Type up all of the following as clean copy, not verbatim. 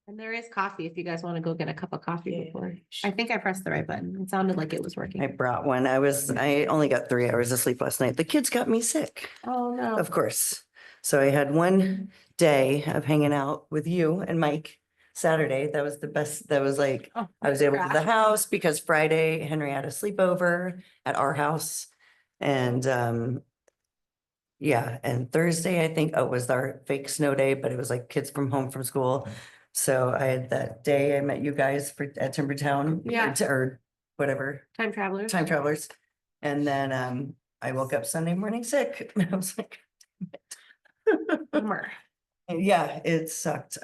And there is coffee if you guys want to go get a cup of coffee Yeah. before. I think I pressed the right button. It sounded like it was I working. brought one. I only got 3 hours of sleep last night. The kids got me sick, Oh, no. of course. So I had one day of hanging out with you and Mike Saturday. That was the best. That was like, Oh, I was able to the gosh. house because Friday Henry had a sleepover at our house. And yeah, and Thursday, I think, was our fake snow day, but it was like kids from home from school. So I had that day I met you guys at Timbertown. Yeah. Or whatever, Time travelers. time travelers. And then I woke up Sunday morning sick. I was like, Bummer. yeah, it sucked.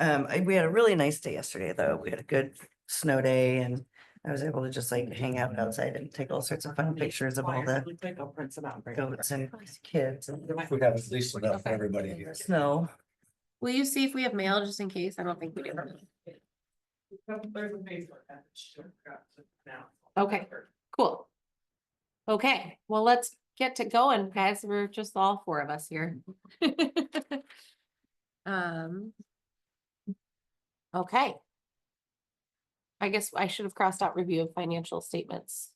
We had a really nice day yesterday, though. We had a good snow day and I was able to just like hang out outside and take all sorts of fun pictures of all the goats and kids and We have at least enough for Okay. everybody here. snow. Will you see if we have mail just in case? I don't think we do. Okay, cool. Okay, well, let's get to going, guys. We're just all four of us here. Okay. I guess I should have crossed out review of financial statements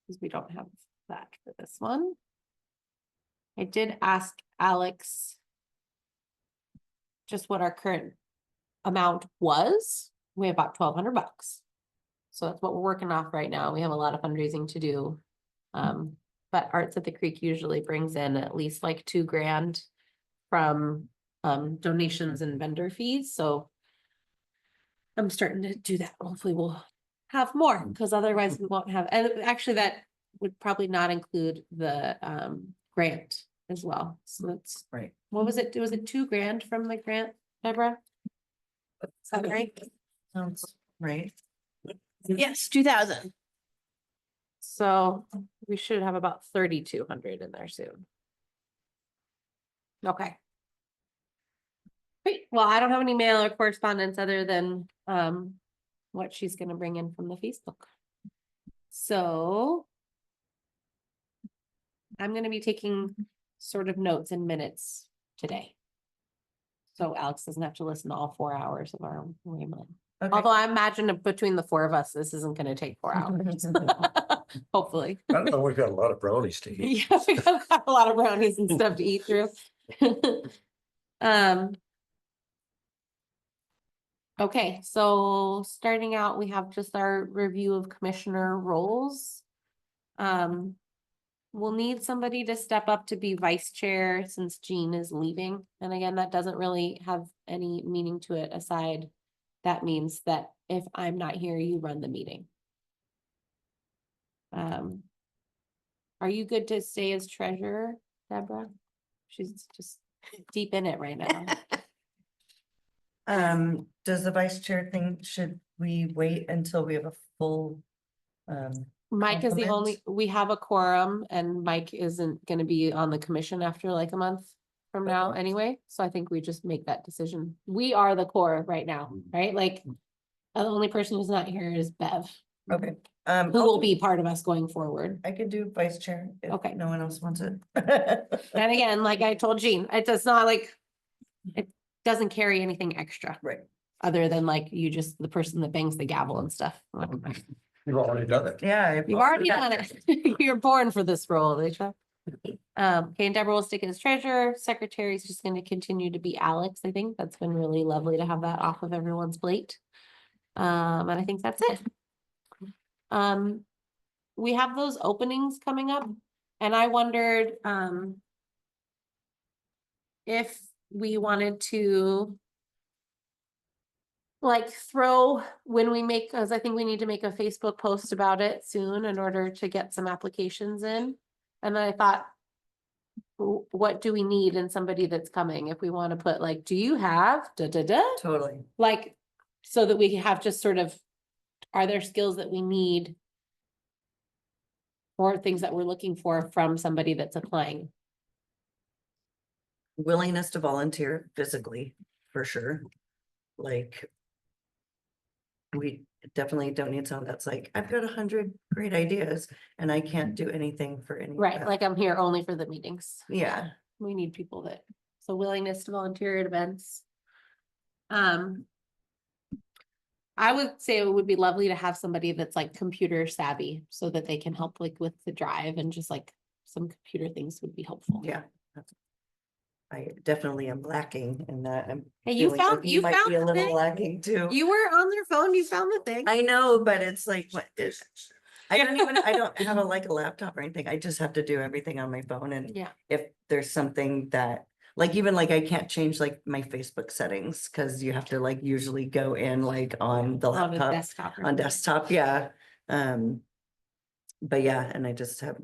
because we don't have that for this one. I did ask Alex just what our current amount was. We have about $1,200. So that's what we're working off right now. We have a lot of fundraising to do. But Arts at the Creek usually brings in at least like $2,000 from donations and vendor fees. So I'm starting to do that. Hopefully we'll have more because otherwise we won't have, and actually that would probably not include the grant as well. So that's Right. what was it? Was it $2,000 from the grant, Deborah? Is that right? Sounds right. Yes, 2,000. So we should have about 3,200 in there soon. Okay. Great. Well, I don't have any mail or correspondence other than what she's gonna bring in from the Facebook. So I'm gonna be taking sort of notes and minutes today. So Alex doesn't have to listen to all 4 hours of our own rambling. Okay. Although I imagine between the four of us, this isn't gonna take 4 hours. Hopefully. I don't know, we've got a lot of brownies to eat. Yeah, we got a lot of brownies and stuff to eat through. Okay, so starting out, we have just our review of commissioner roles. We'll need somebody to step up to be vice chair since Jean is leaving. And again, that doesn't really have any meaning to it aside. That means that if I'm not here, you run the meeting. Are you good to stay as treasurer, Deborah? She's just deep in it right now. Does the vice chair thing, should we wait until we have a full? Mike is the complement? only, we have a quorum and Mike isn't gonna be on the commission after like a month from now Okay. anyway. So I think we just make that decision. We are the core right now, right? Like the only person who's not here is Bev, Okay. who will be part of us going forward. I could do vice chair if Okay. no one else wants it. And again, like I told Jean, it does not like, it doesn't carry anything extra. Right. Other than like you just the person that bangs the gavel and stuff. You've already done it. Yeah. You've already done it. You're born for this role, Alicia. Okay, and Deborah will stick as treasurer. Secretary is just going to continue to be Alex. I think that's been really lovely to have that off of everyone's plate. And I think that's it. We have those openings coming up, and I wondered if we wanted to like throw when we make, because I think we need to make a Facebook post about it soon in order to get some applications in. And then I thought, what do we need in somebody that's coming? If we want to put like, do you have Totally. like, so that we have just sort of, are there skills that we need or things that we're looking for from somebody that's applying? Willingness to volunteer physically, for sure. Like. We definitely don't need someone that's like, I've got 100 great ideas and I can't do anything for any. of Right, that. like I'm here only for the meetings. Yeah. We need people that, so willingness to volunteer at events. I would say it would be lovely to have somebody that's like computer savvy so that they can help like with the drive and just like some computer things would be helpful. Yeah. I definitely am lacking in that. I'm Hey, you feeling like found- you might found be a the little thing? lacking too. You were on your phone, you found the thing. I know, but it's like, what is? I don't have like a laptop or anything. I just have to do everything on my phone. And Yeah. if there's something that, like, even like I can't change like my Facebook settings because you have to like usually go in like on the On a laptop, desktop. or on something. desktop. Yeah. But yeah, and I just have,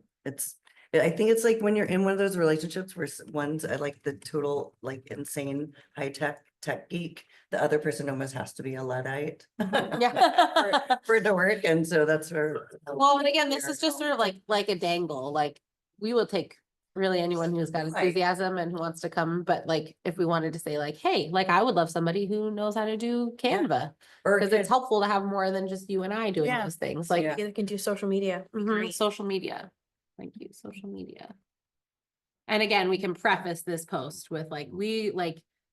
I think it's like when you're in one of those relationships where one's like the total like insane high tech geek, the other person almost has to be a Luddite. Yeah. For it to work, and so that's where. Well, and again, this is just sort of like a dangle, like we will take really anyone who's got Right. enthusiasm and who wants to come, but like if we wanted to say like, hey, like I would love somebody who knows how to do Canva. Or Cause it's helpful to have more than just you and I doing Yeah. those things, like Yeah. You can do social media. mhm, social media. Thank you, social media. And again, we can preface this post with like,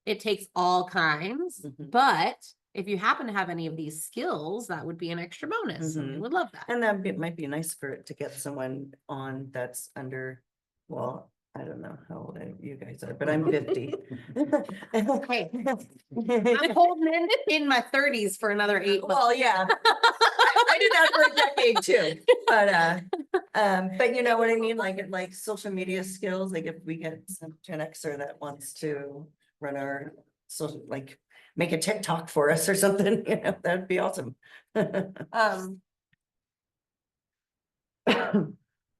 it takes all kinds, Mhm. but if you happen to have any of these skills, that would be an extra bonus. And we Mhm. would love that. And that might be nice for it to get someone on that's under, well, I don't know how old you guys are, but I'm 50. Hey, I'm holding in my 30s for another 8 months. Well, yeah. I did that for a decade too, but you know what I mean, like social media skills, like if we get some Gen Xer that wants to run our social, like make a TikTok for us or something, you know, that'd be awesome.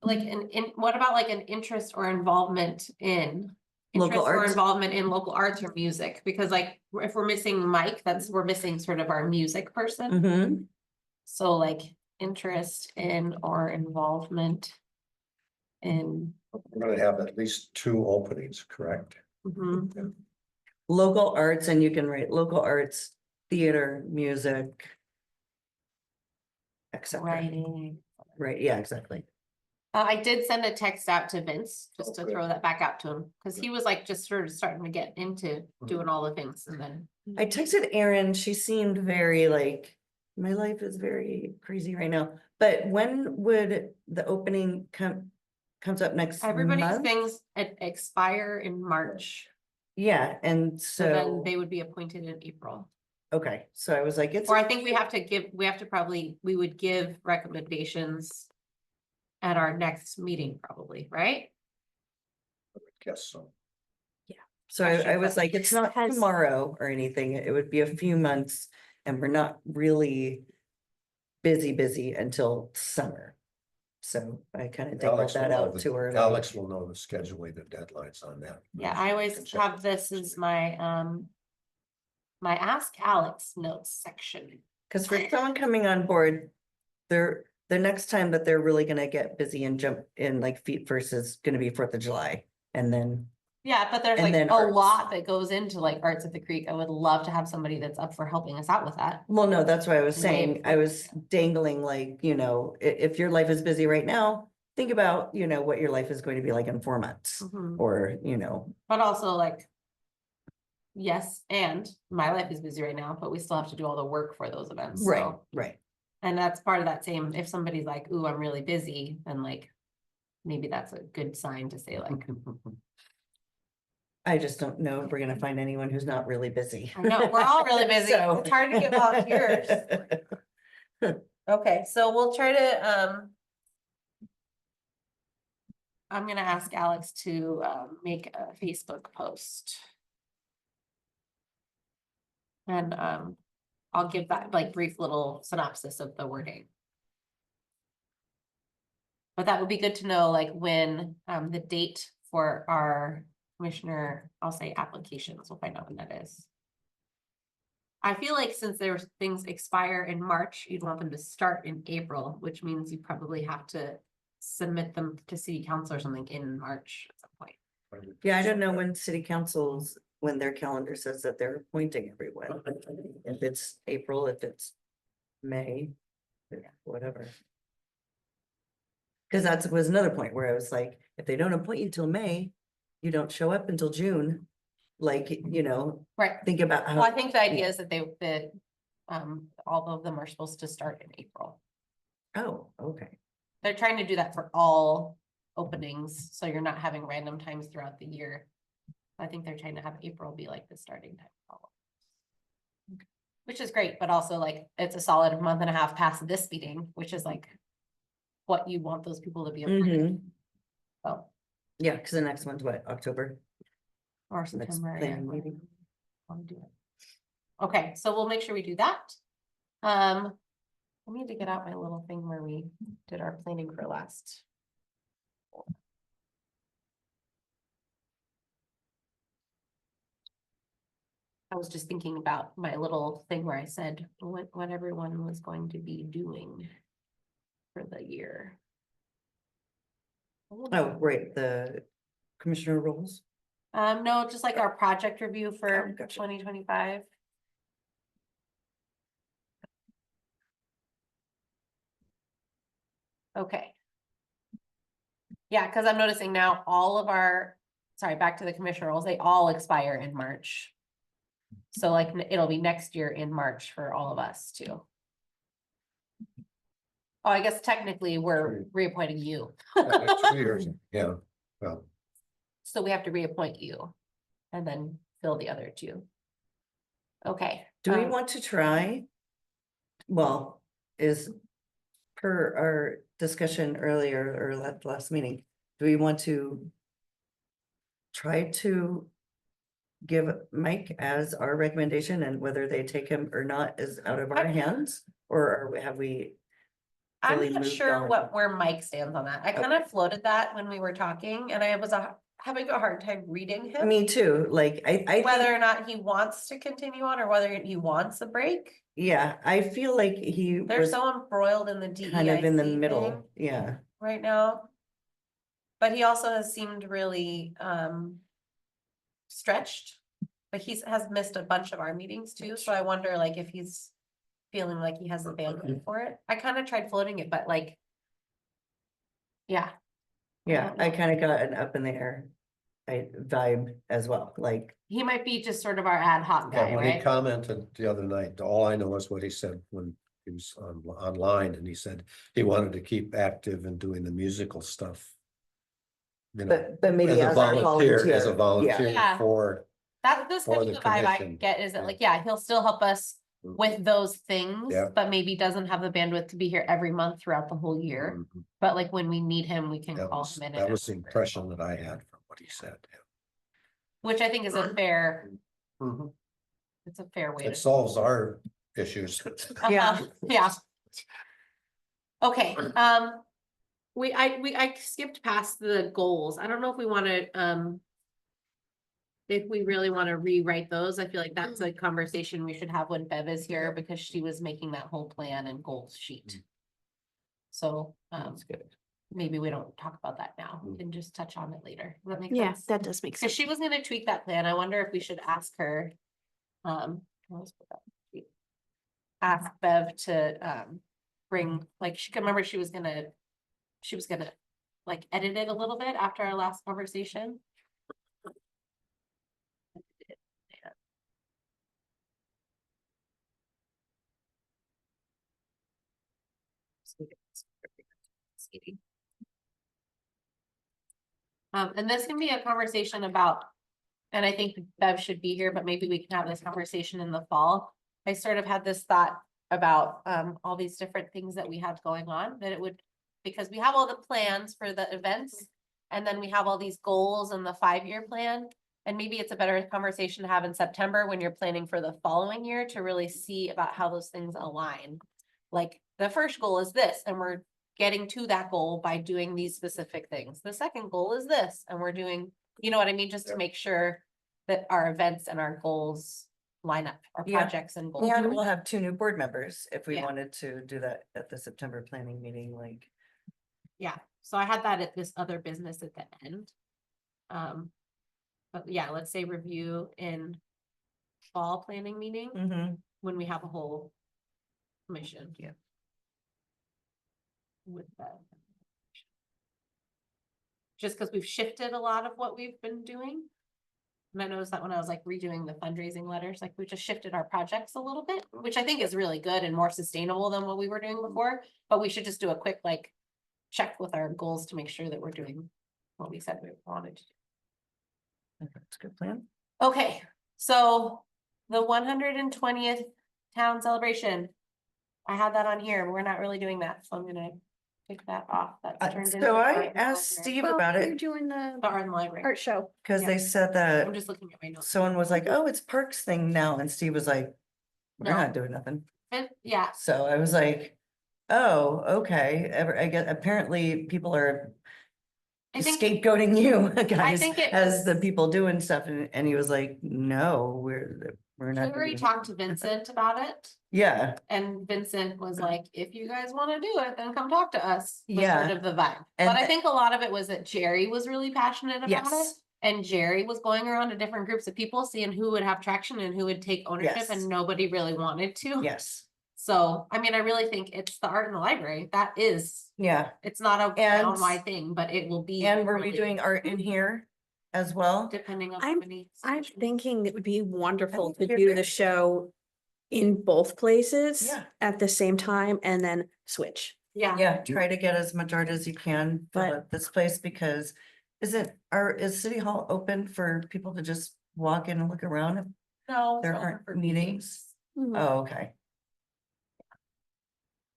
Like what about like an interest or involvement in Local interest or arts? involvement in local arts or music? Because like if we're missing Mike, we're missing sort of our music person. Mhm. So like interest in or involvement in. We're gonna have at least 2 openings, correct? Mhm. Local arts, and you can write local arts, theater, music. Etc. Writing. Right, yeah, exactly. I did send a text out to Vince just to Okay. throw that back out to him because he was like just sort of starting to get into doing all the things and then. I texted Erin, she seemed very like, my life is very crazy right now, but when would the opening comes up next Everybody's month? things expire in March, Yeah, and so then so, they would be appointed in April. okay, so I was like, it's. Or I think we would give recommendations at our next meeting probably, right? I would guess so. So I was like, it's not Has- tomorrow or anything, it would be a few months, and we're not really busy until summer. So I kind of dangled Alex will that know out to her. Alex will know the scheduling, the deadlines on that. Yeah, I always have this as my my Ask Alex notes section. Cause for someone coming on board, the next time that they're really gonna get busy and jump in like feet first is gonna be 4th of July. And then, Yeah, but there's And like then a arts. lot that goes into like Arts at the Creek. I would love to have somebody that's up for helping us out with that. well, no, that's why I was Way saying, I further was dangling like, you know, if your life is busy right now, think about, you know, what your life is going to be like in 4 months. Mhm. Or, you know, But also like. Yes, and my life is busy right now, but we still have to do all the work for those events. right, So, right. and that's part of that same, if somebody's like, ooh, I'm really busy, then like. Maybe that's a good sign to say like, I just don't know if we're gonna find anyone who's not really busy. I know, we're all really busy. So- It's hard to get volunteers. Okay, so we'll try to, I'm gonna ask Alex to, make a Facebook post. And, I'll give that like brief little synopsis of the wording. But that would be good to know, like when, the date for our commissioner, I'll say applications, we'll find out when that is. I feel like since there's things expire in March, you'd want them to start in April, which means you probably have to submit them to city council or something in March at some point. Yeah, I don't know when city councils, when their calendar says that they're appointing everyone. If it's April, if it's May, whatever. Cause that was another point where I was like, if they don't appoint you till May, you don't show up until June. Like, you know, Right. think about Well, I how, think the idea is that all of them are supposed to start in April. Oh, okay. They're trying to do that for all openings, so you're not having random times throughout the year. I think they're trying to have April be like the starting time. for all. Which is great, but also like, it's a solid month and a half past this meeting, which is like what you want those people to be. Mhm. So, Yeah, because the next one's what, October? or Next September. yeah, planning whatever meeting. you wanna do it. Okay, so we'll make sure we do that. I need to get out my little thing where we did our planning for last. I was just thinking about my little thing where I said what everyone was going to be doing for the year. Oh, right, the commissioner roles. No, just like our project review for Oh, gotcha. 2025. Okay. Yeah, because I'm noticing now all of our, sorry, back to the commissioner roles, they all expire in March. So like, it'll be next year in March for all of us too. Oh, I guess technically we're reappointing you, Next 2 years, yeah, well, so we have to reappoint you. And then fill the other two. Okay. Do we want to try? Well, is per our discussion earlier or last meeting, do we want to try to give Mike as our recommendation, and whether they take him or not is out of our hands? Or have we? fully I'm not moved sure on? what, where Mike stands on that. I kind of floated that when we were talking and I was having a hard time reading him. Me too, like, I Whether think, or not he wants to continue on or whether he wants a break. yeah, I feel like he They're was so embroiled in the kind of in the DEIC thing middle, yeah. right now. But he also has seemed really stretched. But has missed a bunch of our meetings too, so I wonder like if he's feeling like he has the bandwidth for it. I kind of tried floating it, but like. Yeah, Yeah, don't I know. kind of got an up in the air vibe as well, like, He might be just sort of our ad hoc guy, yeah, when he right? commented the other night, all I know is what he said when he was online, and he said he wanted to keep active and doing the musical stuff. You know, but maybe as a as a volunteer, volunteer, Yeah. yeah. for, That's For kind of the the vibe I commission. get is that Yeah. like, yeah, he'll still help us Mhm. with those things, Yeah. but maybe doesn't have the bandwidth to be here every month throughout the whole year. Mhm. But like when we need him, we can That call was, him in. that was the impression that I had from what he said. Which I think is a fair, Mhm. it's a fair way It to. solves our issues. Yeah. Yeah. Okay, I skipped past the goals. I don't know if we wanna, if we really wanna rewrite those. I feel like that's a conversation we should have when Bev is here, because she was making that whole plan and goals sheet. So, That's good. maybe we don't talk about that now. We can just touch on it later. Does that make Yeah, sense? that does make Cause sense. she was gonna tweak that plan. I wonder if we should ask her. Let's put that tweet. Ask Bev to, bring, like, she could remember she was gonna like edit it a little bit after our last conversation. And this can be a conversation about, and I think Bev should be here, but maybe we can have this conversation in the fall. I sort of had this thought about all these different things that we have going on, that it would, because we have all the plans for the events. And then we have all these goals and the 5-year plan. And maybe it's a better conversation to have in September when you're planning for the following year to really see about how those things align. Like the first goal is this, and we're getting to that goal by doing these specific things. The second goal is this, and we're doing, you know what I mean? Just to Yep. make sure that our events and our goals line up, our Yeah. projects and goals. And we'll have 2 new board members if we Yeah. wanted to do that at the September planning meeting, like. Yeah, so I had that at this other business at the end. But yeah, let's say review in fall planning meeting when we have a whole commission. Yeah. With that. Just because we've shifted a lot of what we've been doing. And I noticed that when I was like redoing the fundraising letters, like we just shifted our projects a little bit, which I think is really good and more sustainable than what we were doing before. But we should just do a quick like check with our goals to make sure that we're doing what we said we wanted to do. That's a good plan. Okay, so the 120th town celebration. I had that on here, but we're not really doing that, so I'm gonna take that off. That's turned into. So I art in the asked library. Steve Well, about you're it doing the The art in the library. art show. because yeah. they said I'm that just looking at my notes. someone was like, oh, it's Parks thing now. And Steve was like, we're No. not doing nothing. And yeah, So I was like, oh, okay. I guess apparently people are I think, scapegoating you guys think it as the was- people doing stuff. And he was like, no, we're I not. already doing talked to it." Vincent about it, Yeah, and Vincent was like, if you guys wanna do it, then come talk to us. Was Yeah. sort of the vibe. And But I th- think a lot of it was that Jerry was really passionate about it. yes, And Jerry was going around to different groups of people, seeing who would have traction and who would take ownership, Yes. and nobody really wanted to. yes, So, I mean, I really think it's the art in the library. That is, yeah. it's not a And- town-wide thing, but it will be. And were we really- doing art in here as well? Depending on how I'm- many. I'm thinking it would be wonderful to think you're do great. the show in both places Yeah. at the same time and then switch. Yeah, Yeah, try to get as much art as you can fill But- up this place because is City Hall open for people to just walk in and look around? if no. There it's open aren't for meetings? Mhm. Oh, okay.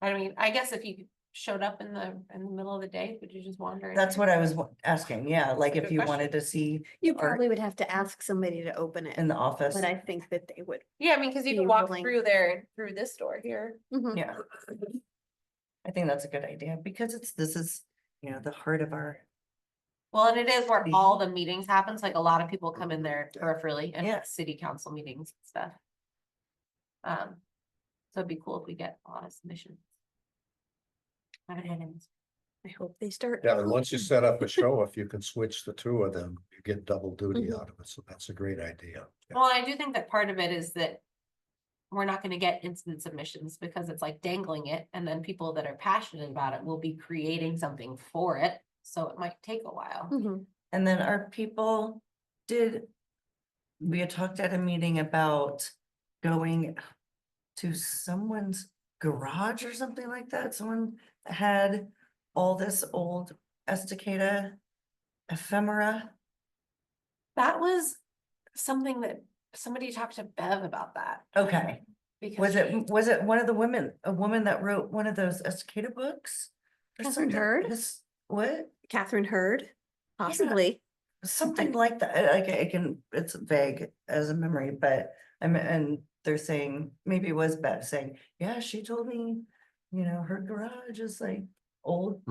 I mean, I guess if you showed up in the middle of the day, would you just wander? in That's there? what I was asking. Yeah, like That's a if good you question. wanted to see You art probably would have to ask somebody to open it, in the office. but I think that they would. Yeah, I mean, cause you Be can walk willing. through there, through this door here. Mhm. Yeah. I think that's a good idea because this is, the heart of our, Well, and it is where City. all the meetings happens, like a lot of people come in there peripherally and Yeah. city council meetings and stuff. So it'd be cool if we get a lot of submissions. Haven't had any. I hope they start. Yeah, and once you set up a show, if you can switch the two of them, you get double duty Mhm. out of it, so that's a great idea. Yeah. Well, I do think that part of it is that we're not gonna get instant submissions because it's like dangling it, and then people that are passionate about it will be creating something for it, so it might take a while. Mhm. and then our people we had talked at a meeting about going to someone's garage or something like that. Someone had all this old Estacada ephemera. That was something that somebody talked to Bev about that. Okay, Because was it one of the women, a woman that wrote one of those Estacada books? Or Catherine something? Hurd? What? Catherine Hurd, possibly. Something like that, like it's vague as a memory, but and they're saying, maybe it was Beth saying, yeah, she told me, her garage is like old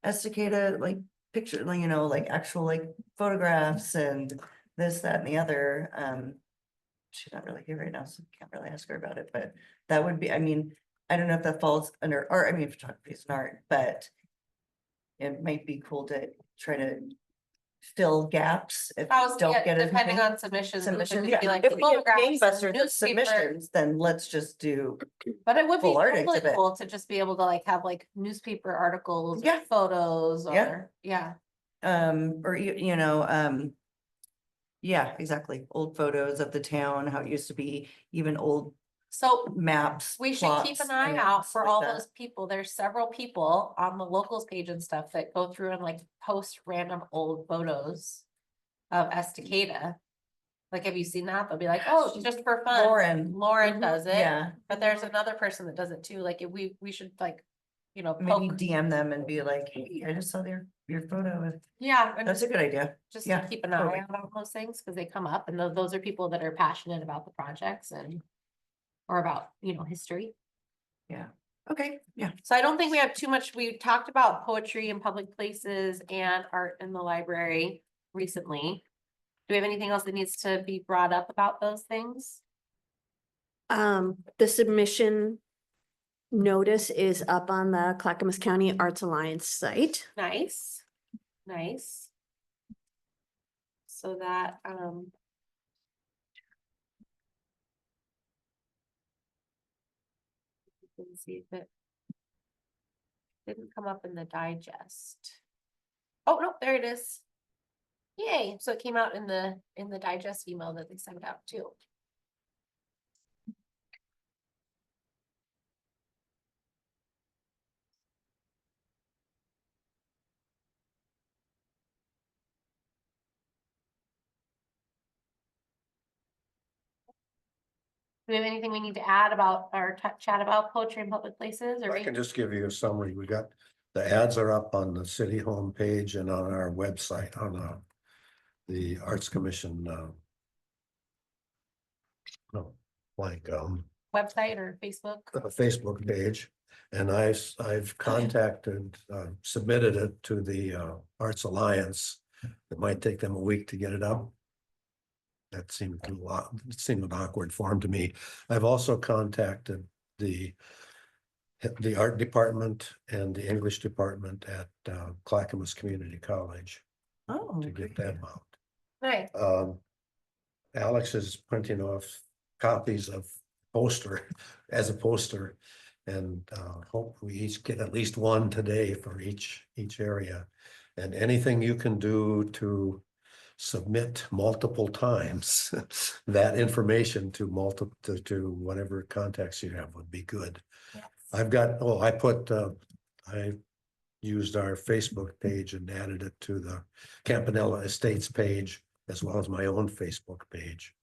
Estacada, like picture, like, like actual like photographs and this, that, and the other. She's not really here right now, so can't really ask her about it, but that would be, I mean, I don't know if that falls under art, I mean, photography is an art, but it might be cool to try to fill gaps if I we was, don't yeah, get depending everything. on submissions. it Submissions, could yeah. be like If the we get photographs and gangbusters of newspaper. submissions, then let's just do, But it would be full art totally exhibit. cool to just be able to like have like newspaper articles, or Yeah. photos, Yeah. or, yeah. or yeah, exactly, old photos of the town, how it used to be, even old So maps. we should keep plots, an eye and out stuff for like all that. those people. There's several people on the locals page and stuff that go through and like post random old photos of Estacada. Like, have you seen that? They'll be like, oh, it's just for fun. Lauren. Lauren Mhm, does it. Yeah, But there's another person that does it too. Like, if we should like, maybe poke. DM them and be like, hey, I just saw your photo. Yeah, and That's a good idea. just yeah, to keep an eye totally. out on those things, because they come up and those are people that are passionate about the projects and. Or about, history. Okay, yeah. So I don't think we have too much, we talked about poetry in public places and art in the library recently. Do we have anything else that needs to be brought up about those things? The submission notice is up on the Clackamas County Arts Alliance site. Nice, nice. So that, you can see if it didn't come up in the digest. Oh, no, there it is. Yay, so it came out in the digest email that they sent out too. Do we have anything we need to add about our chat about poetry in public places or? I can just give you a summary. We got, the ads are up on the city homepage and on our website, on the Arts Commission, no, like, Website or Facebook? Facebook page. And I've contacted, submitted it to the Arts Alliance. It might take them a week to get it up. That seemed a lot, it seemed an awkward form to me. I've also contacted the art department and the English department at Clackamas Community College Oh, to get them out. Nice. Alex is printing off copies of poster as a poster. And hope we each get at least one today for each area. And anything you can do to submit multiple times that information to whatever contacts you have would be good. Yes. I used our Facebook page and added it to the Campanella Estates page as well as my own Facebook page.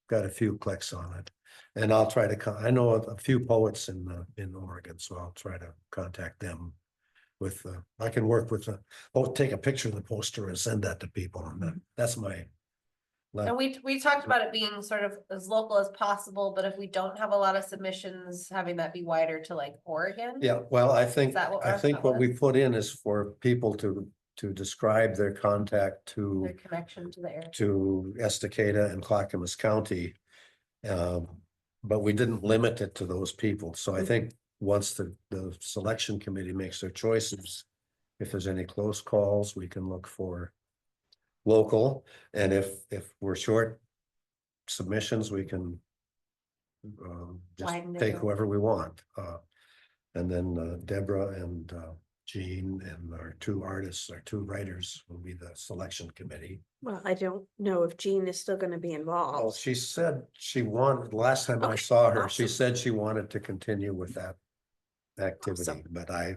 Got a few clicks on it. And I'll try to, I know a few poets in Oregon, so I'll try to contact them with, I can work with, take a picture of the poster and send that to people. And that's my. And we talked about it being sort of as local as possible, but if we don't have a lot of submissions, having that be wider to like Oregon. Yeah, well, I think our what thought we was? put in is for people to describe their contact Their connection to the area. to Estacada and Clackamas County. But we didn't limit it to those people. So I think once the selection committee makes their choices, if there's any close calls, we can look for local. And if we're short submissions, we can just Widen it take out. whoever we want. And then Deborah and Jean and our two artists, our two writers will be the selection committee. Well, I don't know if Jean is still gonna be Oh, involved. she said she wanted, last time I Okay, saw her, she awesome. said she wanted to continue with that activity, Awesome. but I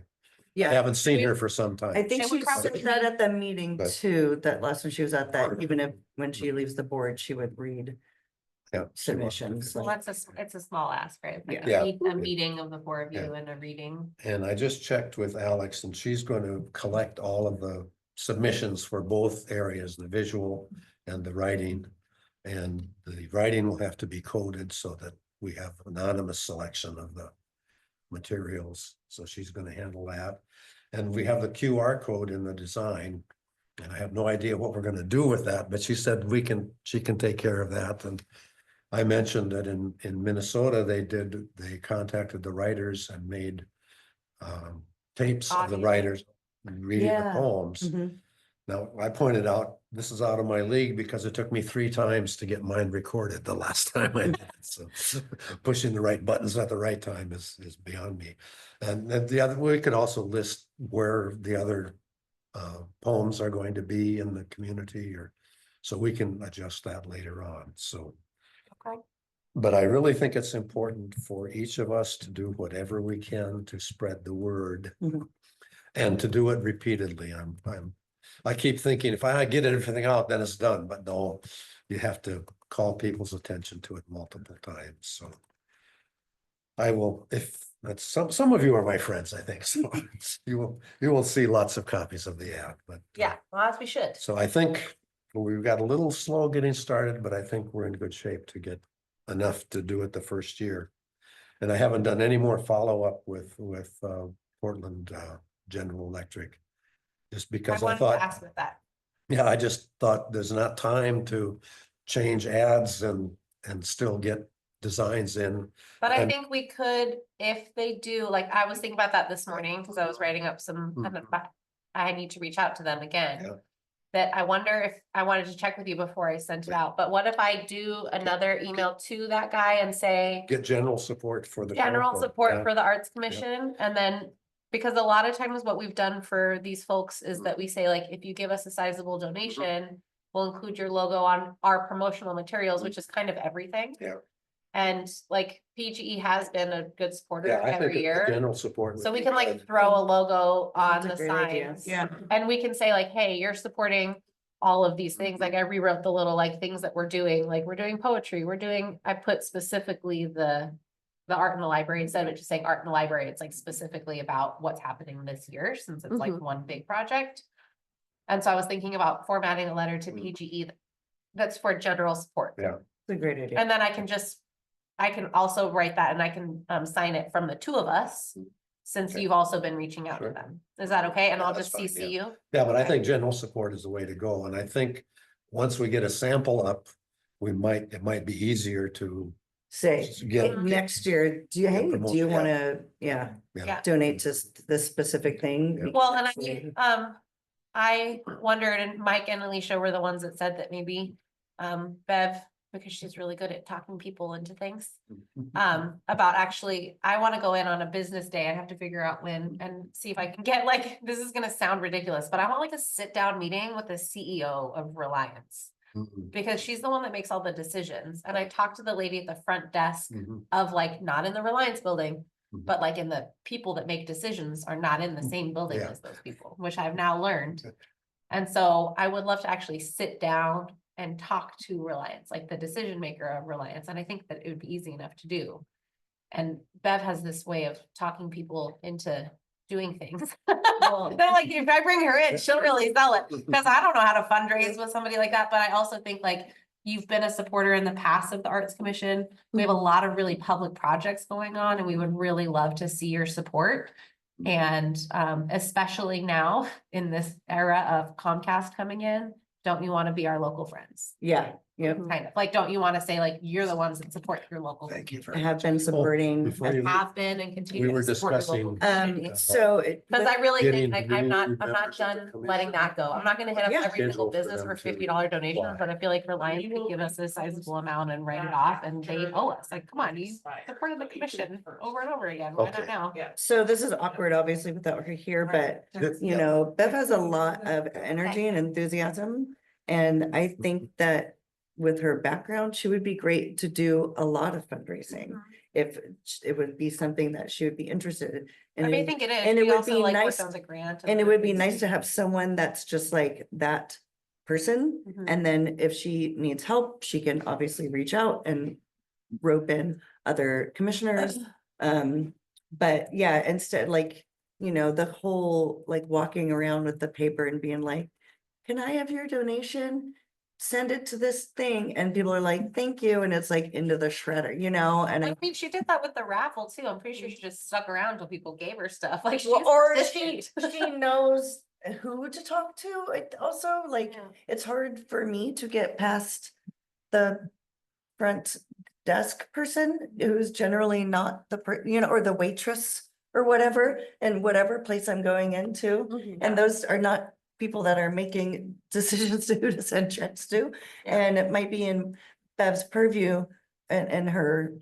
yeah. haven't seen her for some I time. think Should we she probably said that leave- at the meeting But- too, that last time she was at that, even if, when she leaves the board, she would read Yeah, she wants to- submissions. So it's a small ask, right? Like Yeah. a meeting of the four of you and a reading. And I just checked with Alex and she's going to collect all of the submissions for both areas, the visual and the writing. And the writing will have to be coded so that we have anonymous selection of the materials. So she's going to handle that. And we have the QR code in the design. And I have no idea what we're going to do with that, but she said she can take care of that. And I mentioned that in Minnesota, they contacted the writers and made tapes of the Audio. writers reading the Yeah. poems. Mhm. Now, I pointed out, this is out of my league because it took me 3 times to get mine recorded the last time I did it. So pushing the right buttons at the right time is beyond me. And then we could also list where the other poems are going to be in the community, or so we can adjust that later on. So. Okay. But I really think it's important for each of us to do whatever we can to spread the word. Mhm. And to do it repeatedly. I keep thinking if I get everything out, then it's done, but no, you have to call people's attention to it multiple times, so. I will, if that's some of you are my friends, I think, so you will see lots of copies of the ad, but. Yeah, well, as we should. So I think we've got a little slow getting started, but I think we're in good shape to get enough to do it the first year. And I haven't done any more follow-up with Portland General Electric. Just I because I wanted to thought, ask with that. yeah, I just thought there's not time to change ads and still get designs in. But I And- think we could, if they do, like, I was thinking about that this morning, because I was writing up some, I need to reach out to them Yeah. again. That I wonder if, I wanted to check with you before I sent it out, but what if I do another email to that guy and say. Get general support for the. General council. support Yeah. for the Arts Commission, and then Because a lot of times what we've done for these folks is that we say like, if you give us a sizable donation, we'll include your logo on our promotional materials, which is kind of everything. Yeah. And like PGE has been a good supporter Yeah, I think every the year. general support. So would we be can like good. throw a logo on That's the a great idea. signs. Yeah. And we can say like, hey, you're supporting all of these things. Like I rewrote the little like things that we're doing, like we're doing poetry, I put specifically the art in the library instead of it just saying art in the library. It's like specifically about what's happening this year since it's like one big project. And so I was thinking about formatting a letter to PGE that's for general support. Yeah. It's a great idea. And then I can also write that and I can sign it from the two of us. Since Okay. you've also been reaching out to Sure. them. Is that okay? And Yeah, I'll that's just fine, CC you. Yeah, but I Okay. think general support is the way to go. And I think once we get a sample up, it might be easier to Say, get. next year, do you, get hey, do promoted, you yeah. wanna, yeah, Yeah. donate to this specific thing? Yeah. Well, and I wondered, and Mike and Alicia were the ones that said that maybe, Bev, because she's really good at talking people into things. About actually, I want to go in on a business day. I have to figure out when and see if I can get like, this is gonna sound ridiculous, but I want like a sit down meeting with the CEO of Reliance. Mhm, Because she's the one that makes all the decisions. And I talked to the lady at the front desk mhm, of like, not in the Reliance building, Mhm. but like in the people that make decisions are not in the same building Yeah. as those people, which I've now learned. And so I would love to actually sit down and talk to Reliance, like the decision maker of Reliance. And I think that it would be easy enough to do. And Bev has this way of talking people into doing things. They're like, if I bring her in, she'll really sell it. Because I don't know how to fundraise with somebody like that, but I also think like you've been a supporter in the past of the Arts Commission. We have a lot of really public projects going on and we would really love to see your support. And especially now in this era of Comcast coming in, don't you want to be our local friends? Yeah, yep, Kind of like, don't you want to say like, you're the ones that support your local? Thank you I very have much. been supporting, Before you, Have been and continue. we were to support your local discussing, community. so. Cause I really Getting think like I'm new not members of the done letting that go. I'm not gonna hit up Yeah. every single Schedule for business them for to $50 donations, apply. but I feel like Reliance could give us a sizable amount and write it off and they owe us. Like, come on, you supported the commission over and over again. Why not Okay. now? So this is awkward, obviously, without her here, but you know, Bev has a lot of energy and enthusiasm. And I think that with her background, she would be great to do a lot of fundraising. If it would be something that she would be interested in. I And mean, I it- think it is. and it We would also be like nice- worked on the grant. And it other would be things nice too. to have someone that's just like that person. Mhm. And then if she needs help, she can obviously reach out and rope in other commissioners. But yeah, instead, like, you know, the whole, like, walking around with the paper and being like, can I have your donation? Send it to this thing, and people are like, thank you, and it's like into the shredder, you know, and I mean, she did that with the raffle too. I'm pretty sure she just stuck around till people gave her stuff. Like, Well, or she she knows who to talk to. It also, like, Yeah. it's hard for me to get past the front desk person who's generally not you know, or the waitress or whatever, in whatever place I'm going into. And those are not people that are making decisions to who to send checks to. Yeah. And it might be in Bev's purview and her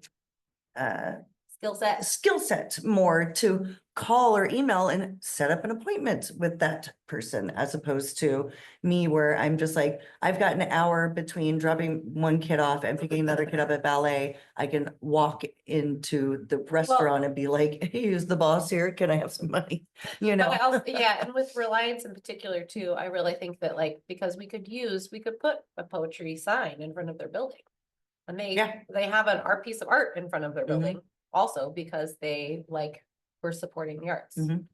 skill set. more to call or email and set up an appointment with that person, as opposed to me where I'm just like, I've got an hour between dropping one kid off and picking another kid up at ballet. I can walk into the restaurant and be like, hey, who's the boss here? Can I have some money? You But know? I also, yeah, and with Reliance in particular too, I really think that like, because we could put a poetry sign in front of their building. And Yeah. they have an art piece of art in front of their Mhm. building also because they like were supporting the arts. Mhm.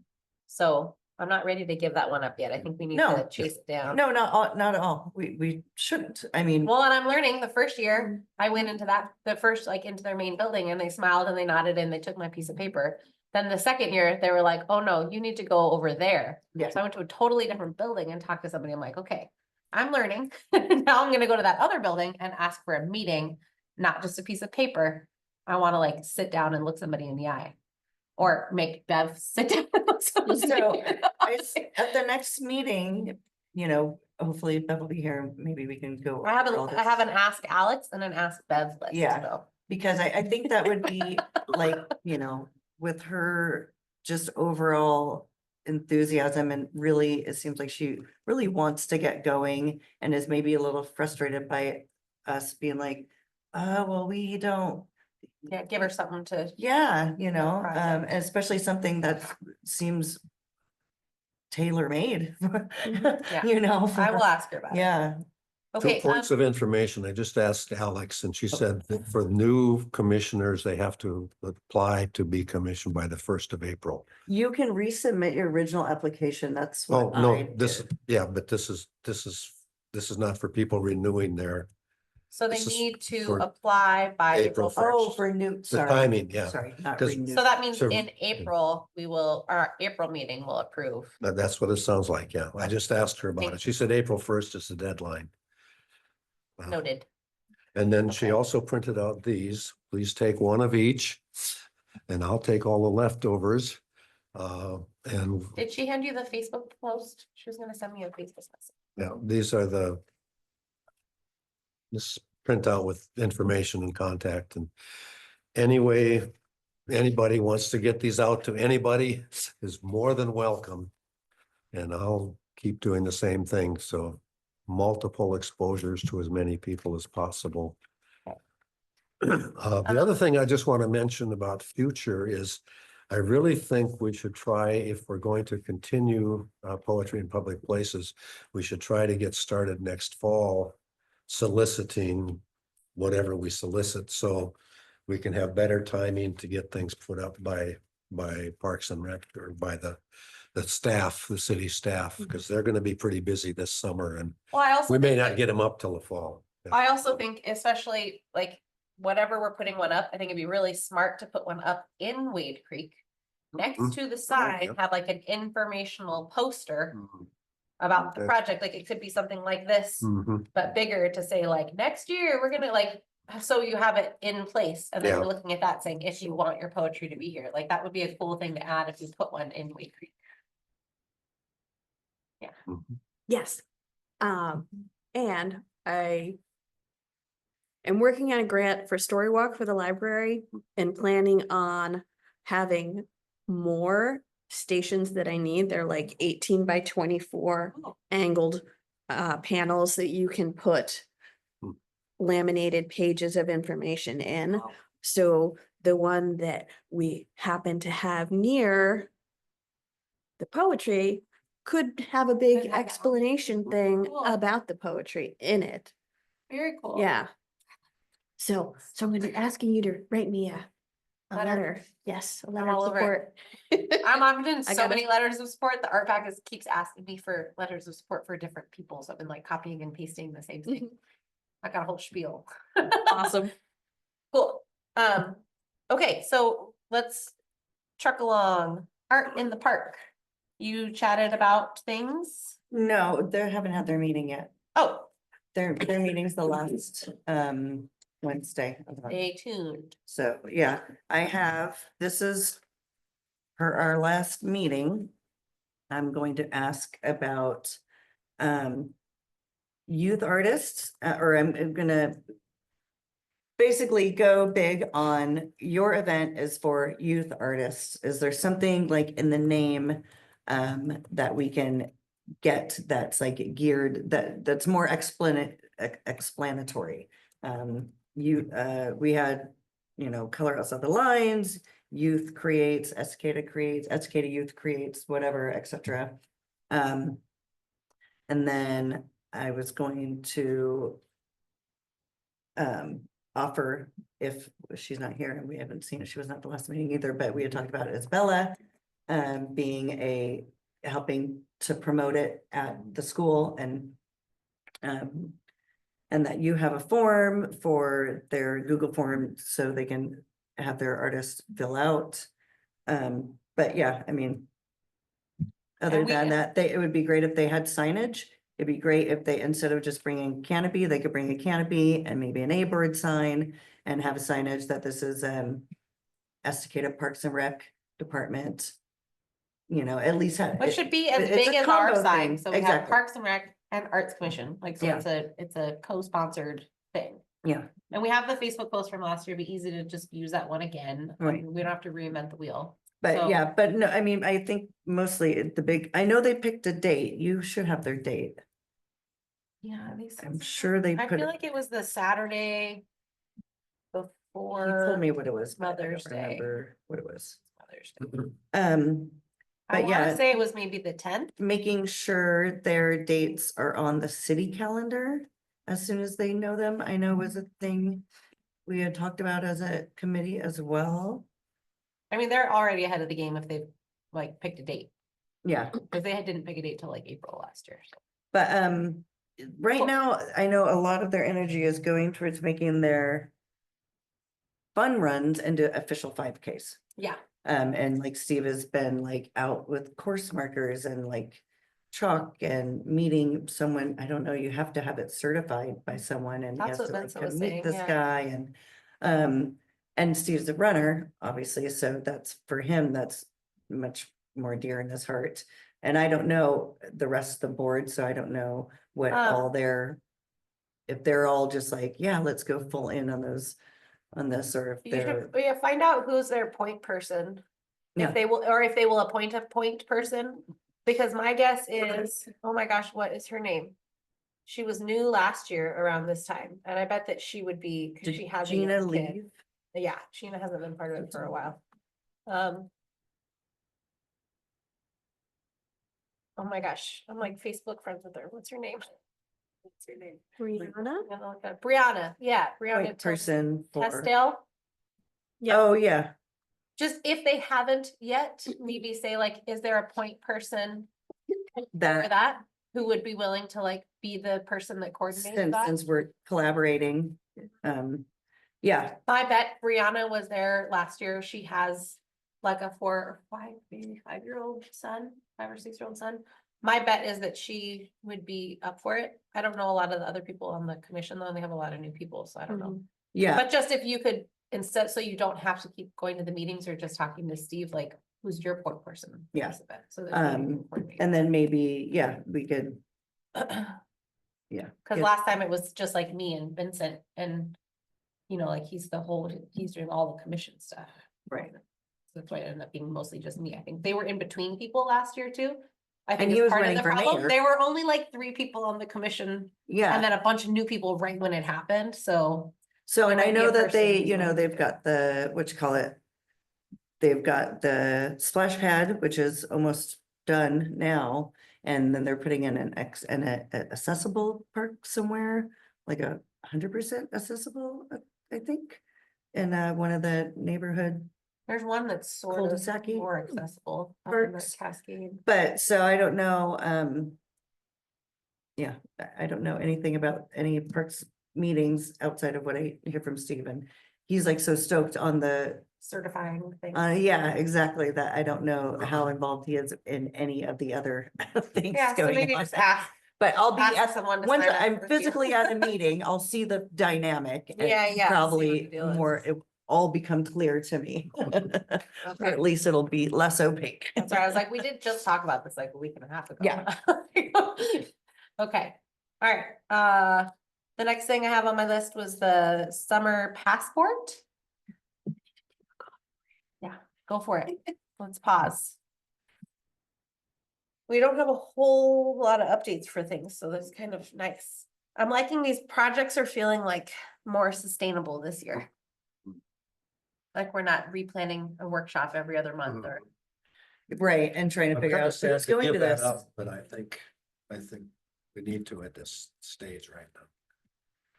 So I'm not ready to give that one up yet. I think we need No. to chase it down. No, not at all. We shouldn't. I mean, Well, and I'm learning the first year I went into into their main building and they smiled and they nodded and they took my piece of paper. Then the second year they were like, oh no, you need to go over there. yeah. So I went to a totally different building and talked to somebody. I'm like, okay, I'm learning. Now I'm gonna go to that other building and ask for a meeting, not just a piece of paper. I wanna like sit down and look somebody in the eye. Or make Bev sit down and look somebody in the So eye. at the next meeting, you know, hopefully Bev will be here. Maybe we can go. over all I have this. an ask Alex and an ask Bev list. Yeah. So. Because I think that would be like, you know, with her just overall enthusiasm, and really, it seems like she really wants to get going and is maybe a little frustrated by us being like, well, we don't, Yeah, give her something to, yeah, you know, project. especially something that seems tailor-made, Yeah. you know. I will for- ask her about it. Yeah, Two Okay, points of information. I just asked Alex and she said that for new commissioners, they have to apply to be commissioned by the 1st of April. you can resubmit your original application. That's Oh, what I no, this, did. yeah, but this is not for people renewing their, so they this is need to for apply by April April 1st. Oh, first. for new, the sorry. timing, yeah. Sorry, not 'Cause- renew. So that means So- in April, our April meeting will approve. That's what it sounds like, yeah. I just asked her about Okay. it. She said April 1st is the deadline. Noted. And then she Okay. also printed out these. Please take one of each. And I'll take all the leftovers. And Did she hand you the Facebook post? She was gonna send me a Facebook message. yeah, these are this printout with information and contact, and anyway, anybody wants to get these out to anybody is more than welcome. And I'll keep doing the same thing, so multiple exposures to as many people as possible. The other thing I just want to mention about future is I really think we should try, if we're going to continue poetry in public places, we should try to get started next fall soliciting whatever we solicit, so we can have better timing to get things put up by Parks and Rec or by the staff, the city staff, because they're going to be pretty busy this summer, and Well, I also we may think not that- get them up till the fall. I also think especially like whatever we're putting one up, I think it'd be really smart to put one up in Wade Creek. Next Mhm. to the sign, Yep. have like an informational poster Mhm. about the Okay. project, like it could be something like this, Mhm. but bigger to say like, next year, we're gonna like. So you have it in place, and then Yeah. we're looking at that saying, if you want your poetry to be here, like that would be a cool thing to add if you put one in Wade Creek. Mhm. Yes. And I am working on a grant for Story Walk for the library and planning on having more stations that I need. They're like 18 by 24 Oh. angled panels that you can put Hmm. laminated pages of information in. Wow. So the one that we happen to have near the poetry could have a big Could have that. explanation thing Cool. about the poetry in it. Very cool. Yeah. So I'm gonna be asking you to write me a Letter. letter. Yes, a letter of all over it. support. I'm doing I so gotta- many letters of support. The art pack keeps asking me for letters of support for different people. So I've been like copying and pasting the same thing. I got a whole spiel. Awesome. Cool. Okay, so let's truck along. Art in the park. You chatted about things. No, they haven't had their meeting yet. Oh, Their meeting's the last Wednesday of the month. stay tuned. So, yeah, this is our last meeting. I'm going to ask about youth artists, or I'm gonna basically go big on your event is for youth artists. Is there something like in the name that we can get that's like geared, that's more explanatory? We had, Color Outside the Lines, Youth Creates, Estacada Youth Creates, whatever, etc. And then I was going to offer, if she's not here, and we haven't seen it, she was not the last meeting either, but we had talked about Isabella being helping to promote it at the school, and that you have a form for their Google form so they can have their artists fill out. But yeah, I mean, other And we- than that, it would be great if they had signage. It'd be great if they, instead of just bringing canopy, they could bring a canopy and maybe an A-bird sign and have a signage that this is Estacada Parks and Rec Department. At least have. Which should be as it's a big as our combo sign. thing. So we have Exactly. Parks and Rec and Arts Commission, like, so Yeah. it's a co-sponsored thing. Yeah, And we have the Facebook post from last year, it'd be easy to just use that one again. Right. We don't have to reinvent the wheel. But So- yeah, but no, I mean, I think mostly I know they picked a date. You should have their date. Yeah, I'm sure they I put feel it, like it was the Saturday he before told me what it was, but I don't Mother's Day. remember what it was. Mother's Day. But I wanna yeah, say it was maybe the 10th. making sure their dates are on the city calendar as soon as they know them, I know was a thing we had talked about as a committee as well. I mean, they're already ahead of the game if they've like picked a date, Yeah, because they didn't pick a date till like April last year. So. but right now, I know a lot of their energy is going towards making their fun runs into official 5Ks. Yeah, And like Steve has been like out with course markers and like chalk and meeting someone, I don't know, you have to have it certified by someone and he That's has what to like Vincent was come meet saying, this yeah. guy and Steve's a runner, obviously, so that's for him, that's much more dear in his heart. And I don't know the rest of the board, so I don't know what all their, if they're all just like, yeah, let's go full in on those, on this, or if you they're, should, yeah, find out who's their point person. Yeah. If they will, or if they will appoint a point person, because my guess is, oh my gosh, what is her name? She was new last year around this time, and I bet that she would be, because did she has a Gina young kid. leave? Yeah, Sheena hasn't been part of it for a while. Oh my gosh, I'm like Facebook friends with her. What's her name? What's her name? Brianna? I'm gonna look up- Brianna, yeah, Brianna Point person for, Testdale. Yeah. oh, yeah, Just if they haven't yet, maybe say like, is there a point person for that, that? Who would be willing to like be the person that coordinates that? since we're collaborating, yeah, I bet Brianna was there last year. She has like a 4 or 5, maybe 5-year-old son, 5 or 6-year-old son. My bet is that she would be up for it. I don't know a lot of the other people on the commission though, and they have a lot of new people, so I don't know. yeah. But just if you could, instead, so you don't have to keep going to the meetings or just talking to Steve, like, who's your point person? Yeah. Piece of it, so that maybe you can coordinate. And then maybe, yeah, we could, yeah. Cause get- last time it was just like me and Vincent and, you know, like he's doing all the commission stuff. Right. So that's why it ended up being mostly just me. I think they were in between people last year too. I think And he it's was part of running the for problem. mayor. There were only like 3 people on the commission Yeah, and then a bunch of new people right when it happened, so. so, and there I might be know a that person they, who's you know, willing to they've do got the, what you call it? They've got the splash pad, which is almost done now, and then they're putting in an accessible park somewhere, like 100% accessible, I think. In one of the neighborhood, There's one that's sort of Cul-de-sac-y more accessible. up in that parks. Cascade. but so I don't know, yeah, I don't know anything about any parks meetings outside of what I hear from Steven. He's like so stoked on the, Certifying things. yeah, exactly, that I don't know how involved he is in any of the other things Yeah, so going maybe on. just ask But I'll be ask at, someone to once sign up I'm for a few. physically at a meeting, I'll see the dynamic. and Yeah, yeah, see what the Probably deal is. more, it all become clear to me. Or Okay. at least it'll be less opaque. That's right. I was like, we did just talk about this like a week and a half ago. Yeah. Okay, all right, the next thing I have on my list was the summer passport. Yeah, go for it. Let's pause. We don't have a whole lot of updates for things, so that's kind of nice. I'm liking these projects are feeling like more sustainable this year. Like we're not replanning a workshop every other month or. Right, and trying to I'm figure kinda out sad who's to going to give that this. up, but I think we need to at this stage right now.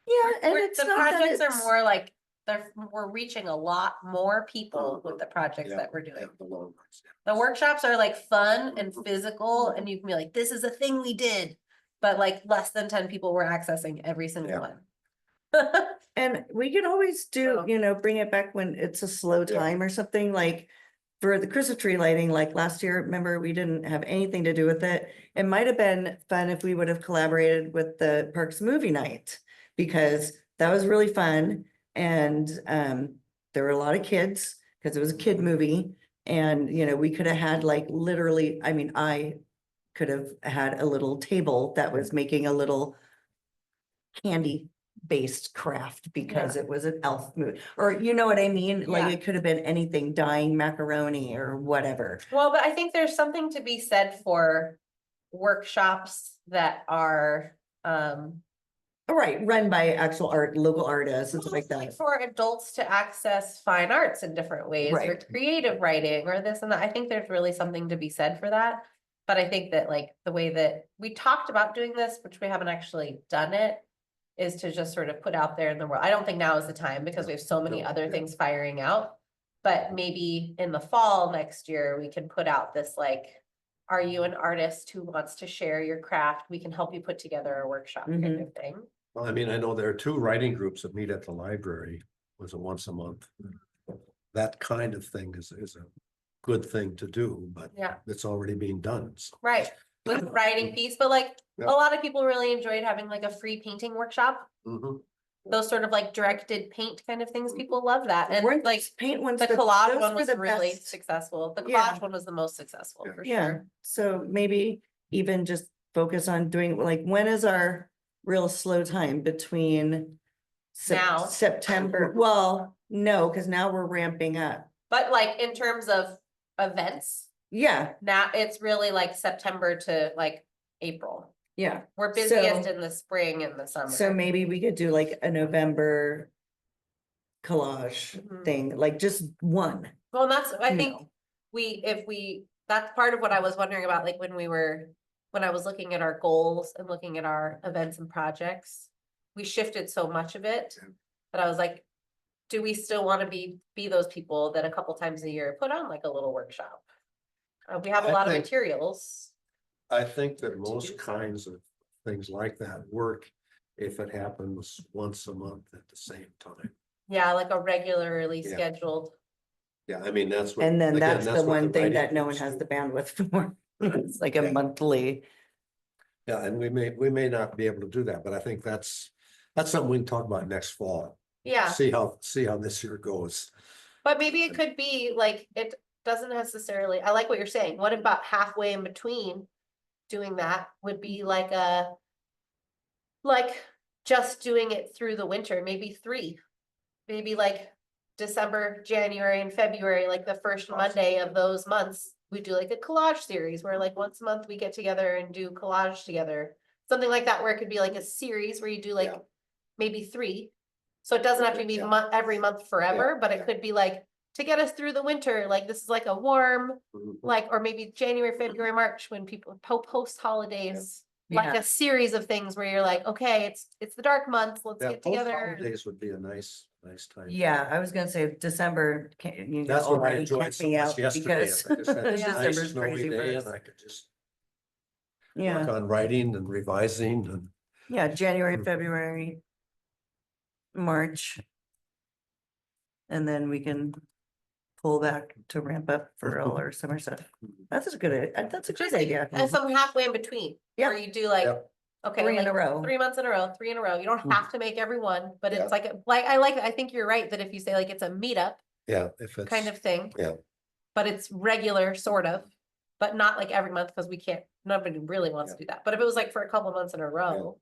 Yeah, and We're- it's the not that projects are it's- more like, we're reaching a lot more people with the projects Yeah, that we're yeah, doing. the long ones, yeah. The workshops are like fun and physical and you can be like, this is a thing we did. But like less than 10 people were accessing every single Yeah. one. And we could always do, So- you know, bring it back when it's a slow Yeah. time or something like. For the Christmas tree lighting, like last year, remember, we didn't have anything to do with it. It might have been fun if we would have collaborated with the Parks Movie Night. Because that was really fun and there were a lot of kids, because it was a kid movie. And, you know, we could have had like literally, I mean, I could have had a little table that was making a little candy based craft because it was an elf movie, or you know what I mean? Like Yeah. it could have been anything, dyeing macaroni or whatever. Well, but I think there's something to be said for workshops that are, Right, run by actual local artists and stuff like that. for adults to access fine arts in different ways, or Right. creative writing, or this and that. I think there's really something to be said for that. But I think that like the way that we talked about doing this, which we haven't actually done it, is to just sort of put out there in the world. I don't think now is the time because we have so many other things firing out. But maybe in the fall next year, we can put out this like, are you an artist who wants to share your craft? We can help you put together a workshop kind Mhm. of thing. Well, I mean, I know there are 2 writing groups that meet at the library, was it once a month? That kind of thing is a good thing to do, but Yeah. it's already being done. So. Right, with the writing piece, but like, Yeah. a lot of people really enjoyed having like a free painting workshop. Mhm. Those sort of like directed paint kind of things, people love that, and Weren't like, paint ones, the those collage were one was the really best. successful, the Yeah. collage one was the most successful, for Yeah, sure. so maybe even just focus on doing, like, when is our real slow time between Now. September, well, no, because now we're ramping up. But like, in terms of events, Yeah, now it's really like September to like April. yeah. We're busiest So- in the spring and the summer. So maybe we could do like a November collage Mhm. thing, like just one. Well, and that's, I you think, know. that's part of what I was wondering about, like, when I was looking at our goals and looking at our events and projects. We shifted so much of it, that I was like, do we still want to be those people that a couple times a year put on like a little workshop? We have a I lot of think- materials. I think that do most so. kinds of things like that work if it happens once a month at the same time. Yeah, like a regularly Yeah. scheduled. Yeah, I mean, that's what. And then again, that's the what one thing writing that no one groups has do. the bandwidth for. It's like a Yeah. monthly. Yeah, and we may not be able to do that, but I think that's something we can talk about next fall. Yeah, See how this year goes. but maybe it could be like, it doesn't necessarily, I like what you're saying. What about halfway in between doing that would be like just doing it through the winter, maybe 3. Maybe like December, January and February, like the first Monday of those months, we do like a collage series where like once a month we get together and do collage together. Something like that, where it could be like a series where you do like Yeah. maybe 3. So it doesn't have to be Yeah. every month forever, Yeah, but it yeah. could be like, to get us through the winter, like this is like a warm, Mhm. like, or maybe January, February, March, when people post holidays. Like Yeah. a series of things where you're like, okay, it's the dark months, let's Yeah, get post together. holidays would be a nice time. Yeah, I was gonna say December, you know, That's what I already enjoyed kept so me much out yesterday. because I just had this nice December's snowy crazy for day us. and I could just Yeah, work on writing and revising and. yeah, January, Mhm. February, March. And then we can pull back to ramp up for all our summer stuff. That's a good, that's a Just great like, idea. and some halfway in between, Yeah. where you do like, Yep. okay, 3 in a like row. 3 months in a row, 3 in a row. You don't Mhm. have to make every one, but Yeah. it's like, I like, I think you're right, that if you say like it's a meetup Yeah, if it's. kind of thing. Yeah. But it's regular, sort of, but not like every month, because we can't, nobody really wants to do that. But if it was like for a couple months in a row.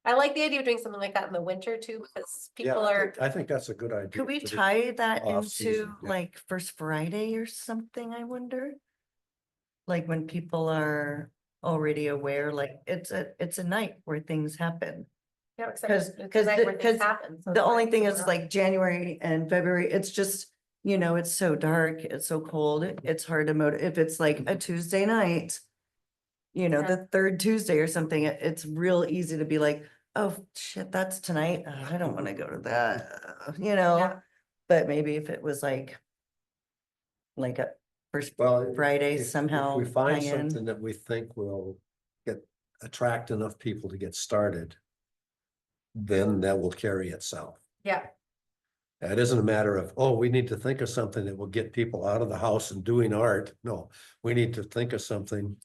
I like the idea of doing something like that in the winter too, because Yeah, people are, I think that's a good idea. Could we to do tie that off into season, yeah. like First Friday or something, I wonder? Like when people are already aware, like it's a night where things happen. yeah, except 'Cause- it's a 'cause night the- where things 'cause happen. so The it's only like, thing you is know. like January and February, it's just, you know, it's so dark, it's so cold, it's hard to if it's like a Tuesday night. You know, Yeah. the third Tuesday or something, it's real easy to be like, oh shit, that's tonight. I don't want to go to that, you know? Yeah. But maybe if it was like a first Well, Friday if somehow we find tie in. something that we think will attract enough people to get started. Then that will carry itself. Yeah, It isn't a matter of, oh, we need to think of something that will get people out of the house and doing art. No, we need to think of something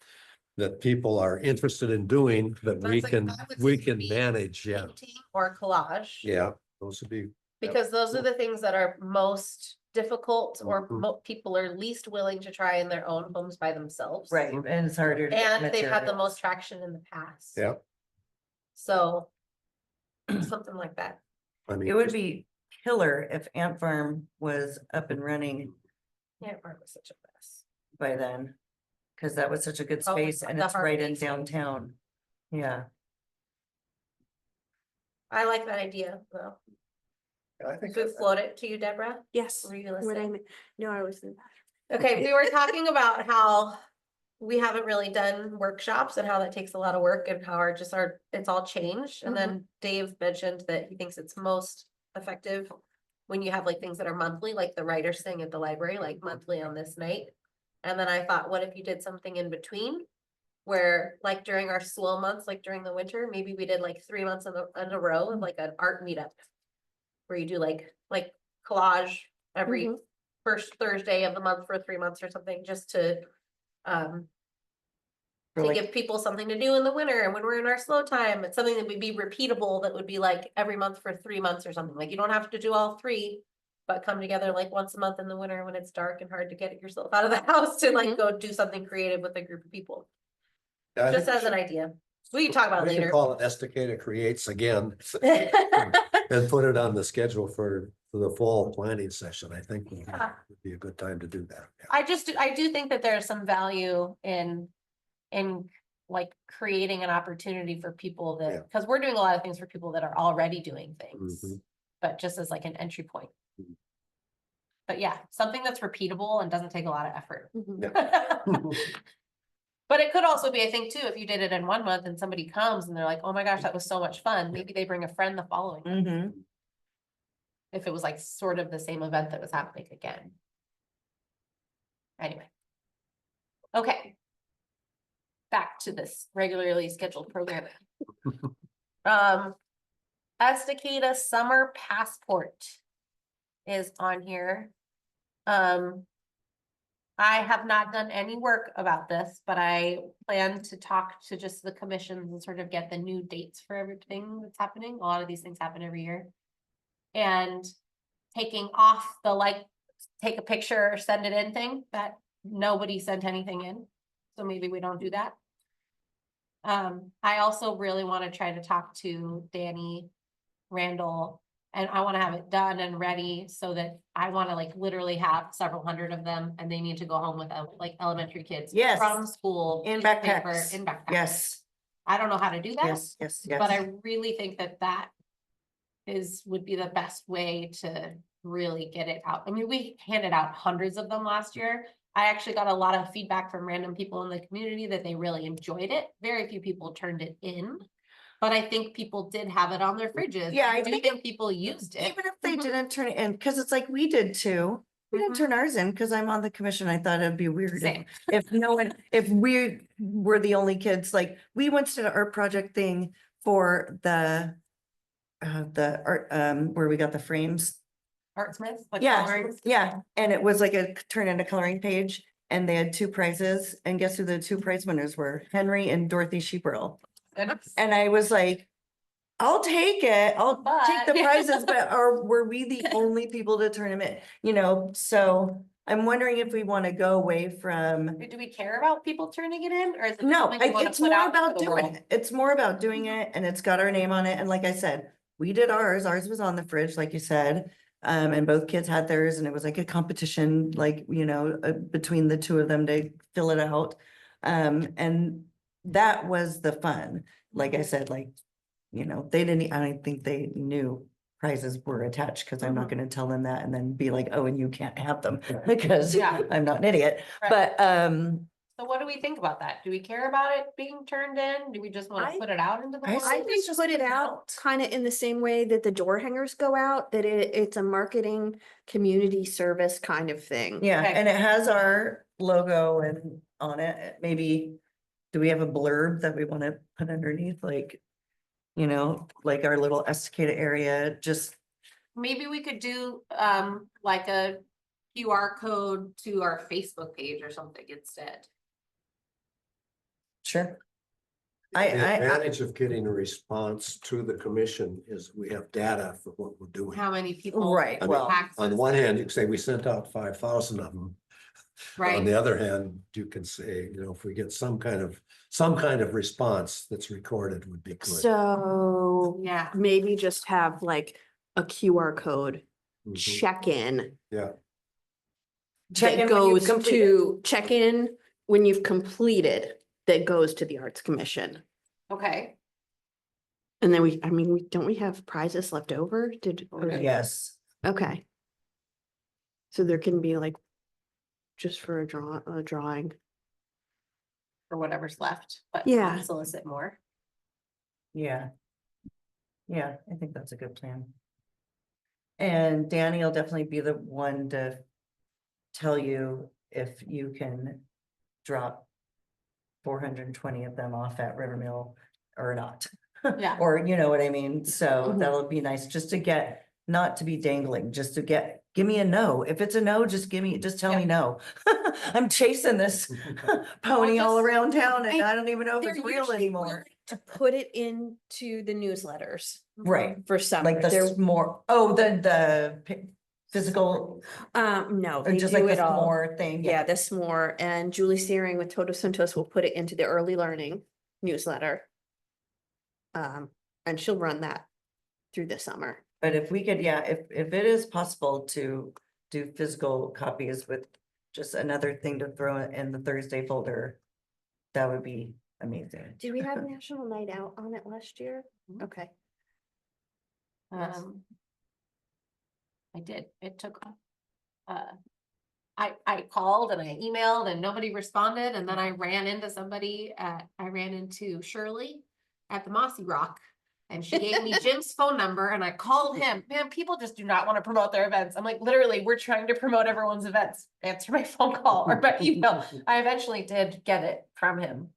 that people are interested in doing that That's like, I would say maybe manage. Yeah, painting or collage. yeah, those would be. Because those are the things that are most difficult, or Mhm. people are least willing to try in their own homes by themselves. Right, and it's harder to get And they've had the materials. most traction in the past. Yeah. So something like that. I mean, It would just- be killer if Ant Farm was up and running Yeah, Park was such a mess. by then. Cause that was such a good Oh, space and the it's right in Harmony space. downtown. Yeah, I like that idea, though. I think. Should we float it to you, Deborah? Yes. Were you What I listening? mean, no, I was in. Okay, we were talking about how we haven't really done workshops and how that takes a lot of work and how it's all changed. And then Dave mentioned that he thinks it's most effective when you have like things that are monthly, like the writers thing at the library, like monthly on this night. And then I thought, what if you did something in between? Where like during our slow months, like during the winter, maybe we did like 3 months in a row of like an art meetup. Where you do like collage every Mhm. first Thursday of the month for 3 months or something, just to For to like- give people something to do in the winter and when we're in our slow time. It's something that would be repeatable, that would be like every month for 3 months or something. Like you don't have to do all 3, but come together like once a month in the winter when it's dark and hard to get yourself out of the house to like Mhm. go do something creative with a group of people. I Just think as an idea. We can talk about it we should later. call it Estacada Creates again and put it on the schedule for the fall planning session. I think would Yeah. be a good time to do that. Yeah. I do think that there's some value in like creating an opportunity for people Yeah. that, because we're doing a lot of things for people that are already doing things. Mhm. But just as like an entry point. Mhm. But yeah, something that's repeatable and doesn't take a lot of effort. Mhm. But it could also be, I think too, if you did it in 1 month and somebody comes and they're like, oh my gosh, that was so much fun, maybe they bring a friend the following. Mhm. If it was like sort of the same event that was happening again. Anyway. Okay. Back to this regularly scheduled program. Estacada Summer Passport is on here. I have not done any work about this, but I plan to talk to just the commissions and sort of get the new dates for everything that's happening. A lot of these things happen every year. And taking off the like, take a picture or send it in thing, that nobody sent anything in. So maybe we don't do that. I also really want to try to talk to Danny Randall, and I want to have it done and ready so that I want to like literally have several hundred of them and they need to go home with like elementary kids. Yes. From school. In piece of paper, backpacks. In backpacks. Yes, I don't know how to do that. yes, yes, yes. But I really think that would be the best way to really get it out. I mean, we handed out hundreds of them last year. I actually got a lot of feedback from random people in the community that they really enjoyed it. Very few people turned it in. But I think people did have it on their fridges. Yeah, I do think think people used it. Even if they didn't turn it in, cause it's like we did too. We didn't Mhm. turn ours in because I'm on the commission. I thought it'd be weird Same. if no one, if we were the only kids, like we went to the art project thing for the art, where we got the frames. Artsmith, like Yeah, coloring. yeah. And it was like a turn into coloring page and they had 2 prizes and guess who the 2 prize winners were? Henry and Dorothy Sheeperl. And I was like, I'll take it. I'll take the But- prizes, but were we the only people to turn them in? You know, so I'm wondering if we want to go away from. Do we care about people turning it in, or is it? just No, something we wanna it's put more out into about the doing world? it. It's more about doing it and it's got our name on it. And like I said, we did ours. Ours was on the fridge, like you said. And both kids had theirs and it was like a competition, like, you know, between the 2 of them to fill it out. And that was the fun. Like I said, like, you know, they didn't, I don't think they knew prizes were attached because I'm not Mhm. gonna tell them that and then be like, oh, and you can't have them because Yeah. I'm not an idiot. Right. But, So what do we think about that? Do we care about it being turned in? Do we just want I- to put it out into the I world? say I think put it out kind of in the same way that the door hangers go out, that it's a marketing community service kind of thing. yeah, Okay. and it has our logo and on it, maybe, do we have a blurb that we want to put underneath, like, you know, like our little Estacada area, just, Maybe we could do like a QR code to our Facebook page or something instead. sure. The I, advantage of getting a response to the commission is we have data for what we're doing. How many people? right, I mean, well, access On the one it. hand, you can say we sent out 5,000 of them. On Right. the other hand, you can say, you know, if we get some kind of response that's recorded would be good. So Yeah. maybe just have like a QR code Mhm. check-in Yeah, Check in that when you've goes completed. to check-in when you've completed, that goes to the Arts Commission. Okay. And then I mean, don't we have prizes left over? Yes, Okay. So there can be like, just for a drawing. For whatever's left, but Yeah. solicit more. yeah. Yeah, I think that's a good plan. And Danny will definitely be the one to tell you if you can drop 420 of them off at Rivermill or not. Yeah. Or you know what I mean? So Mhm. that'll be nice just to get, not to be dangling, just to give me a no. If it's a no, just tell me Yeah. no. I'm chasing this pony all just- around town and I- I don't even know if They're it's real usually anymore. willing to put it into the newsletters Right, for summer. like the They're, more, physical, no, or they just like do the it all. more thing. Yeah, this more, and Julie Searing with Toto Santos will put it into the early learning newsletter. And she'll run that through the summer. But if we could, yeah, if it is possible to do physical copies with just another thing to throw in the Thursday folder, that would be amazing. Did we have National Night Out on it last year? Okay. Um. I did, it took, I called and I emailed and nobody responded, and then I ran into Shirley at the Mossy Rock. And she gave me Jim's phone number and I called him. Man, people just do not want to promote their events. I'm like, literally, we're trying to promote everyone's events. Answer my phone call or my email. I eventually did get it from him.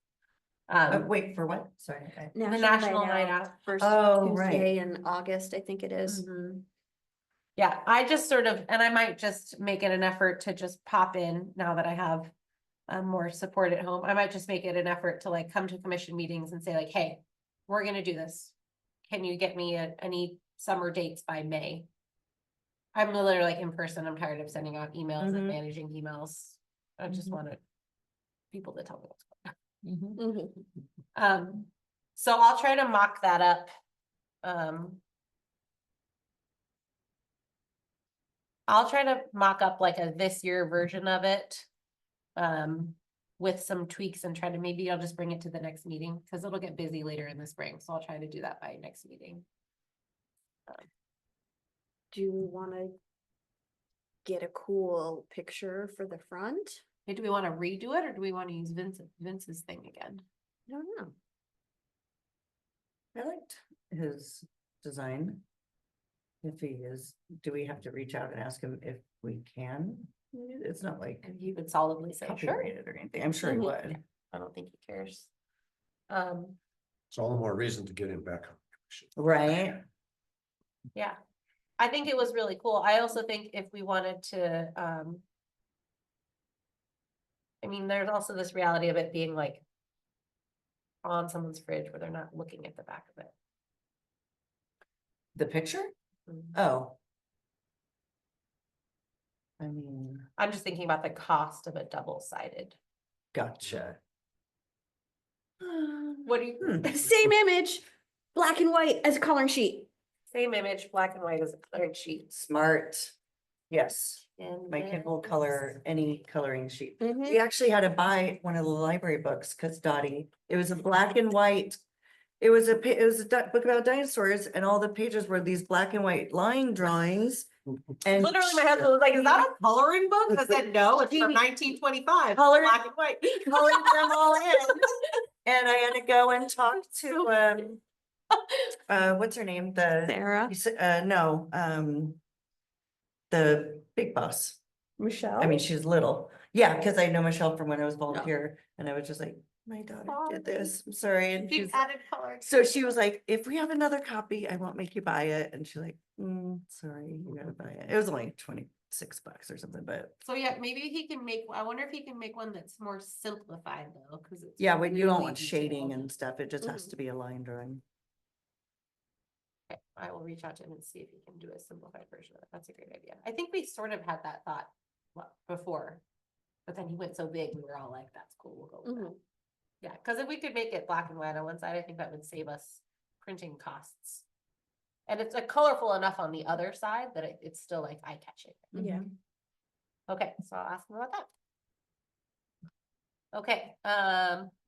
Wait, for what? Sorry. The National Night Out. First Oh, right. Tuesday in August, I think it is. Mhm. Yeah, I just sort of, and I might just make it an effort to just pop in now that I have more support at home. I might just make it an effort to like come to commission meetings and say like, hey, we're gonna do this. Can you get me any summer dates by May? I'm literally like in person. I'm tired of sending out emails and Mhm. managing emails. I just Mhm. wanted people to tell me what's going on. Mhm. So I'll try to mock that up. I'll try to mock up like a this year version of it. With some tweaks and try to, maybe I'll just bring it to the next meeting because it'll get busy later in the spring. So I'll try to do that by next meeting. Do you want to get a cool picture for the front? Hey, do we want to redo it or do we want to use Vince's thing again? I don't know. I liked his design. If he is, do we have to reach out and ask him if we can? It's not like And he would solidly say, sure. copyrighted or anything. I'm sure he Mhm. would. I don't think he cares. it's all the more reason to get him back on the commission. Right? Yeah, I think it was really cool. I also think if we wanted to, I mean, there's also this reality of it being like on someone's fridge where they're not looking at the back of it. The picture? Oh. I mean, I'm just thinking about the cost of a double-sided. gotcha. What do you? Same image, black and white as a coloring sheet. Same image, black and white as a coloring sheet. Smart. Yes, And my kid then- will color any coloring sheet. Mhm. We actually had to buy one of the library books because Dottie, it was a black and white. It was a book about dinosaurs and all the pages were these black and white line drawings. And Literally, my husband was like, is that a coloring book? I said, no, it's from He- 1925, Color- black and white. colored them all in. And I had to go and talk to, what's her name? Sarah, No, the big boss. Michelle. I mean, she's little. Yeah, because I know Michelle from when I was volunteer and I was just like, my daughter did this. I'm sorry. And She's she's, added color. so she was like, if we have another copy, I won't make you buy it. And she's like, sorry, you gotta buy it. It was only $26 or something, but So yeah, maybe he can make, I wonder if he can make one that's more simplified though, because it's. yeah, when you don't really want shading detailed. and stuff, it just has Mhm. to be a line drawing. Okay, I will reach out to him and see if he can do a simplified version of it. That's a great idea. I think we sort of had that thought before. But then he went so big, we were all like, that's cool, we'll go with that. Mhm. Yeah, cause if we could make it black and white on one side, I think that would save us printing costs. And it's like colorful enough on the other side that it's still like eye catching. Yeah. Okay, so I'll ask them about that. Okay,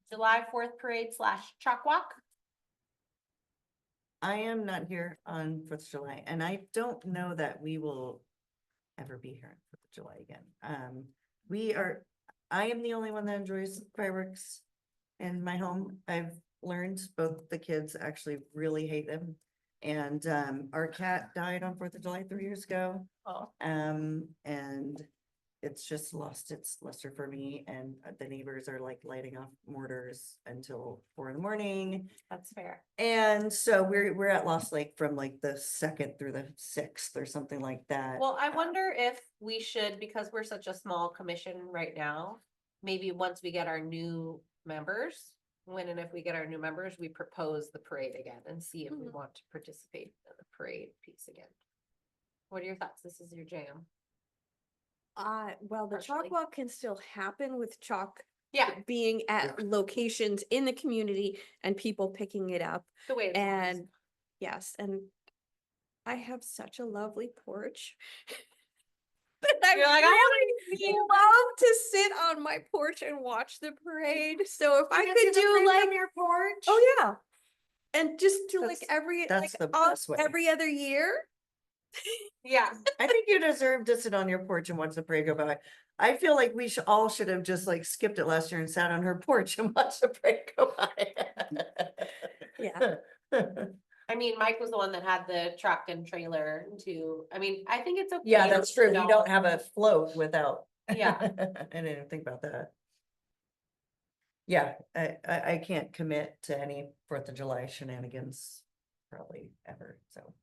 July 4th parade / chalk walk. I am not here on 4th of July, and I don't know that we will ever be here on 4th of July again. I am the only one that enjoys fireworks in my home. I've learned both the kids actually really hate them. And our cat died on 4th of July 3 years ago. Oh. And it's just lost its luster for me, and the neighbors are like lighting off mortars until 4 a.m. That's fair. And so we're at Lost Lake from like the 2nd through the 6th or something like that. Well, I wonder if we should, because we're such a small commission right now, maybe once we get our new members, when and if we get our new members, we propose the parade again and see if we Mhm. want to participate in the parade piece again. What are your thoughts? This is your jam. Well, the Partially. chalk walk can still happen with chalk Yeah, being at locations in the community and people picking it up. the way. it's always. And yes, and I have such a lovely porch. But I You're like, I really love to sit on my porch and watch the parade. So if I could do like your porch. oh yeah. And just do like That's like the all- best way. every other year. Yeah, I think you deserve to sit on your porch and watch the parade go by. I feel like we should have just like skipped it last year and sat on her porch and watched the parade go by. Yeah. I mean, Mike was the one that had the truck and trailer too. I mean, I think it's okay. Yeah, that's if true. You don't have a float without. Yeah. I didn't even think about that. Yeah, I can't commit to any 4th of July shenanigans probably ever, so.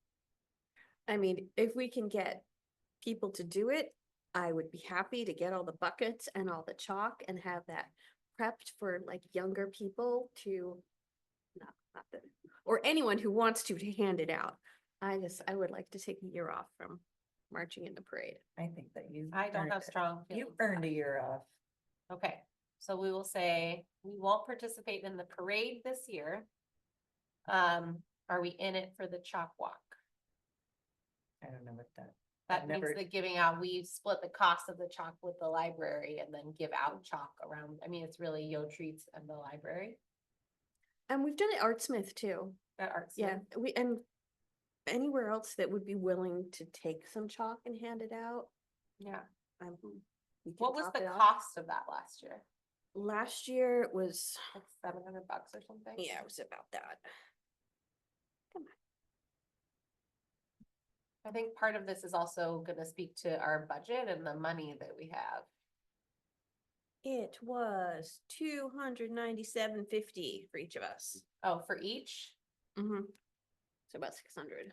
I mean, if we can get people to do it, I would be happy to get all the buckets and all the chalk and have that prepped for like younger people to not that, or anyone who wants to hand it out. I would like to take a year off from marching in the parade. I think that you. I don't earned have it. strong You feelings. earned a year off. Okay, so we will say we won't participate in the parade this year. Are we in it for the chalk walk? I don't know what that. That I've means never- that giving out, we split the cost of the chalk with the library and then give out chalk around. I mean, it's really Yo Treats and the library And we've done it Artsmith too. at Arts. Yeah, and anywhere else that would be willing to take some chalk and hand it out. Yeah. We can What was top the it off. cost of that last year? Last year it was, Like $700 or something? yeah, it was about that. I think part of this is also gonna speak to our budget and the money that we have. It was $297.50 for each of us. Oh, for each, Mm-hmm. So about 600.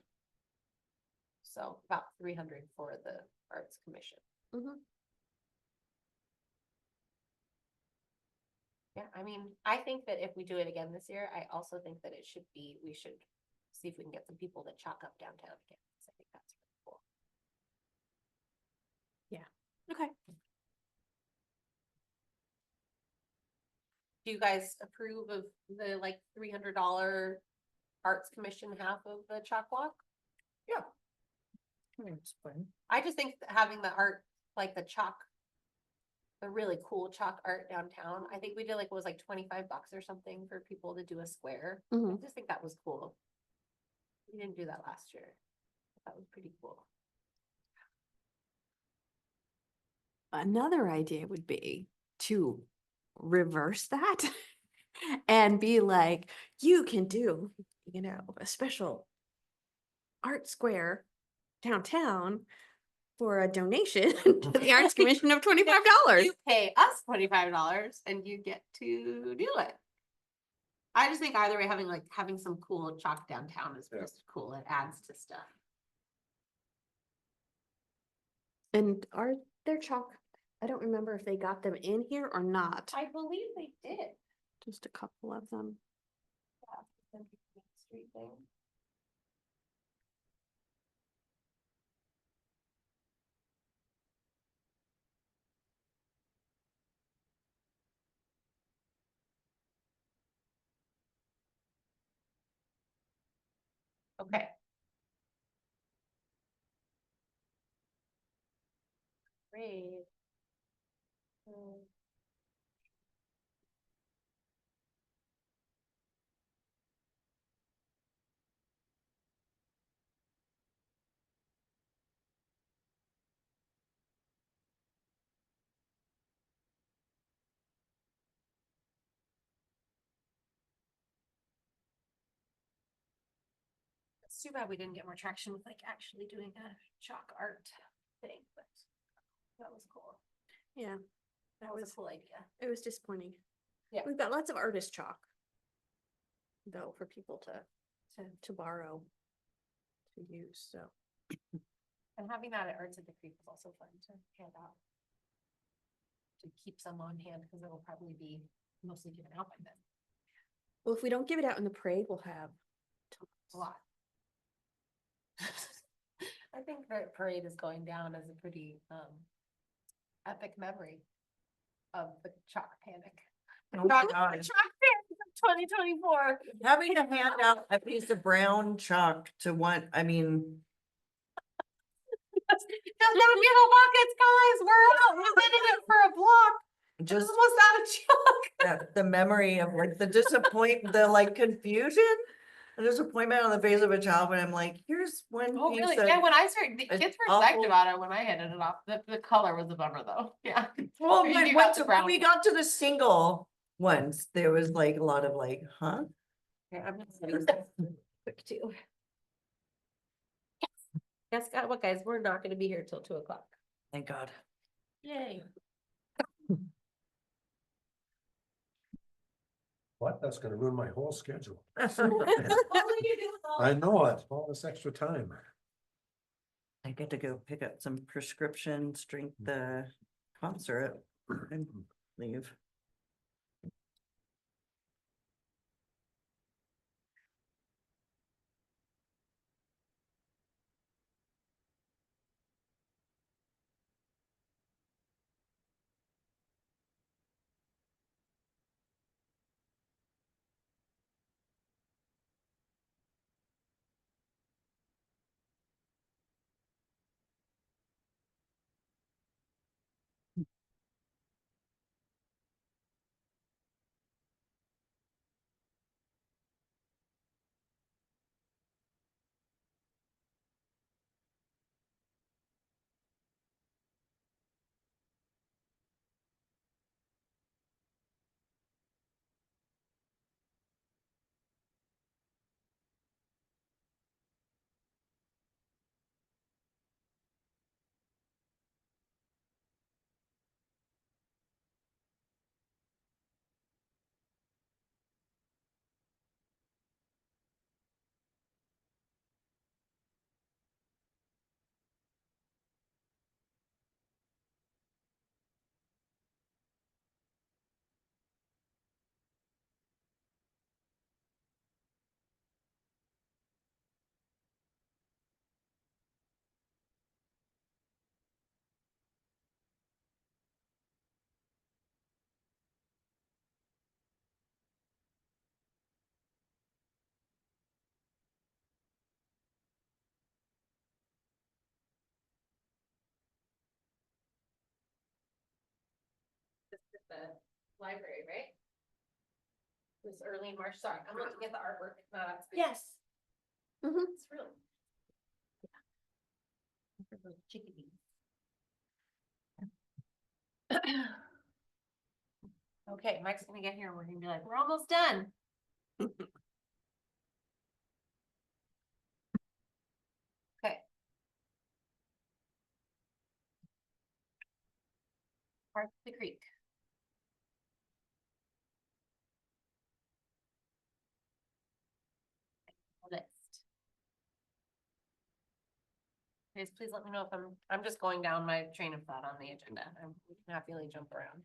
so about 300 for the Arts Commission. Mm-hmm. Yeah, I mean, I think that if we do it again this year, I also think that we should see if we can get some people to chalk up downtown again. 'Cause I think that's really cool. Okay. Do you guys approve of the like $300 Arts Commission half of the chalk walk? It's fun. I just think that having the art, like the really cool chalk art downtown, I think we did like, it was like $25 or something for people to do a square. I Mhm. just think that was cool. We didn't do that last year. That was pretty cool. Another idea would be to reverse that and be like, you can do, a special art square downtown for a donation to the Arts Commission of $25. You pay us $25 and you get to do it. I just think either way, having some cool chalk downtown is Yeah. just cool. It adds to stuff. And are there chalk? I don't remember if they got them in here or not. I believe they did. Just a couple of them. Street thing. Okay. Great. It's too bad we didn't get more traction with like actually doing a chalk art thing, but that was cool. Yeah, That was a cool idea. it was disappointing. Yeah. We've got lots of artist chalk. Though, for people to borrow. To use, so. And having that at Arts at the Creek was also fun to hand out. To keep some on hand, because it'll probably be mostly given out by then. Well, if we don't give it out in the parade, we'll have A lot. I think the parade is going down as a pretty epic memory of the chalk panic. Oh my Chalk God. panic of 2024. Having to hand out a piece of brown chalk to one, I mean, Just don't get a buckets, guys. We're in it for a block. just Almost out of chalk. the memory of like the the like confusion. The disappointment on the face of a child when I'm like, here's one Oh, piece really? of. Yeah, when I started, the it's kids were psyched awful. about it when I handed it off. The color was a bummer though. Yeah. Well, You but gave out once the when brown we one. got to the single ones, there was like a lot of like, huh? Yeah, I'm gonna send this quick too. Guess what, guys? We're not gonna be here till 2:00. Thank God. Yay. What? That's gonna ruin my whole schedule. I I know it, all this extra time. get to go pick up some prescriptions, drink the cough syrup and leave. The library, right? This early in March, sorry, I'm looking at the artwork. Yes. Mhm. It's really. Chickadee. Okay, Mike's gonna get here and we're gonna be like, we're almost done. Okay. Park the creek. List. Guys, please let me know if I'm just going down my train of thought on the agenda. We can happily jump around.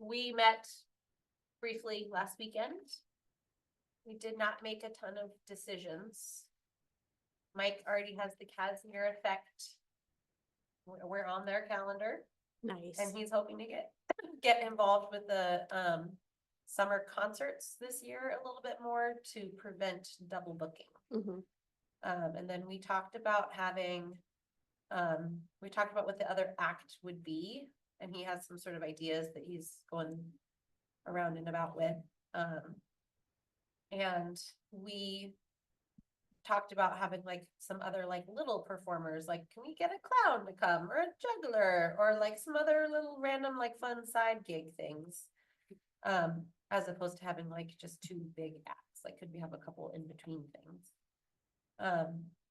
We met briefly last weekend. We did not make a ton of decisions. Mike already has the Casimir effect. We're on their calendar Nice. and he's hoping to get involved with the summer concerts this year a little bit more to prevent double booking. Mhm. And then we talked about having, we talked about what the other act would be, and he has some sort of ideas that he's going around and about with. And we talked about having like some other like little performers, like can we get a clown to come or a juggler or like some other little random like fun side gig things. As opposed to having like just two big acts, like could we have a couple in between things?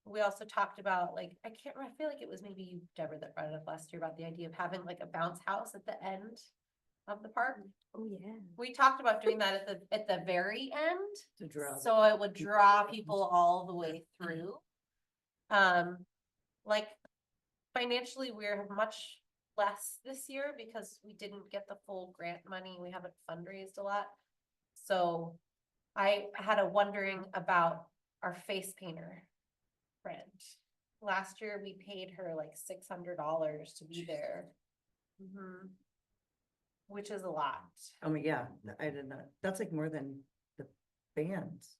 We also talked about like, I can't remember, I feel like it was maybe you, Deborah, that brought it up last year about the idea of having like a bounce house at the end of the park. Oh, yeah. We talked about doing that at the very end. To draw. So it would draw people all the way through. Like financially, we're much less this year because we didn't get the full grant money. We haven't fundraised a lot. So I had a wondering about our face painter friend. Last year, we paid her like $600 to be there. Which is a lot. Oh, yeah, I did not. That's like more than the bands.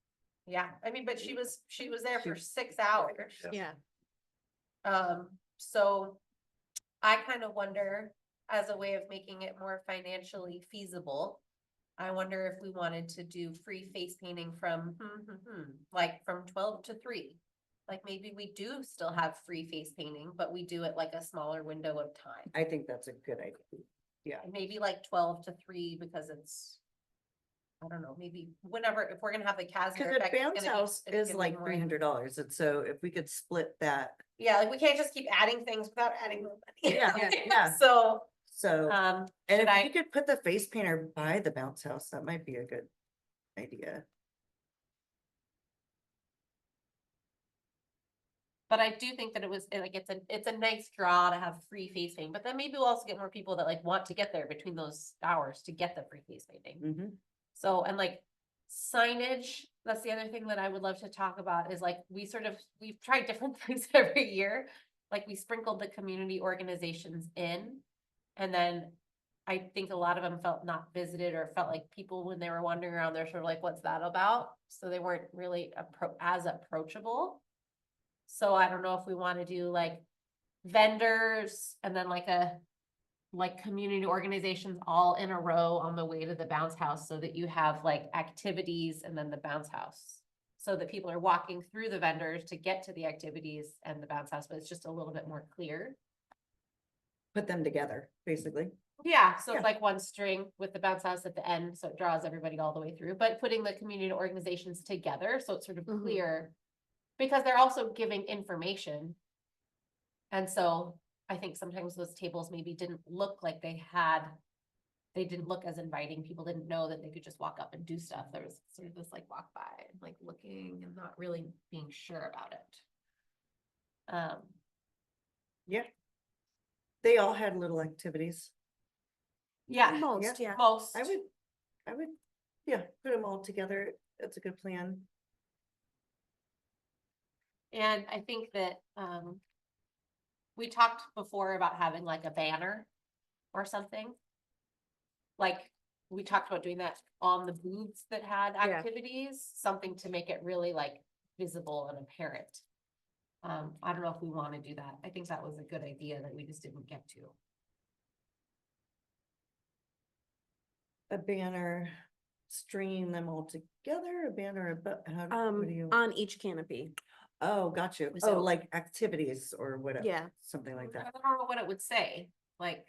Yeah, I mean, but she was there for 6 hours. Yeah. So I kind of wonder, as a way of making it more financially feasible, I wonder if we wanted to do free face painting from, like from 12 to 3. Like maybe we do still have free face painting, but we do it like a smaller window of time. I think that's a good idea. Yeah. Maybe like 12 to 3 because it's, I don't know, maybe whenever, if we're gonna have the Casner Cause the effect. it's bounce gonna be- house it's is gonna be like more- $300, and so if we could split that, Yeah, like we can't just keep adding things without adding more money. Yeah, yeah. So, so. and And if I, you could put the face painter by the bounce house, that might be a good idea. but I do think that it was like, it's a nice draw to have free face painting, but then maybe we'll also get more people that like want to get there between those hours to get the free face painting. Mhm. So, and like signage, that's the other thing that I would love to talk about is like, we've tried different things every year. Like we sprinkled the community organizations in, and then I think a lot of them felt not visited or felt like people when they were wandering around, they're sort of like, what's that about? So they weren't really as approachable. So I don't know if we want to do like vendors and then like community organizations all in a row on the way to the bounce house so that you have like activities and then the bounce house. So that people are walking through the vendors to get to the activities and the bounce house, but it's just a little bit more clear. Put them together, basically. Yeah, so Yeah. it's like one string with the bounce house at the end, so it draws everybody all the way through, but putting the community organizations together, so it's sort of Mhm. clear. Because they're also giving information. And so I think sometimes those tables maybe didn't look like they didn't look as inviting. People didn't know that they could just walk up and do stuff. There was sort of this like walk by and like looking and not really being sure about it. Yeah. They all had little activities. Yeah, Most, yeah. most. I would, yeah, put them all together. That's a good plan. And I think that, we talked before about having like a banner or something. Like, we talked about doing that on the booths that had Yeah. activities, something to make it really like visible and apparent. I don't know if we want to do that. I think that was a good idea that we just didn't get to. A banner, stringing them all together, a banner, but what do you? On each canopy. Oh, got you. So- Oh, like activities or whatever. Yeah. Something like I that. don't know what it would say, like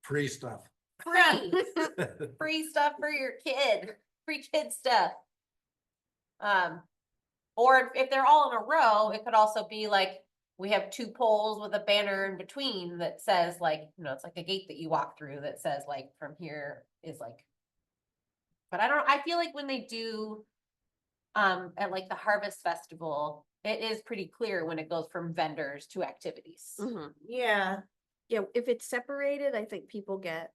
Free stuff. free, free stuff for your kid, free kid stuff. Or if they're all in a row, it could also be like, we have 2 poles with a banner in between that says like, it's like a gate that you walk through that says like, from here is like. But I feel like when they do, at like the Harvest Festival, it is pretty clear when it goes from vendors to activities, Mhm. Yeah, Yeah, if it's separated, I think people get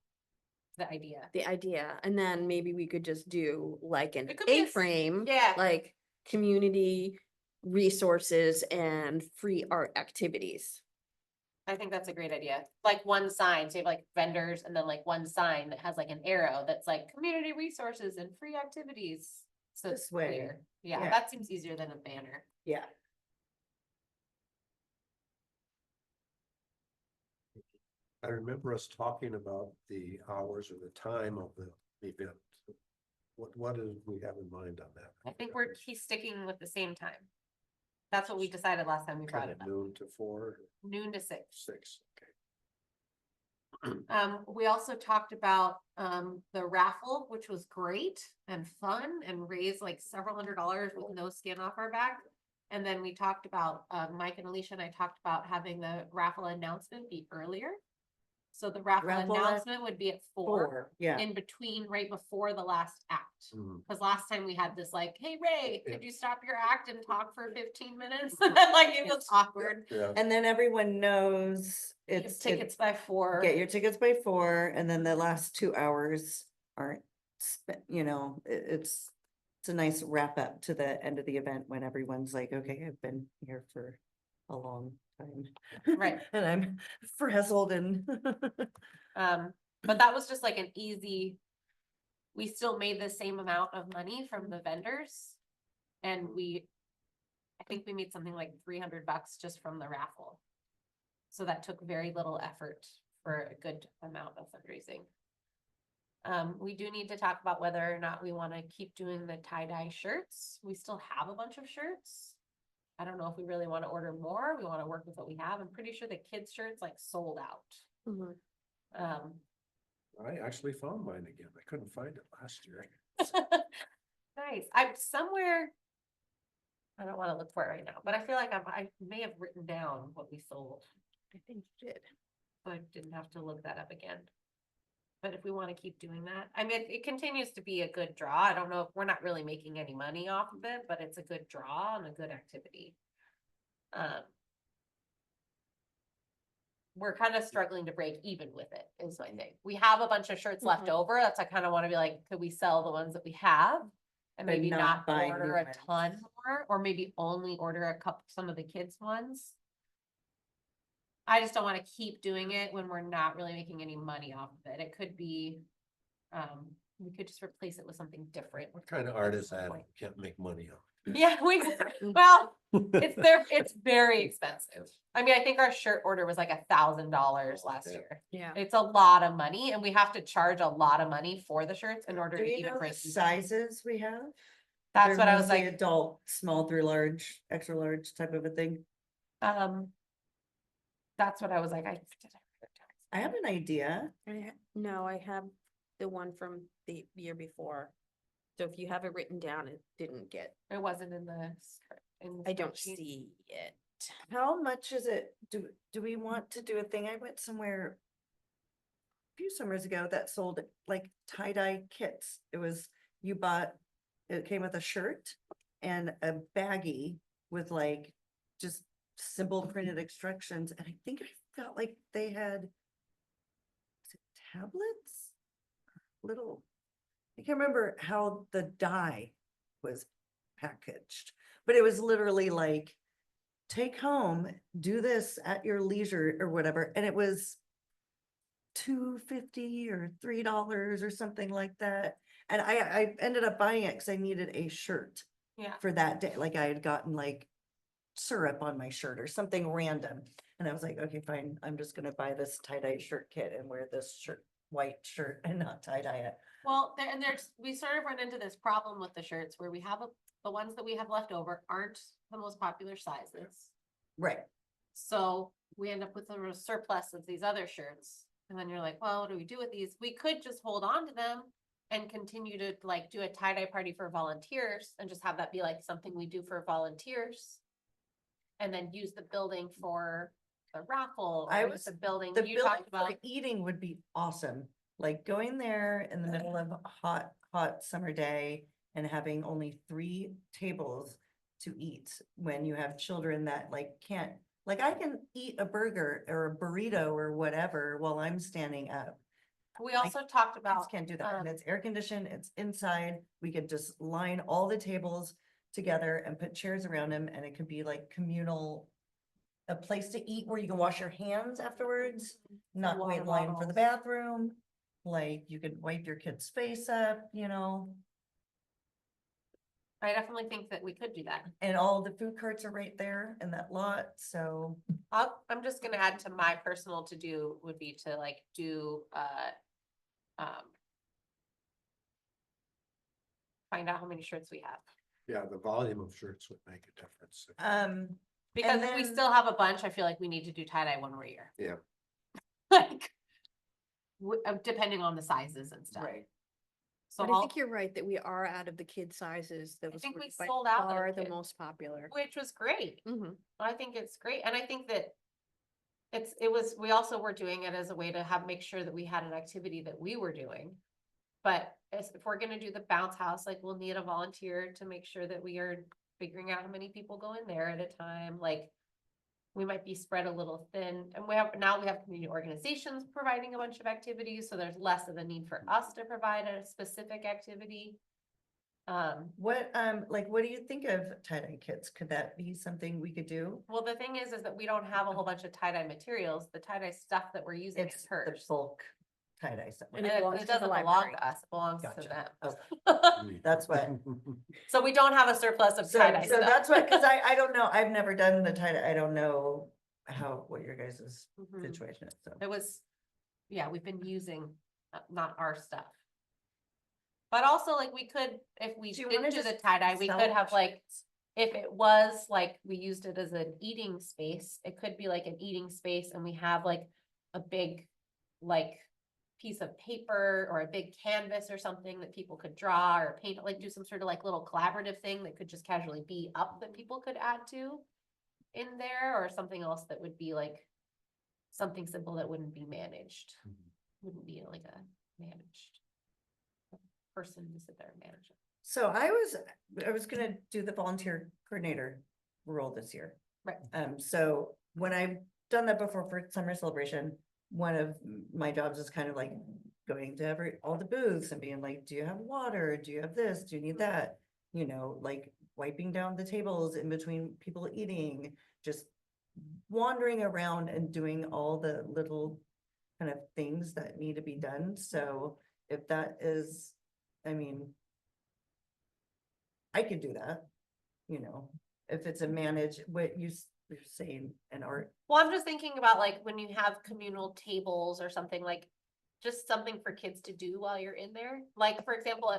the idea. the idea, and then maybe we could just do like an It could be a A-frame. yeah. Like community resources and free art activities. I think that's a great idea. Like one sign, so you have like vendors and then like one sign that has like an arrow that's like community resources and free activities. So it's This way, clear. Yeah, yeah. that seems easier than a banner. Yeah. I remember us talking about the hours or the time of the event. What did we have in mind on that? I think he's sticking with the same time. That's what we decided last time we brought Kind it of up. noon to 4, Noon to 6. 6, okay. We also talked about, the raffle, which was great and fun and raised like several $100s with no skin off our back. And then we talked about, Mike and Alicia and I talked about having the raffle announcement be earlier. So the raffle Raffle at announcement would be at 4, Yeah. in between, right before the last act. Mhm. Cause last time we had this like, hey Ray, could you stop your act and talk for 15 minutes? Like it was awkward. Yeah, And then everyone knows You have it's tickets by 4. get your tickets by 4, and then the last 2 hours aren't spent, it's a nice wrap up to the end of the event when everyone's like, okay, I've been here for a long time. Right. And I'm frazzled and But that was just like an easy, we still made the same amount of money from the vendors. And I think we made something like $300 just from the raffle. So that took very little effort for a good amount of fundraising. We do need to talk about whether or not we want to keep doing the tie-dye shirts. We still have a bunch of shirts. I don't know if we really want to order more. We want to work with what we have. I'm pretty sure the kids' shirts like sold out. Mhm. I actually found mine again. I couldn't find it last year. Nice. I'm somewhere. I don't want to look for it right now, but I feel like I may have written down what we sold. I think you did. So I didn't have to look that up again. But if we want to keep doing that, I mean, it continues to be a good draw. I don't know if we're not really making any money off of it, but it's a good draw and a good activity. We're kind of struggling to break even with it, is my thing. We have a bunch of shirts left Mhm. over. That's, I kind of want to be like, could we sell the ones that we have? And But maybe not not buy order new a ones. ton more, or maybe only order a couple, some of the kids' ones. I just don't want to keep doing it when we're not really making any money off of it. It could be, we could just replace it with something different. What kind of art At is some that? point. Can't make money on. Yeah, well, it's very expensive. I mean, I think our shirt order was like $1,000 last Yeah. year. Yeah. It's a lot of money and we have to charge a lot of money for the shirts in order do to you even know the break even. sizes we have? That's They're what I was mostly like, adult, small through large, extra large type of a thing. That's what I was like, I have an idea. No, I have the one from the year before. So if you have it written down, it didn't get, it wasn't in the. I don't spreadsheet. see it. How much is it? Do we want to do a thing? I went somewhere a few summers ago that sold like tie-dye kits. It came with a shirt and a baggie with like just simple printed instructions. And I think I felt like they had was it tablets? Little, I can't remember how the dye was packaged, but it was literally like, take home, do this at your leisure or whatever. And it was $2.50 or $3 or something like that. And I ended up buying it because I needed a shirt Yeah, for that day. Like I had gotten like syrup on my shirt or something random. And I was like, okay, fine. I'm just gonna buy this tie-dye shirt kit and wear this white shirt and not tie-dye it. well, we sort of run into this problem with the shirts where we have the ones that we have left over aren't the most popular sizes. Right. So we end up with a surplus of these other shirts. And then you're like, well, what do we do with these? We could just hold on to them and continue to like do a tie-dye party for volunteers and just have that be like something we do for volunteers. And then use the building for the raffle. I or was- the building The you building talked about. for eating would be awesome. Like going there in the middle of a hot summer day and having only 3 tables to eat when you have children that like can't, like I can eat a burger or a burrito or whatever while I'm standing up. We also talked Kids about, can't do that. And it's air conditioned, it's inside. We could just line all the tables together and put chairs around them and it could be like communal a place to eat where you can wash your hands afterwards, not Water wait in line for the bottles. bathroom. Like you could wipe your kid's face up, you know, I definitely think that we could do that. and all the food carts are right there in that lot, so. I'm just gonna add to my personal to-do would be to like do, find out how many shirts we have. Yeah, the volume of shirts would make a difference. Because if we then- still have a bunch, I feel like we need to do tie-dye one more year. Yeah. Like, depending on the sizes and stuff. Right. So But I I'll, think you're right that we are out of the kid sizes. Those think were we by sold out of the far the kid. most popular. which was great. Mhm. I think it's great, and I think that we also were doing it as a way to make sure that we had an activity that we were doing. But if we're gonna do the bounce house, like we'll need a volunteer to make sure that we are figuring out how many people go in there at a time, like. We might be spread a little thin, and we have community organizations providing a bunch of activities, so there's less of a need for us to provide a specific activity. What, what do you think of tie-dye kits? Could that be something we could do? Well, the thing is that we don't have a whole bunch of tie-dye materials, the tie-dye stuff that we're using It's is the hers. bulk tie-dye stuff. And It it belongs to the doesn't belong library. to us, it belongs to Gotcha. them. Okay. That's what. So we don't have a surplus of So, tie-dye so stuff. that's what, cause I don't know, I've never done the tie-dye, I don't know what your guys' Mhm. situation is, so. It was, yeah, we've been using, not our stuff. But also, like, we could, if we Do you didn't wanna do the just tie-dye, we sell could have like, shirts? if it was like, we used it as an eating space, it could be like an eating space and we have like a big, like, piece of paper or a big canvas or something that people could draw or paint, like do some sort of like little collaborative thing that could just casually be up that people could add to in there, or something else that would be like something simple that wouldn't be managed, wouldn't be like a managed person to sit there and manage it. So I was gonna do the volunteer coordinator role this year. Right. So when I've done that before for summer celebration, one of my jobs is kind of like going to all the booths and being like, do you have water? Do you have this? Do you need that? You know, like wiping down the tables in between people eating, just wandering around and doing all the little kind of things that need to be done. So if that is, I mean, I could do that, you know, if it's a what you're saying, an art. Well, I'm just thinking about like when you have communal tables or something, like just something for kids to do while you're in there. Like, for example,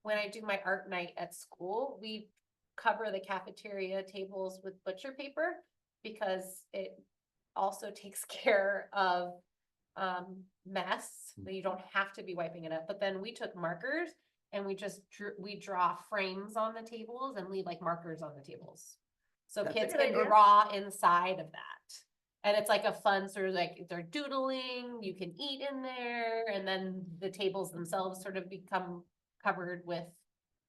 when I do my art night at school, we cover the cafeteria tables with butcher paper because it also takes care of mess that you don't have to be wiping it up. But then we took markers and we draw frames on the tables and leave like markers on the tables. So That's a kids good can idea. draw inside of that. And it's like a fun sort of like, they're doodling, you can eat in there, and then the tables themselves sort of become covered with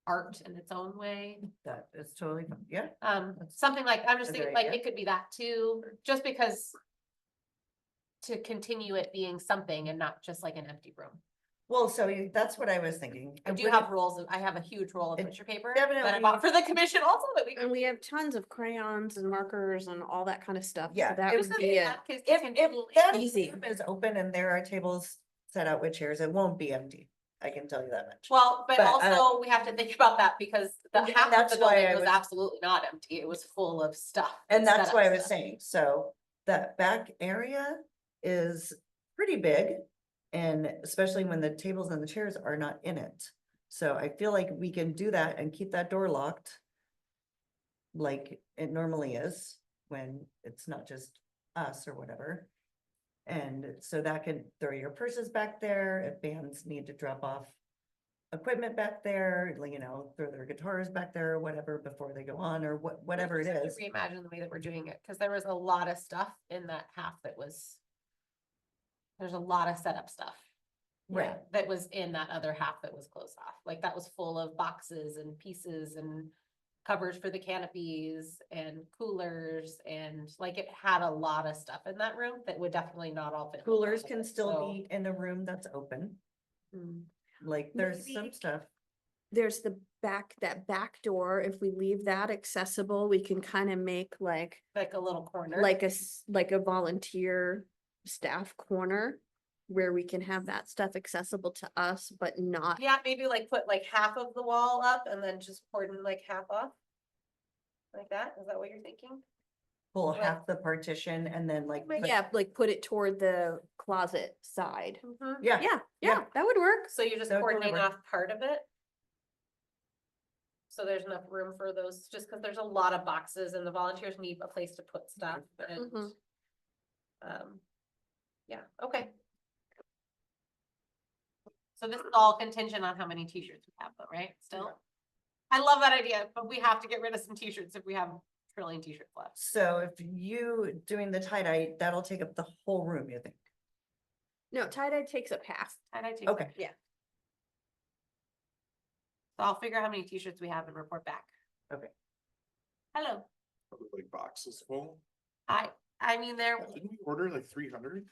art in its own way. That is totally, fine. Yeah, Something like, I'm just a thinking great like, idea. it could be that too, just because to continue it being something and not just like an empty room. well, so that's what I was thinking. I It do would- have rolls I have a huge roll of It butcher paper that I definitely- bought for the commission also that we. And we have tons of crayons and markers and all that kind of stuff. so Yeah, That it would Just be so a, that kids If can that easy. room is open and there are tables set out with chairs, it won't be empty. I can tell you that much. Well, but But, also we have to think about that because the and half of that's the why building I was was- absolutely not empty. It was full of stuff. And that's set why I up was stuff. saying, so that back area is pretty big. And especially when the tables and the chairs are not in it. So I feel like we can do that and keep that door locked. Like it normally is when it's not just us or whatever. And so that could throw your purses back there if bands need to drop off equipment back there, like, you know, throw their guitars back there or whatever before they go on or whatever it Just have to is. Reimagine the way that we're doing it, because there was a lot of stuff in that half there's a lot of setup stuff. Right. That was in that other half that was closed off, like that was full of boxes and pieces and covers for the canopies and coolers, and like it had a lot of stuff in that room that would definitely not all fit. in Coolers that, can still so- be in a room that's open. Mm. Like there's some Maybe- stuff. there's the that back door. If we leave that accessible, we can kind of make like Like a little corner. like a volunteer staff corner where we can have that stuff accessible to us, but not. Yeah, maybe like put like half of the wall up and then just cordon like half off. Like that, is that what you're thinking? Pull Like- half the partition and then like. put- Yeah, like put it toward the closet side. Yeah. Yeah, Yeah. yeah, that would work. So you're just That would totally coordinating work. off part of it? So there's enough room for those, just because there's a lot of boxes and the volunteers need a place to put stuff and. Mhm. Yeah, okay. So this is all contingent on how many t-shirts we have though, right? Still? I love that idea, but we have to get rid of some t-shirts if we have a trillion t-shirts left. So if you doing the tie-dye, that'll take up the whole room, you think? No, tie-dye takes up half. And I take. Okay. Yeah. So I'll figure out how many t-shirts we have and report back. Okay. Hello, Probably like boxes full. I mean, there. Didn't we order like 300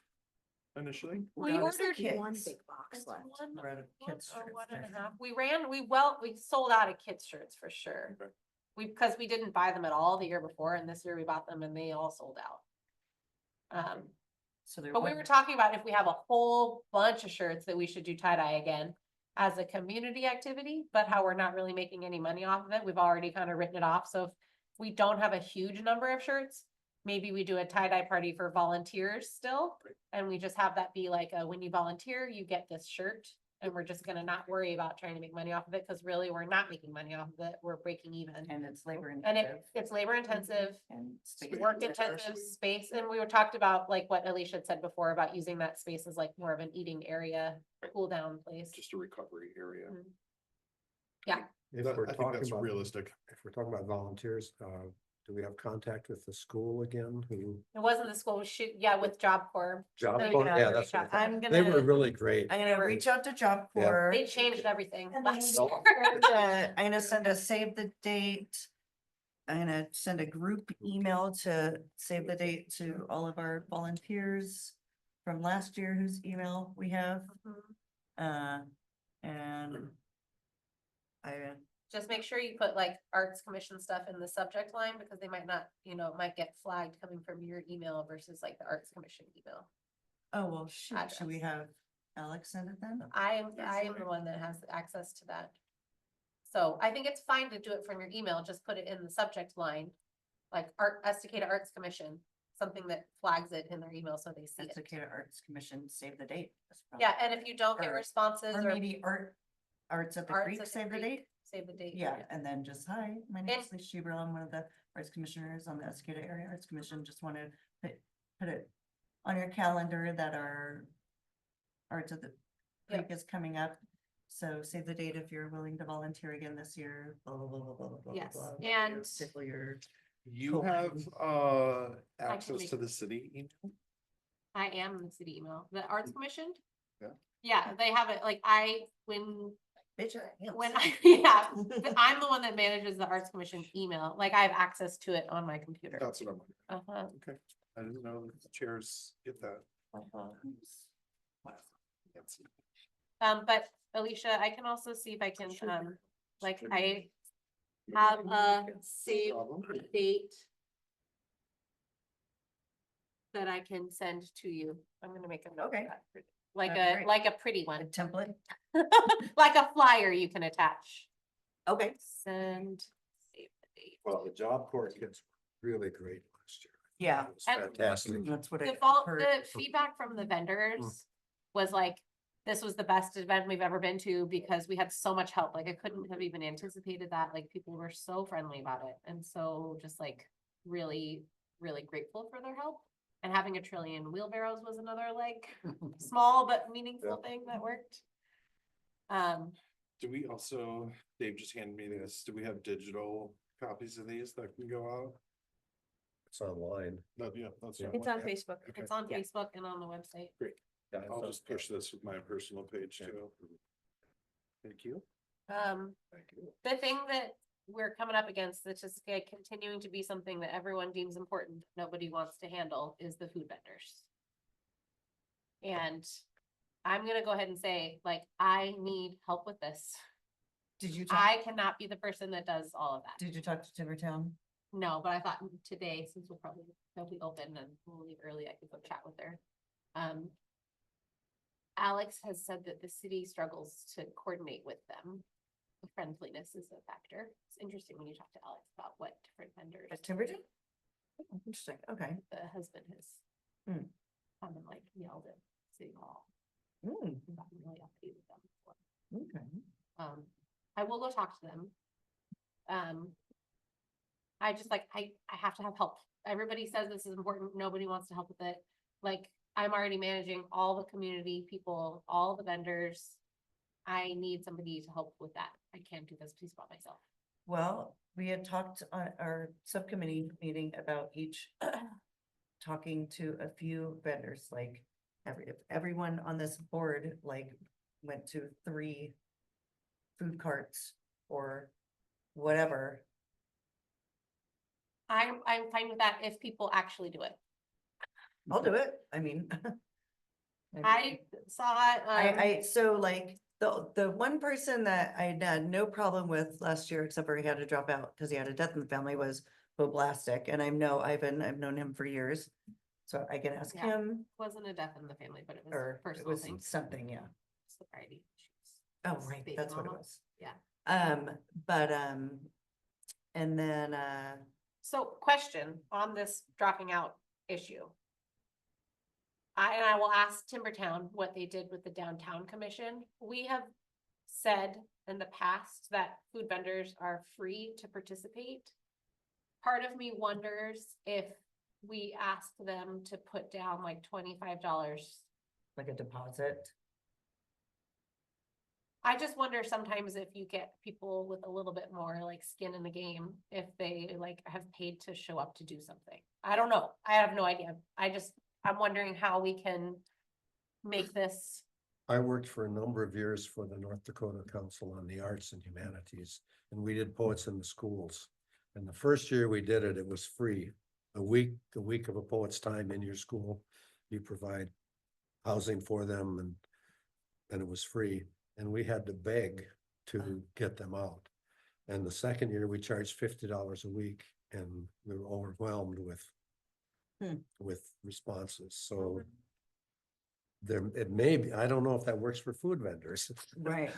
initially? We No, it's ordered kids. one big box It's left. one- We're out of one kids' or shirts one and a there. half. We sold out of kids shirts for sure. Okay. Because we didn't buy them at all the year before and this year we bought them and they all sold out. So there. But we would- were talking about if we have a whole bunch of shirts that we should do tie-dye again as a community activity, but how we're not really making any money off of it. We've already kind of written it off. So if we don't have a huge number of shirts, maybe we do a tie-dye party for volunteers still. Great. And we just have that be like, when you volunteer, you get this shirt. And we're just gonna not worry about trying to make money off of it, because really, we're not making money off of it. We're breaking even. And it's labor And intensive. it's labor intensive, And space work intensive. intensive space, and we were talked about, like what Alicia had said before about using that space as like more of an eating area, cool down place. Just a recovery area. Mhm. Yeah, If That- we're I think talking that's about, realistic. if we're talking about volunteers, do we have contact with the school again? Who? it wasn't the school, shoot, yeah, with Job Corps. Job So, Corps? yeah, Yeah, reach that's what out. I I'm They were gonna- really great. I'm gonna reach out to Job Yeah. Corps. They changed everything And last then year. I'm gonna send a save the date. I'm gonna send a group email to save the date to all of our volunteers from last year whose email we have. And I, Just make sure you put like Arts Commission stuff in the subject line, because they might not, it might get flagged coming from your email versus like the Arts Commission email. oh, well, should we Address. have Alex send it then? I am the one that has access to that. So I think it's fine to do it from your email, just put it in the subject line, like Estacada Arts Commission, something that flags it in their email so they see it. Estacada Arts Commission, save the date. That's probably- Yeah, and if you don't get Or- responses Or or maybe Arts at the Arts Creek, at the save the Creek, date. save the date. Yeah, and then just, hi, my name is And- Lisa Schieber, I'm one of the arts commissioners on the Estacada Area Arts Commission, just want to put it on your calendar that our Arts at the Yeah. Creek is coming up. So save the date if you're willing to volunteer again this year, blah, blah, blah, blah, blah, blah, blah, Yes, blah. and- Tickle your, You Cool. have can access make- to the city email? I am the city email, the Arts Commission. Yeah. Yeah, they have it, like when bitch, yeah, I'm the one that manages the Arts Commission email, like I have access to it on my computer. That's what I'm, Uh-huh, okay. I didn't know the chairs get that. uh-huh. Can't see. But Alicia, I can also see if I can, Sure. like I have a save Problem. date that I can send to you. I'm gonna make a note. of Okay. that. Like That'd be a, great. like a pretty A one, template, like a flyer you can attach. okay, Send. Save the date. Well, the Job Corps kids were really great last year. yeah, It was And- fantastic. that's what I The fault, heard. the feedback from the vendors was like, this was the best event we've ever been to because we had so much help. Like I couldn't have even anticipated that. Like people were so friendly about it. And so just like really, really grateful for their help. And having a trillion wheelbarrows was another like small but meaningful thing that worked. Do we also, Dave just handed me this, do we have digital copies of these that can go out? It's online. No, yeah, that's. Yeah. what I It's on want. Facebook. Okay. It's on Yeah. Facebook and on the website. Yeah, I'll so- just push this with my personal page Yeah. too. Thank you. Thank you. The thing that we're coming up against, that's just continuing to be something that everyone deems important, nobody wants to handle, is the food vendors. And I'm gonna go ahead and say, like, I need help with this. Did you talk, I cannot be the person that does all of that. did you talk to Timbertown? No, but I thought today, since they'll be open and we'll leave early, I could go chat with her. Alex has said that the city struggles to coordinate with them. The friendliness is a factor. It's interesting when you talk to Alex about what different vendors. At Timbertown? Oh, interesting, okay. The husband has Hmm. come and like yelled at City Hall. Mm, And gotten really uppity with them before. okay. I will go talk to them. I just like, I have to have help. Everybody says this is important. Nobody wants to help with it. Like, I'm already managing all the community people, all the vendors. I need somebody to help with that. I can't do this piece by myself. Well, we had talked on our subcommittee meeting about each talking to a few vendors, like if everyone on this board, like, went to 3 food carts or whatever. I'm fine with that if people actually do it. I'll do it. I mean. I saw it, So like, the one person that I had no problem with last year, except for he had to drop out because he had a death in the family, was Bo Blastic, and I know Ivan, I've known him for years. So I can ask Yeah. him, wasn't a death in the family, but it was or it personal was things. something, yeah. Sobriety issues. Oh, His right, baby that's what it mama. was. Yeah. But, and then, So question on this dropping out issue. I will ask Timbertown what they did with the downtown commission. We have said in the past that food vendors are free to participate. Part of me wonders if we ask them to put down like $25. like a deposit. I just wonder sometimes if you get people with a little bit more like skin in the game, if they like have paid to show up to do something. I don't know. I have no idea. I'm wondering how we can make this. I worked for a number of years for the North Dakota Council on the Arts and Humanities, and we did Poets in the Schools. And the first year we did it, it was free. The week of a poet's time in your school, you provide housing for them and it was free. And we had to beg to get them out. And the second year we charged $50 a week and we were overwhelmed with responses. So there, it may be, I don't know if that works for food vendors. Right.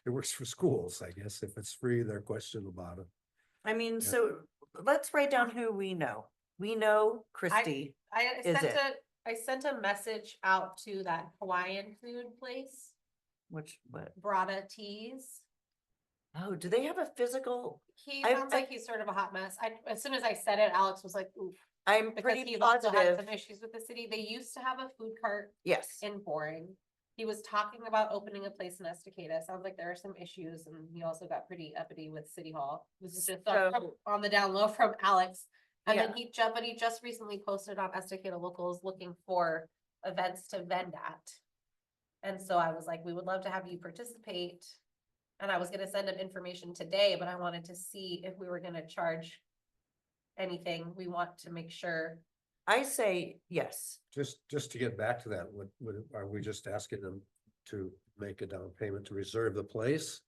It works for schools, I guess. If it's free, they're questioning about it. I mean, so let's write down who we know. We know Christy. Is it? I sent a message out to that Hawaiian food place, What? Brada Teas. Oh, do they have a physical? He I- sounds I- like he's sort of a hot mess. As soon as I said it, Alex was like, oof. I'm Because pretty he's also had positive. some issues with the city. They used to have a food cart Yes. in Boring. He was talking about opening a place in Estacada. Sounds like there are some issues, and he also got pretty uppity with City Hall. This is just So- on the down low from Alex. And then Yeah. but he just recently posted on Estacada Locals looking for events to vend at. And so I was like, we would love to have you participate. And I was gonna send him information today, but I wanted to see if we were gonna charge anything. We want to make sure. I say yes. Just to get back to that, are we just asking them to make a down payment to reserve the place?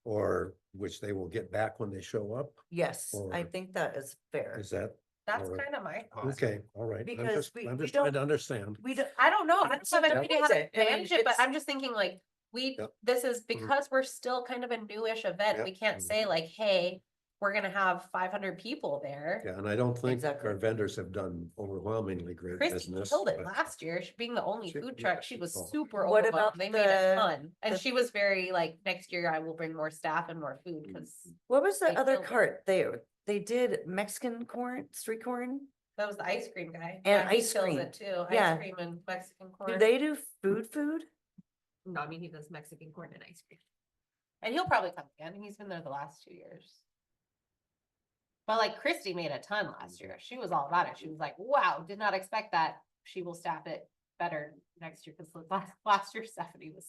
Or which they will get back when they show up? Yes, I Or- think that is fair. Is that, That's Alright. kind of my. okay, all right. Because I'm we just trying don't- to understand. We don't, I don't know. I don't have any idea how to I mean, manage it, but it's- I'm just thinking like, Yep. this is because we're still kind of a newish event. Yep. We can't say like, hey, we're gonna have 500 people there. Yeah, and I don't think Exactly. our vendors have done overwhelmingly great Christy business. killed it but- last year. She being the only She- food yeah, truck, she was oh. super What overwhelmed. about They made a the- ton. And the- she was very like, next year I will bring more staff and more food because what was the They other killed it. cart? They did Mexican corn, street corn? that was the ice cream guy. And He ice kills cream. it too. Yeah. Ice cream and Mexican Do corn. they do food? No, I mean, he does Mexican corn and ice cream. And he'll probably come again. He's been there the last 2 years. But like Christy made a ton last year. She was all about it. She was like, wow, did not expect that. She will staff it better next year because last year Stephanie was.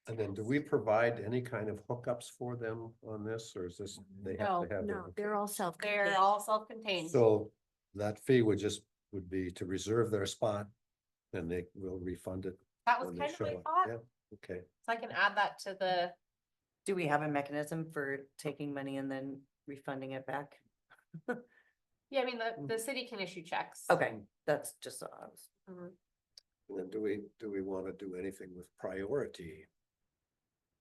And then do we provide any kind of hookups for them on this, or is this, they have No, to have? their- No, they're all self-contained. They're all self-contained. So that fee would be to reserve their spot, and they will refund it That was when they kind of show my up. thought. Yeah, okay. So I can add that to the Do we have a mechanism for taking money and then refunding it back? Yeah, I mean, the city can issue checks. Okay, that's just, Mhm. And then do we want to do anything with priority?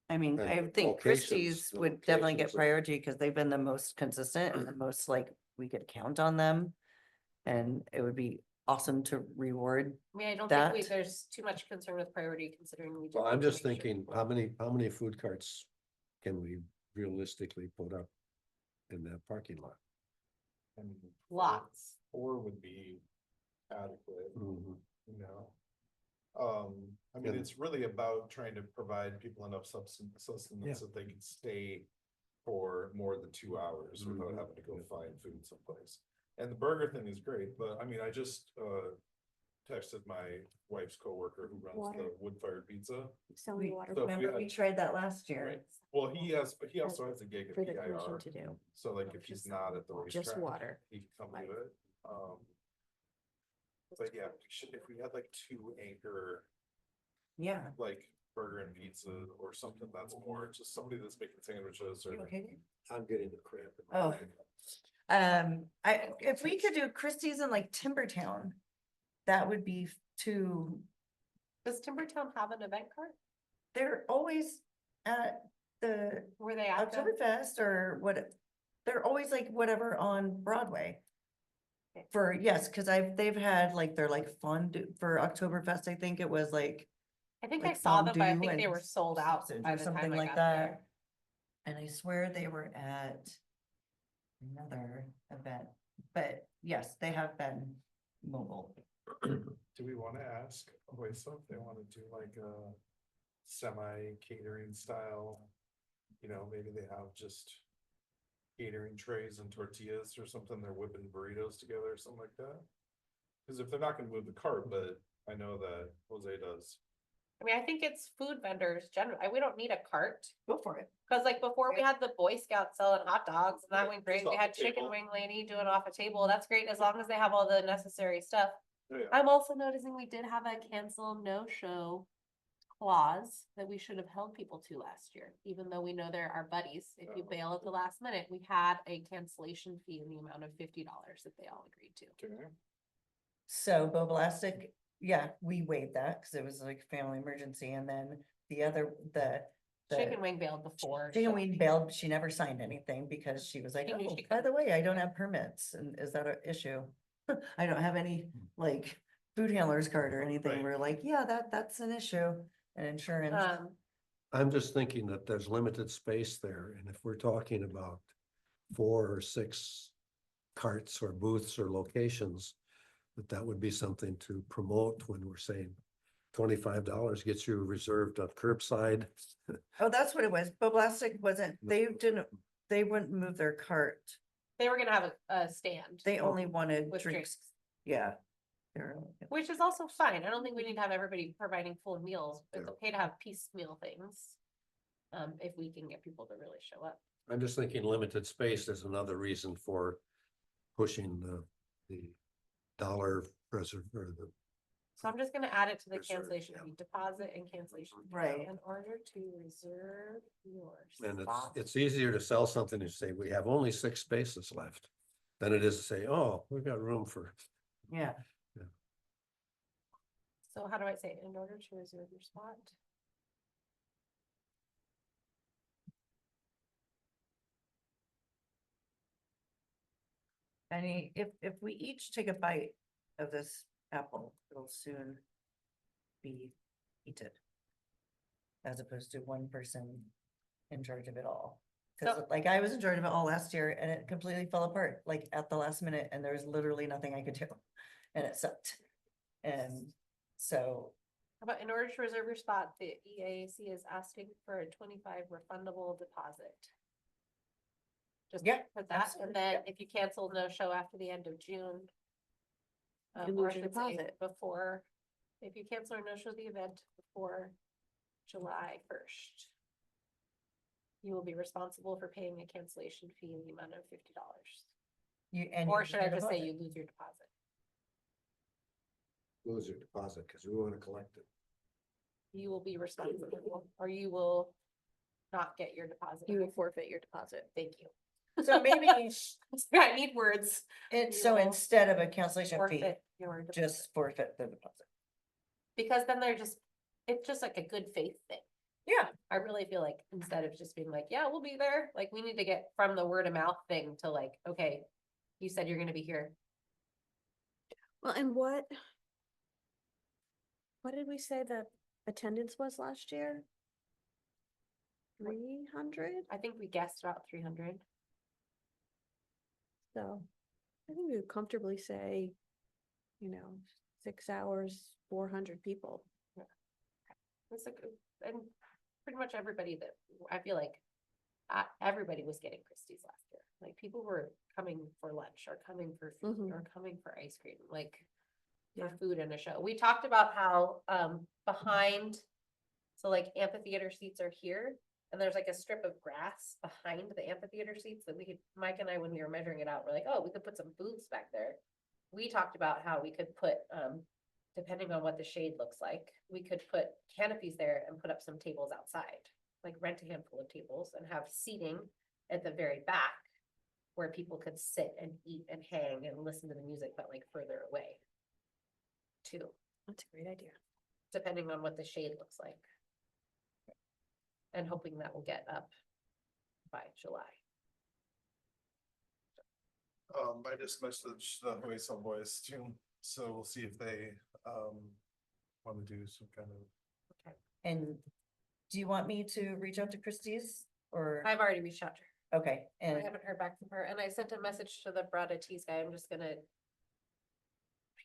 I mean, And I the think locations, Christie's the would definitely locations get of- priority because they've been the most consistent and the most like, we could count on them. And it would be awesome to reward. I mean, I don't think That- there's too much concern with priority considering we. Well, need I'm to just make sure thinking, people- how many food carts can we realistically put up in that parking lot? I mean, Lots. 4 would be adequate, Mhm. you know? I mean, And- it's really about trying to provide people enough sustenance that they can stay for more than 2 hours without Mhm. having to go find food someplace. And the burger thing is great, but I mean, I just, texted my wife's coworker who runs Water. the wood fired pizza. Selling water So if we Remember, we had- tried that last year. Right. Well, he also has a gig at for the commission PIR, to do, so like if he's not at the just racetrack, water. he can come do it. But yeah, if we had like 2 anchor, Yeah. like burger and pizza or something that's more, just somebody that's making sandwiches or. You okay? I'm getting the cramp. in my Oh. leg. If we could do Christie's in like Timbertown, that would be too, Does Timbertown have an event cart? they're always at the Were they active? Oktoberfest or what, they're always like whatever on Broadway. Okay. For, yes, cause they've had like, they're like fondue for Oktoberfest, I think it was like. I think I like saw them, but I fondue think they and were sold out sausage by or the something time I like got that. there. And I swear they were at another event, but yes, they have been mobile. Do we wanna ask Oysa if they wanna do like a semi catering style? You know, maybe they have just catering trays and tortillas or something, they're whipping burritos together or something like that. Cause if they're not gonna move the cart, but I know that Jose does. I mean, I think it's food vendors generally. We don't need a cart. Go for it. Cause like before we had the Boy Scouts selling hot dogs and that Yeah, went great. just We off had the chicken table. wing lady doing off a table. That's great as long as they have all the necessary stuff. Oh, yeah. I'm also noticing we did have a cancel no show clause that we should have held people to last year, even though we know they're our buddies. If you Oh. bail at the last minute, we had a cancellation fee in the amount of $50 that they all agreed to. Okay. So Bobolastic, yeah, we waived that because it was like a family emergency and then the Chicken wing bailed before. Chicken so- wing bailed, she never signed anything because she was like, She knew oh, she by the couldn't. way, I don't have permits, and is that an issue? I don't have any like food handlers card or anything, Right. we're like, yeah, that's an issue, and insurance. I'm just thinking that there's limited space there, and if we're talking about 4 or 6 carts or booths or locations, that would be something to promote when we're saying $25 gets you reserved on curbside. Oh, that's what it was, Bobolastic wasn't, they wouldn't move their cart, They were gonna have a stand. they only wanted with drinks, yeah. They're- Which is also fine. I don't think we need to have everybody providing full meals. It's Yeah. okay to have piecemeal things. If we can get people to really show up. I'm just thinking limited space is another reason for pushing the dollar reserve or the, So I'm just gonna add it to the Reserve, cancellation yeah. fee, deposit and cancellation. fee. Right. In order to reserve yours. and it's easier to sell something and say, we have only 6 spaces left. Than it is to say, oh, we've got room for, Yeah, So how do I say, it? In order to reserve your spot? I mean, if we each take a bite of this apple, it'll soon be eaten. As opposed to one person in charge of it all. Cause So- like I was in charge of it all last year and it completely fell apart, like at the last minute, and there was literally nothing I could do. And it sucked. And so, How about in order to reserve your spot, the EAC is asking for a 25 refundable deposit. Just Yeah, put that, absolutely, and then yeah. if you cancel no show after the end of June. You Or I lose your should say deposit. before, if you cancel or no show the event before July 1st. You will be responsible for paying a cancellation fee in the amount of $50. Or you should I lose your just say deposit. you lose your deposit? lose your deposit, because we want to collect it. You will be responsible, or you will not get your deposit. You will back. forfeit your deposit. Thank you. So maybe I need words. it's, You so will instead of a cancellation fee, Forfeit your deposit. just forfeit the deposit. Because then they're just, it's just like a good faith thing. Yeah. I really feel like instead of just being like, yeah, we'll be there, like we need to get from the word of mouth thing to like, okay, you said you're gonna be here. Well, and what did we say the attendance was last year? 300? I think we guessed about 300. So I think we would comfortably say, 6 hours, 400 people. It's like, and pretty much everybody that, I feel like, everybody was getting Christie's last year. Like, people were coming for lunch, or coming for food, Mhm. or coming for ice cream, like, Yeah. for food and a show. We talked about how, behind, so like amphitheater seats are here, and there's like a strip of grass behind the amphitheater seats that we could, Mike and I, when we were measuring it out, we're like, oh, we could put some booths back there. We talked about how we could put, depending on what the shade looks like, we could put canopies there and put up some tables outside. Like rent a handful of tables and have seating at the very back where people could sit and eat and hang and listen to the music, but like further away. Too, That's a great idea. depending on what the shade looks like. And hoping that will get up by July. I just messaged the Huesa Boys too, so we'll see if they, wanna do some kind of. And do you want me to reach out to Christie's or, I've already reached out to her. okay, I and, haven't heard back from her, and I sent a message to the Brada Teas guy. I'm just gonna.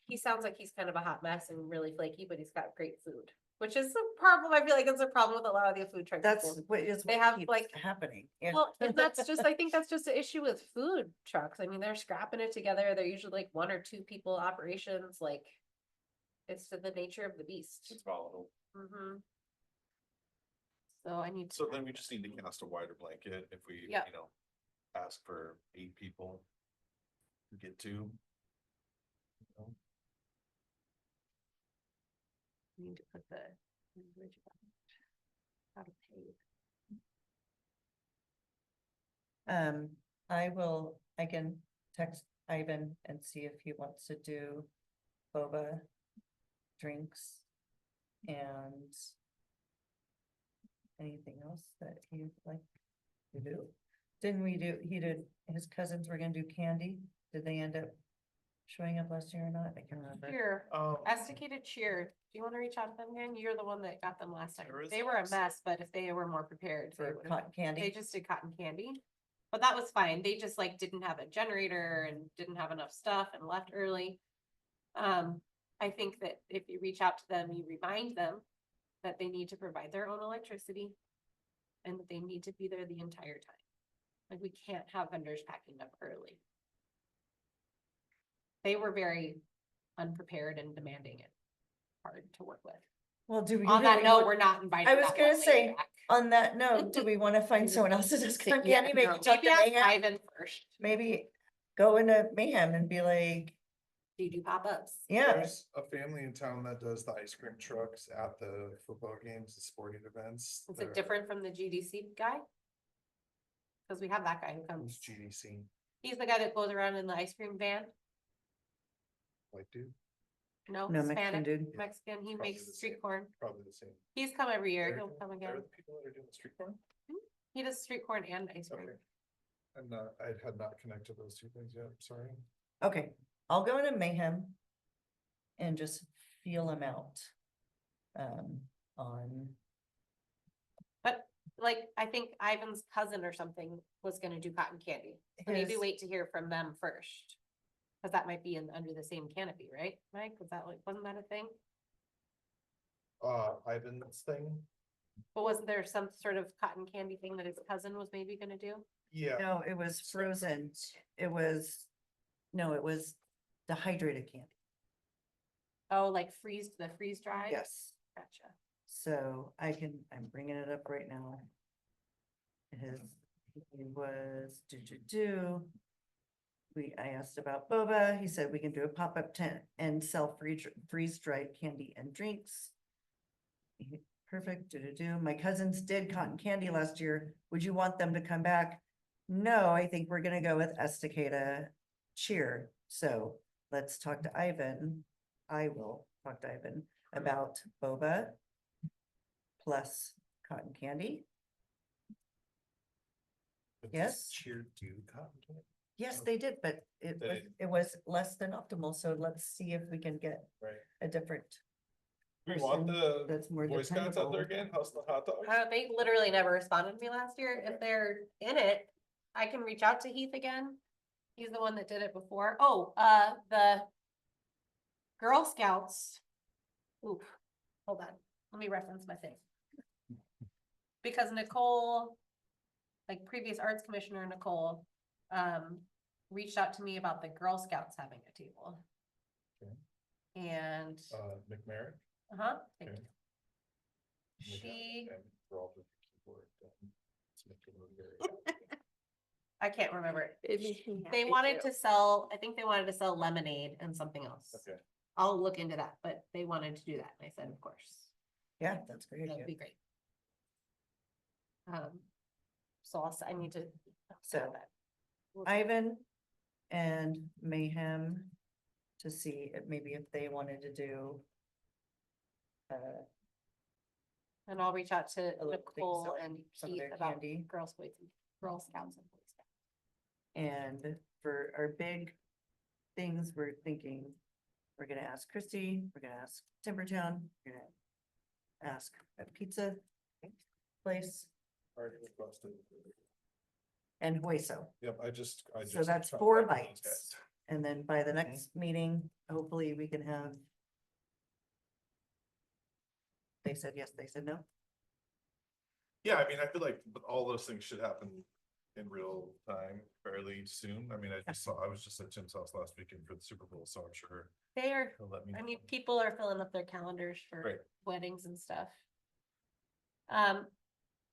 He sounds like he's kind of a hot mess and really flaky, but he's got great food, which is a problem. I feel like it's a problem with a lot of the food truck that's people. what is They what have, keeps like- happening, yeah. Well, and that's just, I think that's just an issue with food trucks. I mean, they're scrapping it together. They're usually like 1 or 2 people operations, like. It's to the nature of the beast. It's volatile. Mm-hmm. So I need to. So then we just need to cast a wider blanket if we, Yeah. ask for 8 people. Get 2. Need to put the language about how to pay. I can text Ivan and see if he wants to do boba drinks and anything else that he'd like to do. Didn't we do, his cousins were gonna do candy? Did they end up showing up last year or not? I can't remember. Cheer, Oh, Esticated Cheer. Do you want to reach out to them again? You're the one that got them last time. There is They were a also- mess, but if they were more prepared. they For would've- cotton They candy? just did cotton candy, but that was fine. They just like didn't have a generator and didn't have enough stuff and left early. I think that if you reach out to them, you remind them that they need to provide their own electricity. And that they need to be there the entire time. Like, we can't have vendors packing up early. They were very unprepared and demanding and hard to work with. Well, do we? On that really note, want- we're not inviting. I was that gonna one lady say, back. On that note, do we wanna find someone else that does cotton Yeah, candy? Maybe no, talk to ask Mayhem, Ivan first. maybe go into Mayhem and be like, Do you do pop-ups? yeah, there's a family in town that does the ice cream trucks at the football games, the sporting events. Is They're- it different from the GDC guy? Cause we have that guy who Who's comes. GDC, He's the guy that goes around in the ice cream van. white dude, no Mexican Hispanic, dude. Mexican, he Probably makes the street same. corn. probably the same. He's come every year. They're He'll doing- come they're again. the people that are doing the street corn? He does street corn and ice cream. Okay. And I had not connected those 2 things yet, I'm sorry. Okay, I'll go into Mayhem and just feel him out. On, But like, I think Ivan's cousin or something was gonna do cotton candy. So maybe His- wait to hear from them first. Cause that might be under the same canopy, right, Mike? Was that like, wasn't that a thing? Ivan's thing, But wasn't there some sort of cotton candy thing that his cousin was maybe gonna do? yeah, no, it was frozen, it was, no, it was dehydrated candy. Oh, like the freeze dried? Yes. Gotcha. So I'm bringing it up right now. He was, I asked about boba, he said we can do a pop-up tent and sell freeze dried candy and drinks. perfect, do. My cousins did cotton candy last year. Would you want them to come back? No, I think we're gonna go with Estacada cheer. So let's talk to Ivan. I will talk to Ivan about boba plus cotton candy. But does Yes. Cheer do cotton candy? Yes, they did, but it was less than optimal, so let's see if we can get Right. a different. We want person the that's more Boy Scouts out there dependable. again, how's the hot dogs? They literally never responded to me last year. If they're in it, I can reach out to Heath again. He's the one that did it before. Oh, the Girl Scouts. Ooh, hold on. Let me reference my thing. Because Nicole, like previous arts commissioner Nicole, reached out to me about the Girl Scouts having a table. Okay. And, McMerrick? thank Okay. you. She, And we're all with the keyboard, let's make it look very- I can't remember. It makes me They happy wanted too. to sell, I think they wanted to sell lemonade and something else. Okay, I'll look into that, but they wanted to do that. And I said, of course, Yeah, that's great. that would be great. So I need to. So, add that. Ivan and Mayhem to see if maybe if they wanted to do. And I'll reach out to A little thing, Nicole so- and some of Keith their about candy. Girl Scouts and Girl Scouts and Boy Scouts. And for our big things, we're thinking, we're gonna ask Christy, we're gonna ask Timbertown, we're gonna ask a pizza place already requested. and Hueso. Yep, I just. So that's 4 bites. And then by the next meeting, hopefully we can have. They said yes, they said no. Yeah, I mean, I feel like all those things should happen in real time fairly soon. I mean, I was just at Tim's house last weekend for the Super Bowl, so I'm sure They are, he'll let me. I know. mean, people are filling up their calendars for Right. weddings and stuff.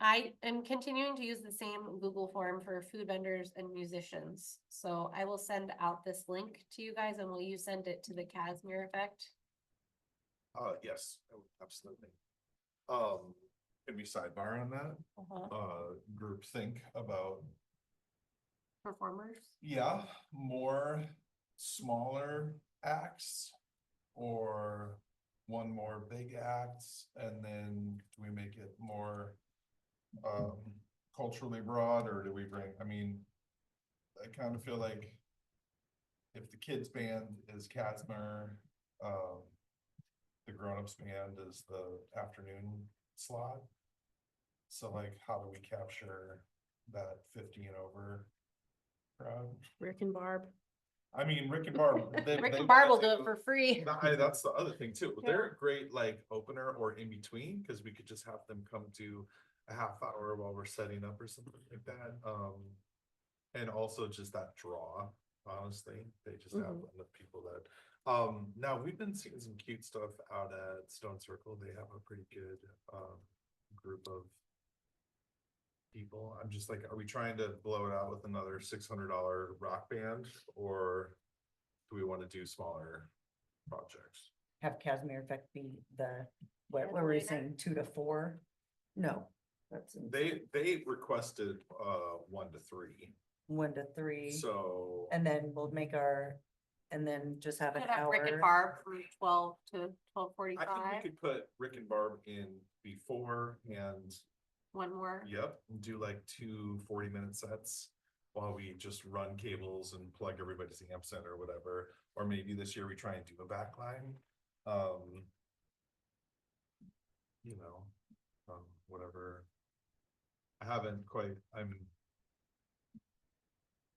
I am continuing to use the same Google form for food vendors and musicians. So I will send out this link to you guys and will you send it to the Casimir Effect? Yes, absolutely. Can we sidebar on that? Group think about, Performers? yeah, more smaller acts. Or one more big acts, and then do we make it more culturally broad, or do we bring, I mean, I kind of feel like if the kids band is Casmer, the grown-ups band is the afternoon slot. So like, how do we capture that 50 and over crowd? Rick and Barb. I mean, Rick and Barb. Rick and Barb will do it for free. That's the other thing too. They're a great like opener or in between, because we could just have them come to a half hour while we're setting up or something like that. And also just that draw, honestly, they just have enough people that, now we've been seeing some cute stuff out at Stone Circle. They have a pretty good, group of people. I'm just like, are we trying to blow it out with another $600 rock band, or do we want to do smaller projects? Have Casimir Effect be the, what were we Headliner? saying, 2 to 4? No, that's. They requested 1 to 3, 1 to 3. so And then we'll make and then just have an Could have Rick and hour. Barb from 12 to I think 12:45. we could put Rick and Barb in before, and One more. yep, do like 2 40-minute sets while we just run cables and plug everybody's amps in or whatever. Or maybe this year we try and do a backline. You know, whatever. I haven't quite,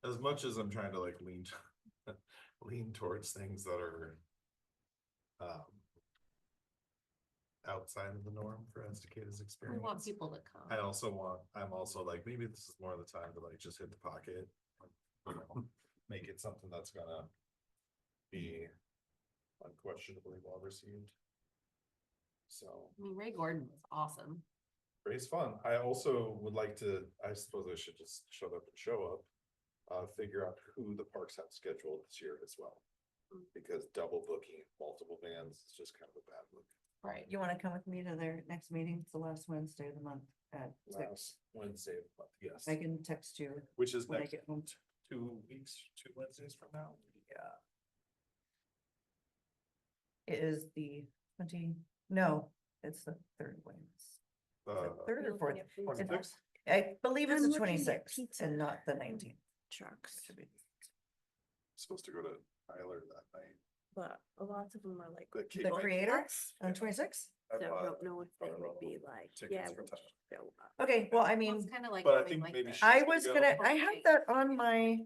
as much as I'm trying to like lean towards things that are outside of the norm for Estacada's We experience. want people to come. I'm also like, maybe this is more of the time to like just hit the pocket. You know, make it something that's gonna be unquestionably well received. So. I mean, Ray Gordon was awesome. Ray's fun. I also would like to, I suppose I should just show up and show up. Figure out who the parks have scheduled this year as well. Because double booking multiple bands is just kind of a bad look. Right. You wanna come with me to their next meeting? It's the last Wednesday of the month at six. Last Wednesday, of the month, yes, I can text you which is when I next get home. 2 weeks, 2 Wednesdays from now. Yeah. It is the no, it's the third Wednesday. Third or fourth? 26th? I believe it's I'm the looking at 26th pizza. and not the 19th. Trucks, Supposed to go to Tyler that night. but lots of them are like. The The Like, creator on Yeah. 26th? I So I bought don't know if they our would be like, tickets yeah, for we'll Tyler. show up. Okay, well, I Well, mean, it's kind of like. But I having think like maybe the- she's I gonna was go. gonna, I have that on my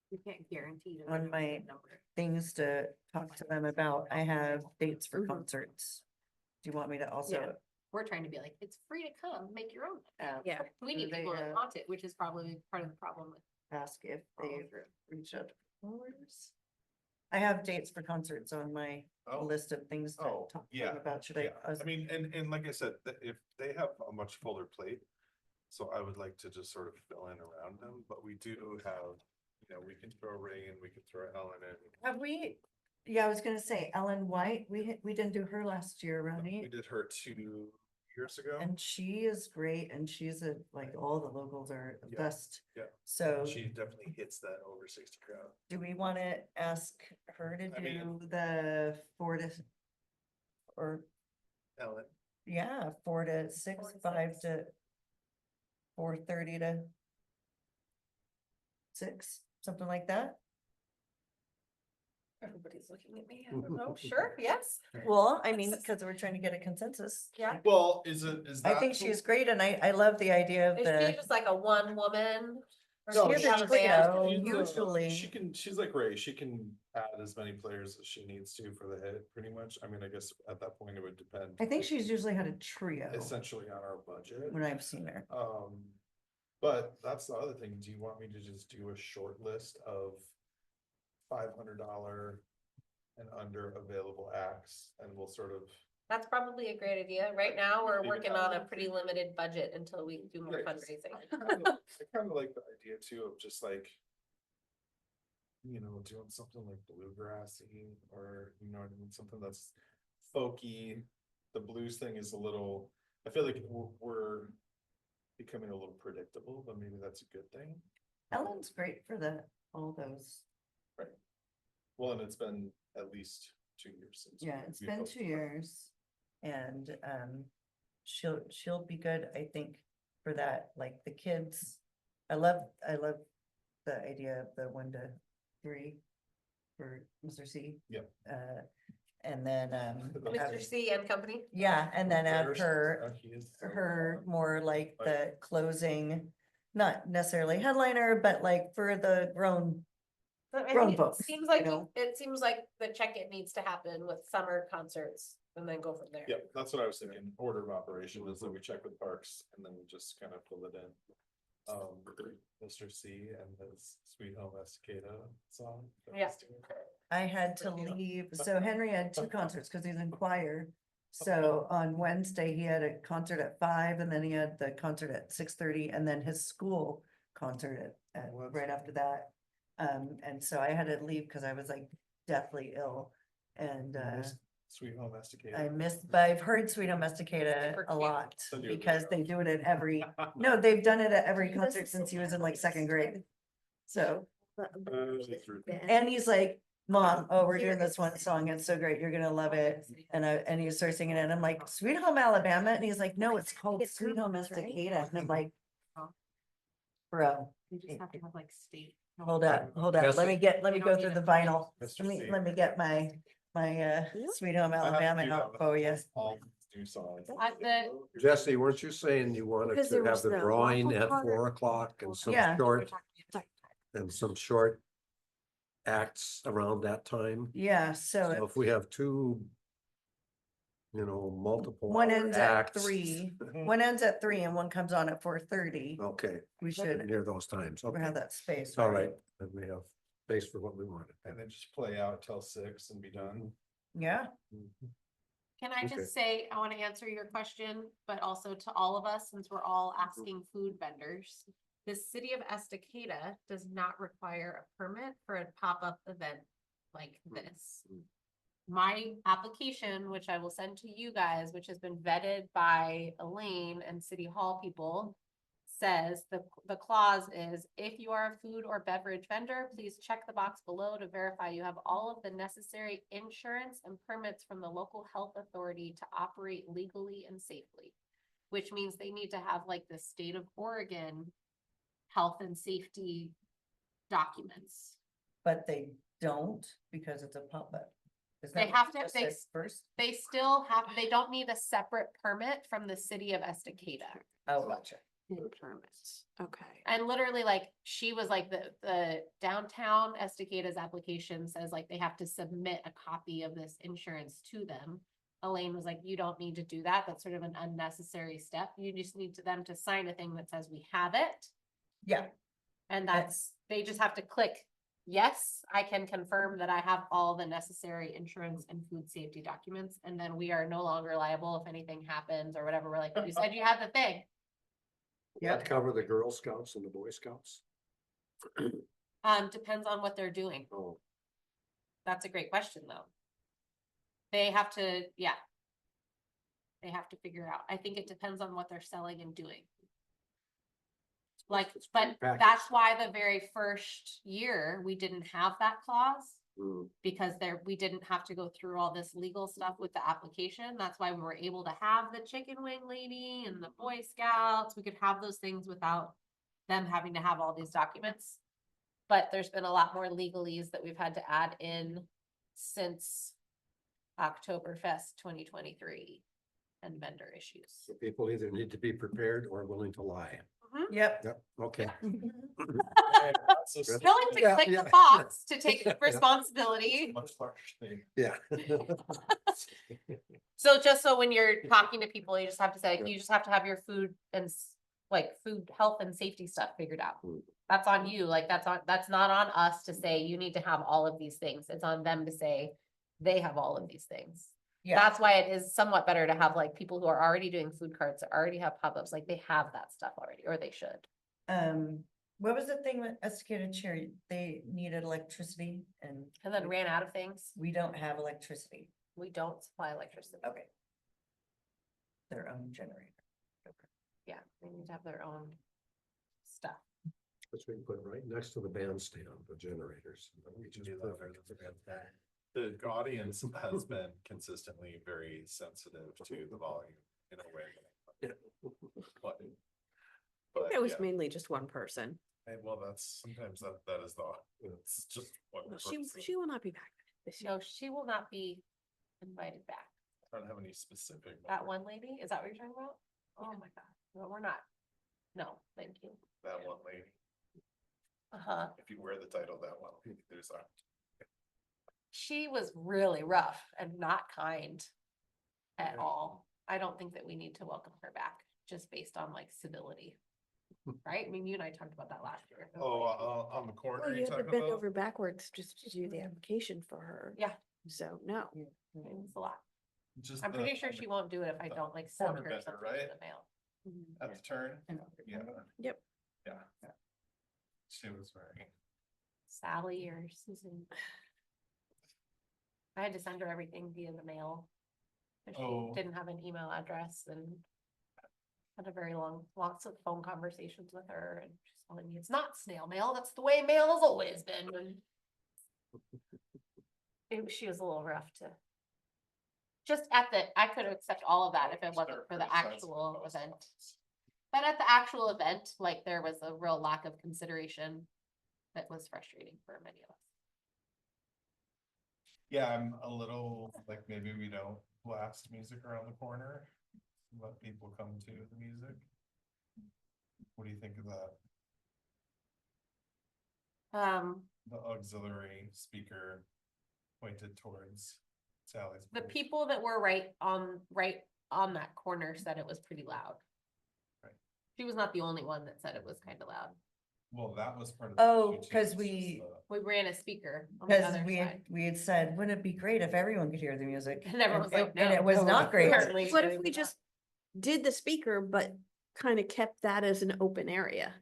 You can't guarantee. to on win my the number. things to talk to them about. I have dates for Mhm. concerts. Do you want me to also? We're trying to be like, it's free to come, make your own. Yeah. We Do need they, people that want it, which is probably part of the problem with. Ask if follow they through. reach out to followers. I have dates for concerts on my Oh, list of things to Oh, talk to yeah, them about. Should I? yeah, I mean, and like I said, if they have a much fuller plate. So I would like to just sort of fill in around them, but we do have, we can throw Ray in, we can throw Ellen in. Have we? Yeah, I was gonna say Ellen White. We didn't do her last year, We right? did her 2 years ago. And she is great, and she's like all the locals are the Yeah, best. yeah. So She definitely hits that over 60 crowd. do we want to ask her to I mean- do the 4 to? Or, Ellen, yeah, 4 to 6, 4 to 5 6. to 4:30 to 6, something like that? Everybody's looking at me. I don't know. Sure, yes. Well, I mean, because we're trying to get a consensus. Yeah. well, is I that? think she's great, and I love the idea of Is she the, just like a one woman? Or No, does she has have a a band? trio. She's the- usually- she's like Ray, she can add as many players as she needs to for the hit, pretty much. I mean, I guess at that point it would depend. I think she's usually had a trio Essentially on our budget. when I've seen her. But that's the other thing. Do you want me to just do a short list of $500 and under available acts, and we'll sort of. That's probably a great idea. Right now, we're Maybe working not. on a pretty limited budget until we do more Yeah, 'cause fundraising. I kind of like the idea too of just like. Doing something like bluegrassy, or what I mean, something that's folky. The blues thing is a little, I feel like we're becoming a little predictable, but maybe that's a good thing. Ellen's great for all those. Well, and it's been at least 2 years since. Yeah, we- it's we been hosted 2 her. years. And she'll be good, I think, for that, like the kids. I love the idea of the 1 to 3 for Mr. C. Yep. And then Mr. C and company. yeah, and then add There's- her he is- her more like Like- the closing, not necessarily headliner, but like for the grown. But I Grown think folks, it seems like, you know? it seems like the check-in needs to happen with summer concerts and then go from there. Yeah, that's what I was thinking. Order of operation is that we check with parks and then we just kind of fill it in. Mr. C and his Sweet Home Estacada song. that Yeah. he's doing. I had to leave, so Henry had 2 concerts because he's in choir. So on Wednesday, he had a concert at 5 and then he had the concert at 6:30 and then his school concert at Well, that's right after that. And so I had to leave because I was like deathly ill and Sweet Home Estacada. I missed, but I've heard Sweet Home Estacada Super a cute. lot Send you a because video. they do it at every, no, they've done it at every He does concert this since he so was in like fast. 2nd grade. So, Through- and he's like, Mom, oh, we're doing this one song. It's so great. You're gonna love it. And he starts singing it. And I'm like, Sweet Home Alabama. And he's like, no, it's called It's Sweet Home Christmas, right? Estacada. And I'm like, bro, You just have to have like state. hold up. Let Yes. me We go don't through need the it. vinyl. Mr. Let me, C. let me get my Sweet Home I have to Alabama do that out with for you. all new songs. Jesse, weren't you saying you wanted Because to there have was the the drawing waffle at park. 4 o'clock and some Yeah. short, and some short acts around that time? Yeah, So so if we have 2, multiple one ends at acts. 3, one ends at 3 and one comes on at 4:30. Okay, We should near those times. have Okay, that space. all right. Then we have space for what we wanted. And then just play out till 6 and be done. Yeah, Can I Okay. just say, I want to answer your question, but also to all of us, since we're all asking food vendors. The city of Estacada does not require a permit for a pop-up event like this. my application, which I will send to you guys, which has been vetted by Elaine and City Hall people, says the clause is, if you are a food or beverage vendor, please check the box below to verify you have all of the necessary insurance and permits from the local health authority to operate legally and safely. Which means they need to have like the state of Oregon health and safety documents. But they don't because it's a pump up. Is They that what have you to- just they said s- first? They still have, they don't need a separate permit from the city of Estacada. Oh, gotcha. Permits, okay. And literally, like, she was like, the downtown Estacada's application says like they have to submit a copy of this insurance to them. Elaine was like, you don't need to do that. That's sort of an unnecessary step. You just need them to sign a thing that says we have it. Yeah, And that's, they just have to click, yes, I can confirm that I have all the necessary insurance and food safety documents. And then we are no longer liable if anything happens or whatever. We're like, you said you had the thing. That cover the Girl Scouts and the Boy Scouts? Depends on what they're doing. Oh, That's a great question, though. They have to, yeah. They have to figure out. I think it depends on what they're selling and doing. Like, It's but prepackaged. that's why the very first year, we didn't have that clause. mm, Because we didn't have to go through all this legal stuff with the application. That's why we were able to have the chicken wing lady and the Boy Scouts. We could have those things without them having to have all these documents. But there's been a lot more legalese that we've had to add in since Oktoberfest 2023 and vendor issues. so people either need to be prepared or willing to lie. yep. Yep, okay. Willing to Yeah, click yeah. the box to take responsibility. Much larger thing. Yeah. So just so when you're talking to people, you just have to say, like, you just have to have your food and like food, health and safety stuff figured out. Mm. That's on you, like, that's not on us to say you need to have all of these things. It's on them to say they have all of these things. Yeah, That's why it is somewhat better to have like people who are already doing food carts, or already have pop-ups, like they have that stuff already, or they should. what was the thing with Estacada Cherry? They needed electricity and. And then ran out of things. We don't have electricity. We don't supply electricity. Okay. Their own generator. Yeah, they need to have their own stuff. Which we can put right next to the bandstand, the generators. We can do that. The audience has been consistently very sensitive to the volume in a way. Yeah. But It was yeah, mainly just one person. well, that's sometimes that is the, it's just one She person. will not be back this year. No, she will not be invited back. I don't have any specific. That number. one lady, is that what you're talking about? Oh my God, no, we're not. No, thank you. That one lady, Uh-huh. if you wear the title, that one, there's a. She was really rough and not kind at Okay. all. I don't think that we need to welcome her back, just based on like civility. Right? I mean, you and I talked about that last year. Oh, on the corner. Well, you're you had to talking bend about? over backwards just to do the application for her. Yeah. So, no. It was a lot. Just I'm the- pretty sure on the- she won't do it if I the don't like send corner her vendor, something in right? the mail. At the turn, yeah. Yep. Yeah. She was very. Sally or Susan. I had to send her everything via the mail. 'Cause Oh. she didn't have an email address and had a very lots of phone conversations with her, and she's telling me it's not snail mail, that's the way mail has always been. And she was a little rough to. Just I could accept all of that if it wasn't for the actual event. But at the actual event, like, there was a real lack of consideration that was frustrating for many of us. Yeah, I'm a little, like, maybe we don't blast music around the corner. Let people come to the music. What do you think of that? The auxiliary speaker pointed towards Sally's. The booth. people that were right on that corner said it was pretty loud. Right. She was not the only one that said it was kind of loud. Well, that was part of. the Oh, issue too, 'cause it's just we- We ran a speaker on the Because other side. we had said, wouldn't it be great if everyone could hear the music? And everyone was like, And it no. was not great. Apparently, What it if we was not. just did the speaker, but kind of kept that as an open area?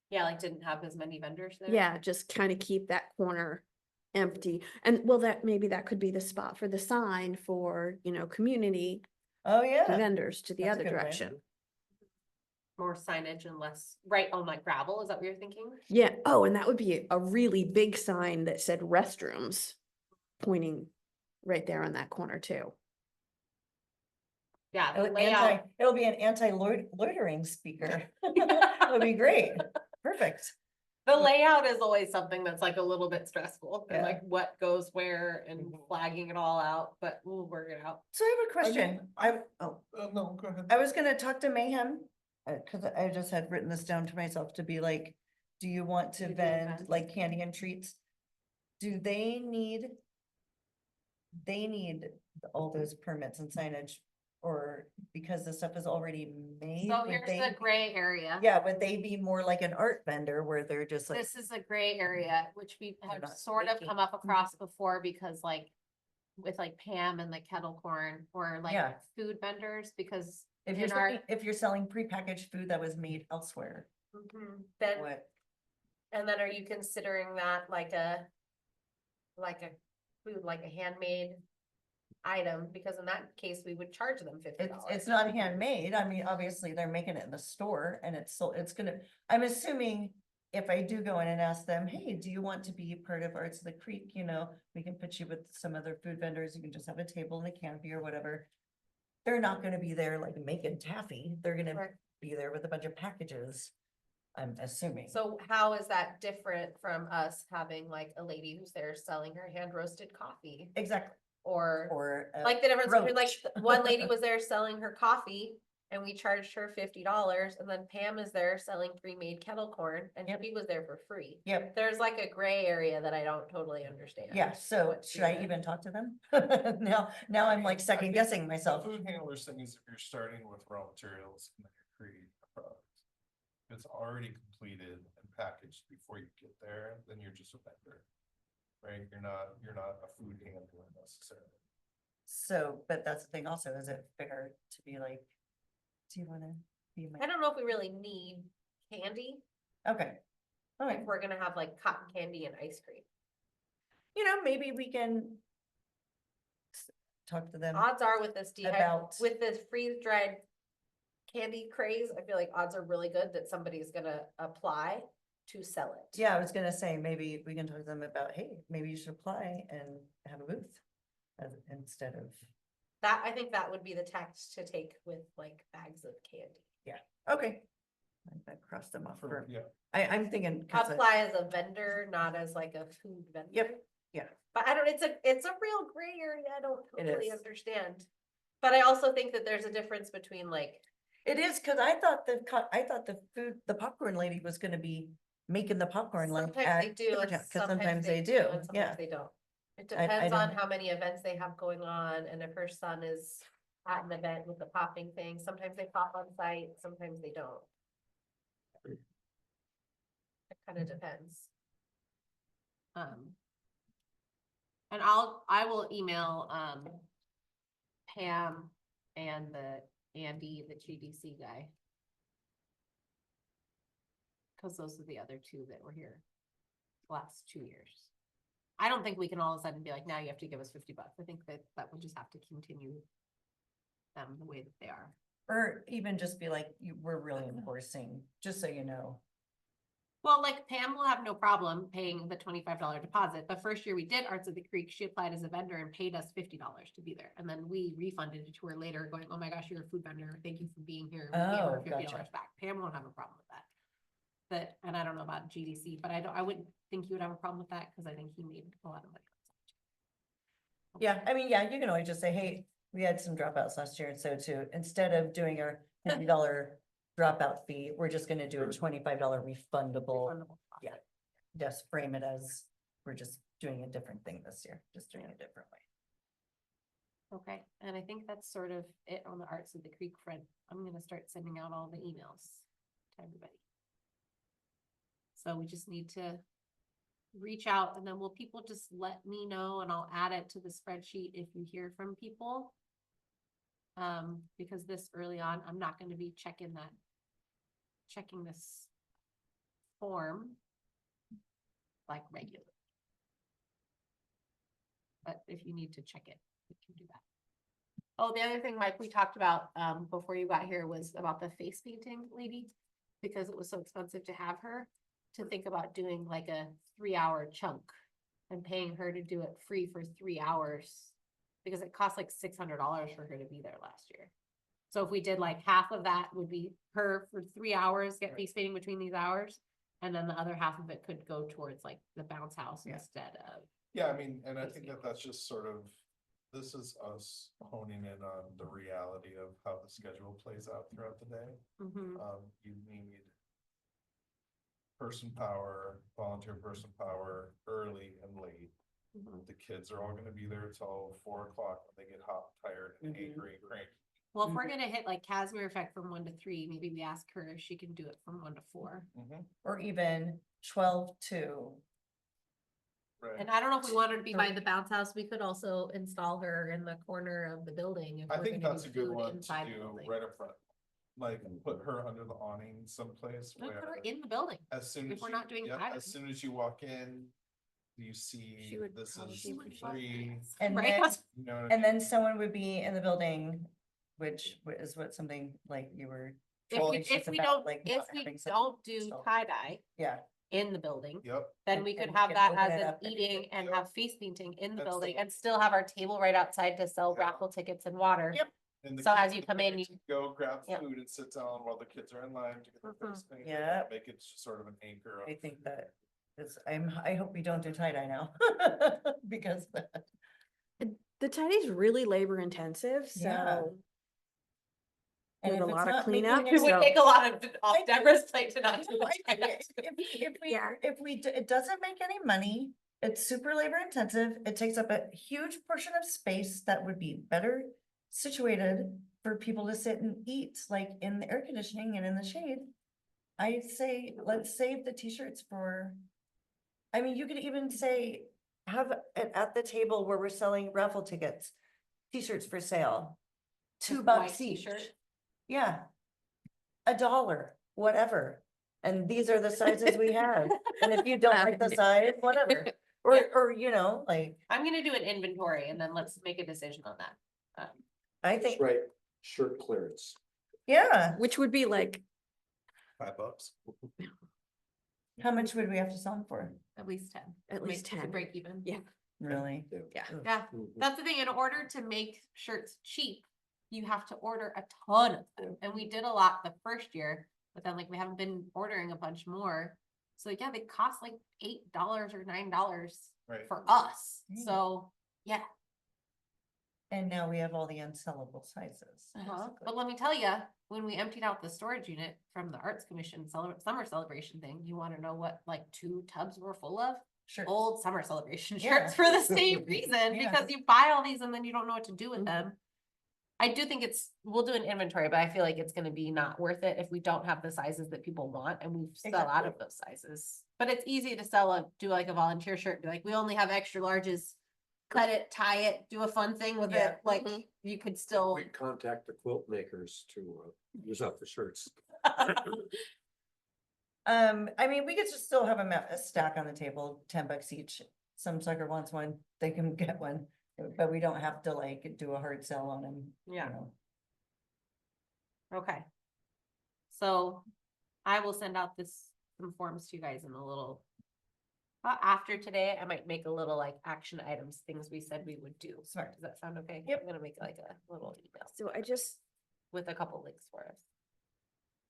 Yeah, like didn't have as many vendors there. Yeah, just kind of keep that corner empty. And well, maybe that could be the spot for the sign for, community Oh, yeah. vendors to the That's a other good plan. direction. More signage and less, right on like gravel, is that what you're thinking? Yeah. Oh, and that would be a really big sign that said restrooms pointing right there on that corner too. Yeah, the It'll layout, it'll be an anti-loitering speaker. It'll be great. Perfect. the layout is always something that's like a little bit stressful, and Yeah. like what goes where and flagging it all out, but we'll work it out. So I have a question. Oh, No, go ahead. I was gonna talk to Mayhem, cause I just had written this down to myself to be like, do you want to Do the vend events. like candy and treats? Do they need? They need all those permits and signage, or because the stuff is already made? So would here's they the be- gray area. Yeah, would they be more like an art vendor where they're just like, This is a gray area, which we have not sort of making- come up across before because like. With like Pam and the kettle corn or like Yeah. food vendors, because if in our. if you're selling prepackaged food that was made elsewhere, Then, what? and then are you considering that like a. Like a food, like a handmade item, because in that case, we would charge them $50. It's not handmade. I mean, obviously, they're making it in the store and it's gonna, I'm assuming. If I do go in and ask them, hey, do you want to be part of Arts of the Creek, we can put you with some other food vendors, you can just have a table and a canopy or whatever. They're not gonna be there like making taffy, they're gonna Right. be there with a bunch of packages. I'm assuming. So how is that different from us having like a lady who's there selling her hand roasted coffee? Exactly, Or or. like the difference between like roach. one lady was there selling her coffee and we charged her $50, and then Pam is there selling pre-made kettle corn and Yep. she was there for free. Yep, There's like a gray area that I don't totally understand. yeah, so what should I to- even talk to them? Now I'm like second guessing The myself. food handlers thing is if you're starting with raw materials and then you're creating a product. If it's already completed and packaged before you get there, then you're just a vendor. Right? You're not a food handler necessarily. So, but that's the thing also, is it fair to be like, do you wanna be my? I don't know if we really need candy, Okay. All right, if we're gonna have like cotton candy and ice cream. maybe we can. Talk to them. Odds are with this About- with this freeze dried candy craze, I feel like odds are really good that somebody's gonna apply to sell it. Yeah, I was gonna say, maybe we can talk to them about, hey, maybe you should apply and have a booth. Instead of, That, I think that would be the tact to take with like bags of candy. okay. I crossed them off for, Yeah. I'm thinking. 'cause Apply as a vendor, not as like a food vendor. Yep, yeah. But I don't, it's a real gray area, I don't It totally is. understand. But I also think that there's a difference between like, It is, cause I thought the popcorn lady was gonna be making the popcorn like sometimes at they do, and Cause sometimes they do, and yeah. sometimes they don't. It I depends on don't- how many events they have going on, and if her son is at an event with the popping thing, sometimes they pop on site, sometimes they don't. It kind of depends. And I will email, Pam and Andy, the GDC guy. Cause those are the other two that were here last 2 years. I don't think we can all of a sudden be like, now you have to give us $50. I think that would just have to continue them the way that they are. Or even just be like, we're really enforcing, just so you know. Well, like Pam will have no problem paying the $25 deposit. The first year we did Arts of the Creek, she applied as a vendor and paid us $50 to be there. And then we refunded it to her later going, oh my gosh, you're a food vendor. Thank you for being here. We gave her Oh, $50 gotcha. back. Pam won't have a problem with that. But, and I don't know about GDC, but I wouldn't think you would have a problem with that because I think he made a lot of money. Yeah, I mean, yeah, you can always just say, hey, we had some dropouts last year, and so too, instead of doing our $50 dropout fee, we're just gonna do a $25 refundable. Refundable Yeah. profit. Just frame it as, we're just doing a different thing this year, just doing it differently. Okay, and I think that's sort of it on the Arts of the Creek front. I'm gonna start sending out all the emails to everybody. So we just need to reach out, and then will people just let me know and I'll add it to the spreadsheet if you hear from people. Because this early on, I'm not gonna be checking this form like regular. but if you need to check it, we can do that. Oh, the other thing, Mike, we talked about, before you got here was about the face painting lady. Because it was so expensive to have her, to think about doing like a 3-hour chunk. And paying her to do it free for 3 hours. Because it cost like $600 for her to be there last year. So if we did like half of that would be her for 3 hours, get face painting between these hours. And then the other half of it could go towards like the bounce house Yeah. instead of. Yeah, I mean, and I think that that's just sort of, this is us honing in on the reality of how the schedule plays out throughout the day. Mhm. You need person power, volunteer person power, early and late. Mhm. The kids are all gonna be there till 4 o'clock when they get hot, tired, and angry, and cranky. Well, if we're gonna hit like Casimir effect from 1 to 3, maybe we ask her if she can do it from 1 to 4. Or even 12 to, Right. And I don't know if we want her to be by the bounce house, we could also install her in the corner of the building. If I we're think gonna that's do a good food one to inside the do building. right up front. Like, put her under the awning someplace No, put her where, in the building. as soon if as we're you, not doing yeah, tie-dye. as soon as you walk in, you see She would this probably is She would love free, and Right? then, you know. what I and then mean? someone would be in the building, which is what something like you were. If trolling we, shit if we about, don't, like, if not we having some- don't do so- tie-dye Yeah, in the building, Yep, then we could And have can that open as it an up and- eating and Yep. have face painting in the That's the building one. and still have our table right outside to sell Yeah. raffle tickets and water. Yep. and the So as kids you can come in, get you- to go grab Yep. food and sit down while the kids are in line to get their Mhm. face painted. Yep. Make it just sort of an anchor of. I think that is, I hope we don't do tie-dye now. Because The tie-dye's really labor intensive, Yeah. so. And With if a it's lot of not making cleanup, It would So- take a lot of off Thank you. Deborah's plate to not do No, the I think tie-dye. Yeah. it doesn't make any money, it's super labor intensive, it takes up a huge portion of space that would be better situated for people to sit and eat, like in the air conditioning and in the shade. I say, let's save the t-shirts for, I mean, you could even say, have it at the table where we're selling raffle tickets, t-shirts for sale. Just $2 white each. t-shirt. Yeah. $1, whatever. And these are the sizes we have. And if you don't like the size, whatever. Or, you know, like, I'm gonna do an inventory and then let's make a decision on that. I think, Right, shirt clearance. yeah, Which would be like, $5. how much would we have to sell them for? At least 10. At to least make- to 10. break even. Yeah. Really? yeah. Ugh. Yeah, that's the thing, in order to make shirts cheap, you have to order a ton of them, and we did a lot the first year, but then like we haven't been ordering a bunch more. So yeah, they cost like $8 or $9 Right. for us, Mm. so, yeah. And now we have all the unsellable sizes. basically. But let me tell you, when we emptied out the storage unit from the Arts Commission summer celebration thing, you wanna know what like 2 tubs were full of? Sure. Old summer celebration Yeah. shirts for the same reason, Yeah. because you buy all these and then you don't know what to do with Mhm. them. I do think we'll do an inventory, but I feel like it's gonna be not worth it if we don't have the sizes that people want and we sell out of those sizes. But it's easy to do like a volunteer shirt, be like, we only have extra larges. Cut it, tie it, do a fun thing with Yeah. it, like, Mhm. you could still. We contact the quilt makers to use up the shirts. I mean, we could just still have a stack on the table, $10 each. Some sucker wants one, they can get one, but we don't have to like do a hard sell on them. Yeah. Okay. So I will send out some forms to you guys in a little. After today, I might make a little like action items, things we said we would do. Smart. Does that sound okay? Yep. I'm gonna make like a little email So I just with a couple links for us.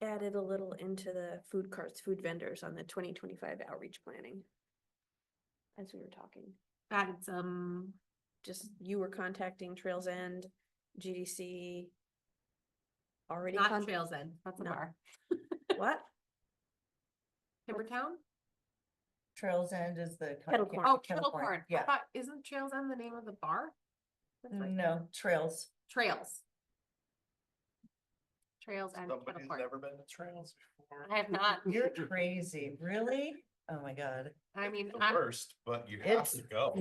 added a little into the food carts, food vendors on the 2025 outreach planning. As we were talking, Added some, just you were contacting Trails End, GDC. Already not con- Trails End, that's a No. bar. What? Timbertown? Trails End is the. Kettle corn. Oh, Kettle Corn. I Yeah, thought, isn't Trails End the name of the bar? That's right. no, Trails. Trails. Trails and Kettle Somebody's Corn. never been to trails before. I have not. You're crazy, really? Oh my God, I mean, The I'm, worst, but you have It's- to go.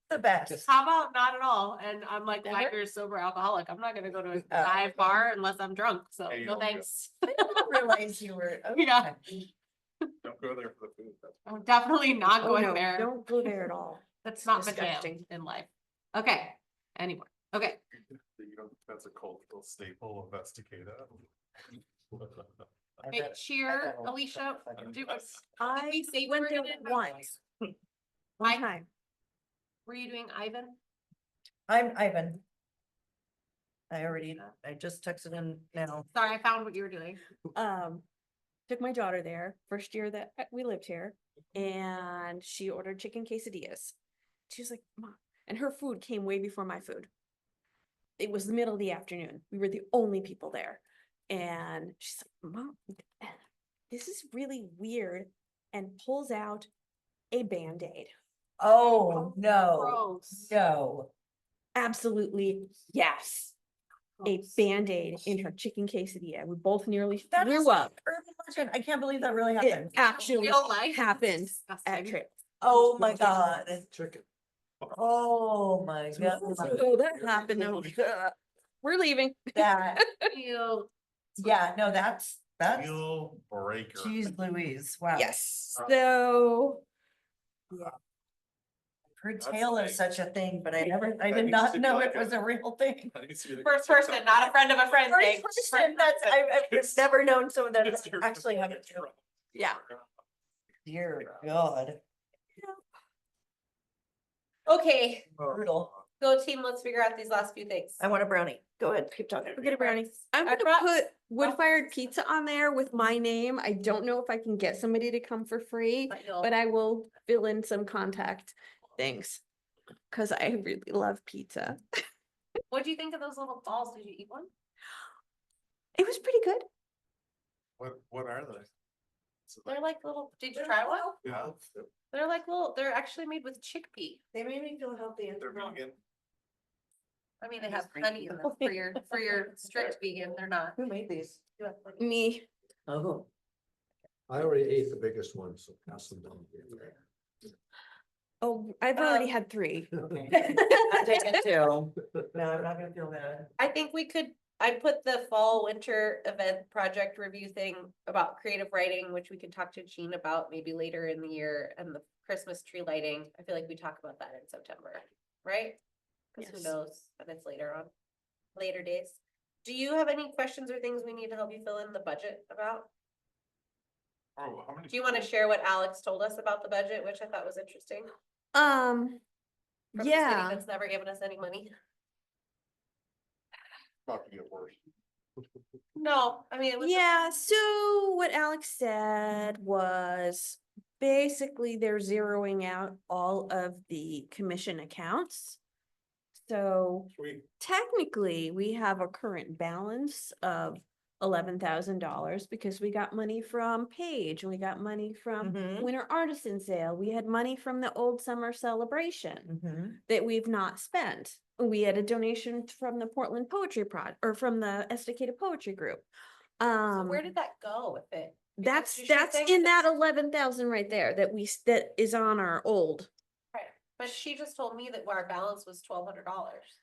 the best. how about not at all? And I'm like Never? 5 years sober alcoholic. I'm not gonna go to a Oh. dive bar unless I'm drunk, so Hey, you no don't go. thanks. I didn't realize you were. Yeah. okay. Don't go there for the food. I'm definitely not Oh, going no, there. don't go there at all. That's not my jam disgusting. in life. Okay, anymore. Okay, That's a cultural staple of Estacada. I wait, bet- cheer, I bet- Alicia. Do, I we say we went were there gonna- once. I- One time. were you doing Ivan? I'm Ivan. I just texted him now. Sorry, I found what you were doing. Took my daughter there, first year that we lived here, and she ordered chicken quesadillas. She was like, Mom, and her food came way before my food. It was the middle of the afternoon. We were the only people there. And she's like, Mom, this is really weird, and pulls out a Band-Aid. Oh, no, Gross. no. Absolutely, yes. A Gross. Band-Aid in her chicken quesadilla. We both nearly That is threw up. urban legend. I can't believe that really It happened. actually Real life? happened Disgusting. at Trip. Oh, my God. Chicken. Oh, my God. Oh, that happened. I'm like, "Ugh, we're leaving. That, Ew. yeah, no, that's Deal breaker. geez Louise, wow. Yes, so. Heard That's tale of big. such a thing, but I That did needs not to be know like it was a- a real thing. That needs to be the First person, not a friend of a friend thing. First person, that's, I've never known someone that It's your- actually had it. too. Yeah. Dear God, Okay, brutal. go team, let's figure out these last few things. I want a brownie. Go ahead, keep talking. We'll get a brownie. I'm I gonna brought- put wood-fired pizza on there with my name. I don't know if I can get somebody to come for free, but I will fill in some contact things. Cause I really love pizza. What do you think of those little balls? Did you eat one? It was pretty good. What are they? So They're like little, did you try one? Yeah, They're like little, they're actually made with chickpea. They made me feel healthy and. they're vegan. I mean, they have honey in them for your strict vegan, they're not. Who made these? Me. Oh. I already ate the biggest one, so pass them down. Oh, I've already had 3. Okay. I'm taking 2. No, I'm not gonna feel bad. I think we could, I put the fall winter event project review thing about creative writing, which we can talk to Jean about maybe later in the year, and the Christmas tree lighting. I feel like we talk about that in September, right? Cause who Yes. knows, and it's later on, later days. Do you have any questions or things we need to help you fill in the budget about? Oh, how many? Do you wanna share what Alex told us about the budget, which I thought was interesting? From the city Yeah. That's never given us any money. About to get worse. No, I mean, it was. Yeah, so what Alex said was basically they're zeroing out all of the commission accounts. So Sweet. technically, we have a current balance of $11,000 because we got money from Page, and we got money from Mhm. Winter Artisan Sale. We had money from the old summer celebration Mhm. that we've not spent. We had a donation from the Portland Poetry or from the Estacada Poetry Group. So where did that go with it? That's because she that's saying in that- that 11,000 right there that is on our old Right, but she just told me that our balance was $1,200.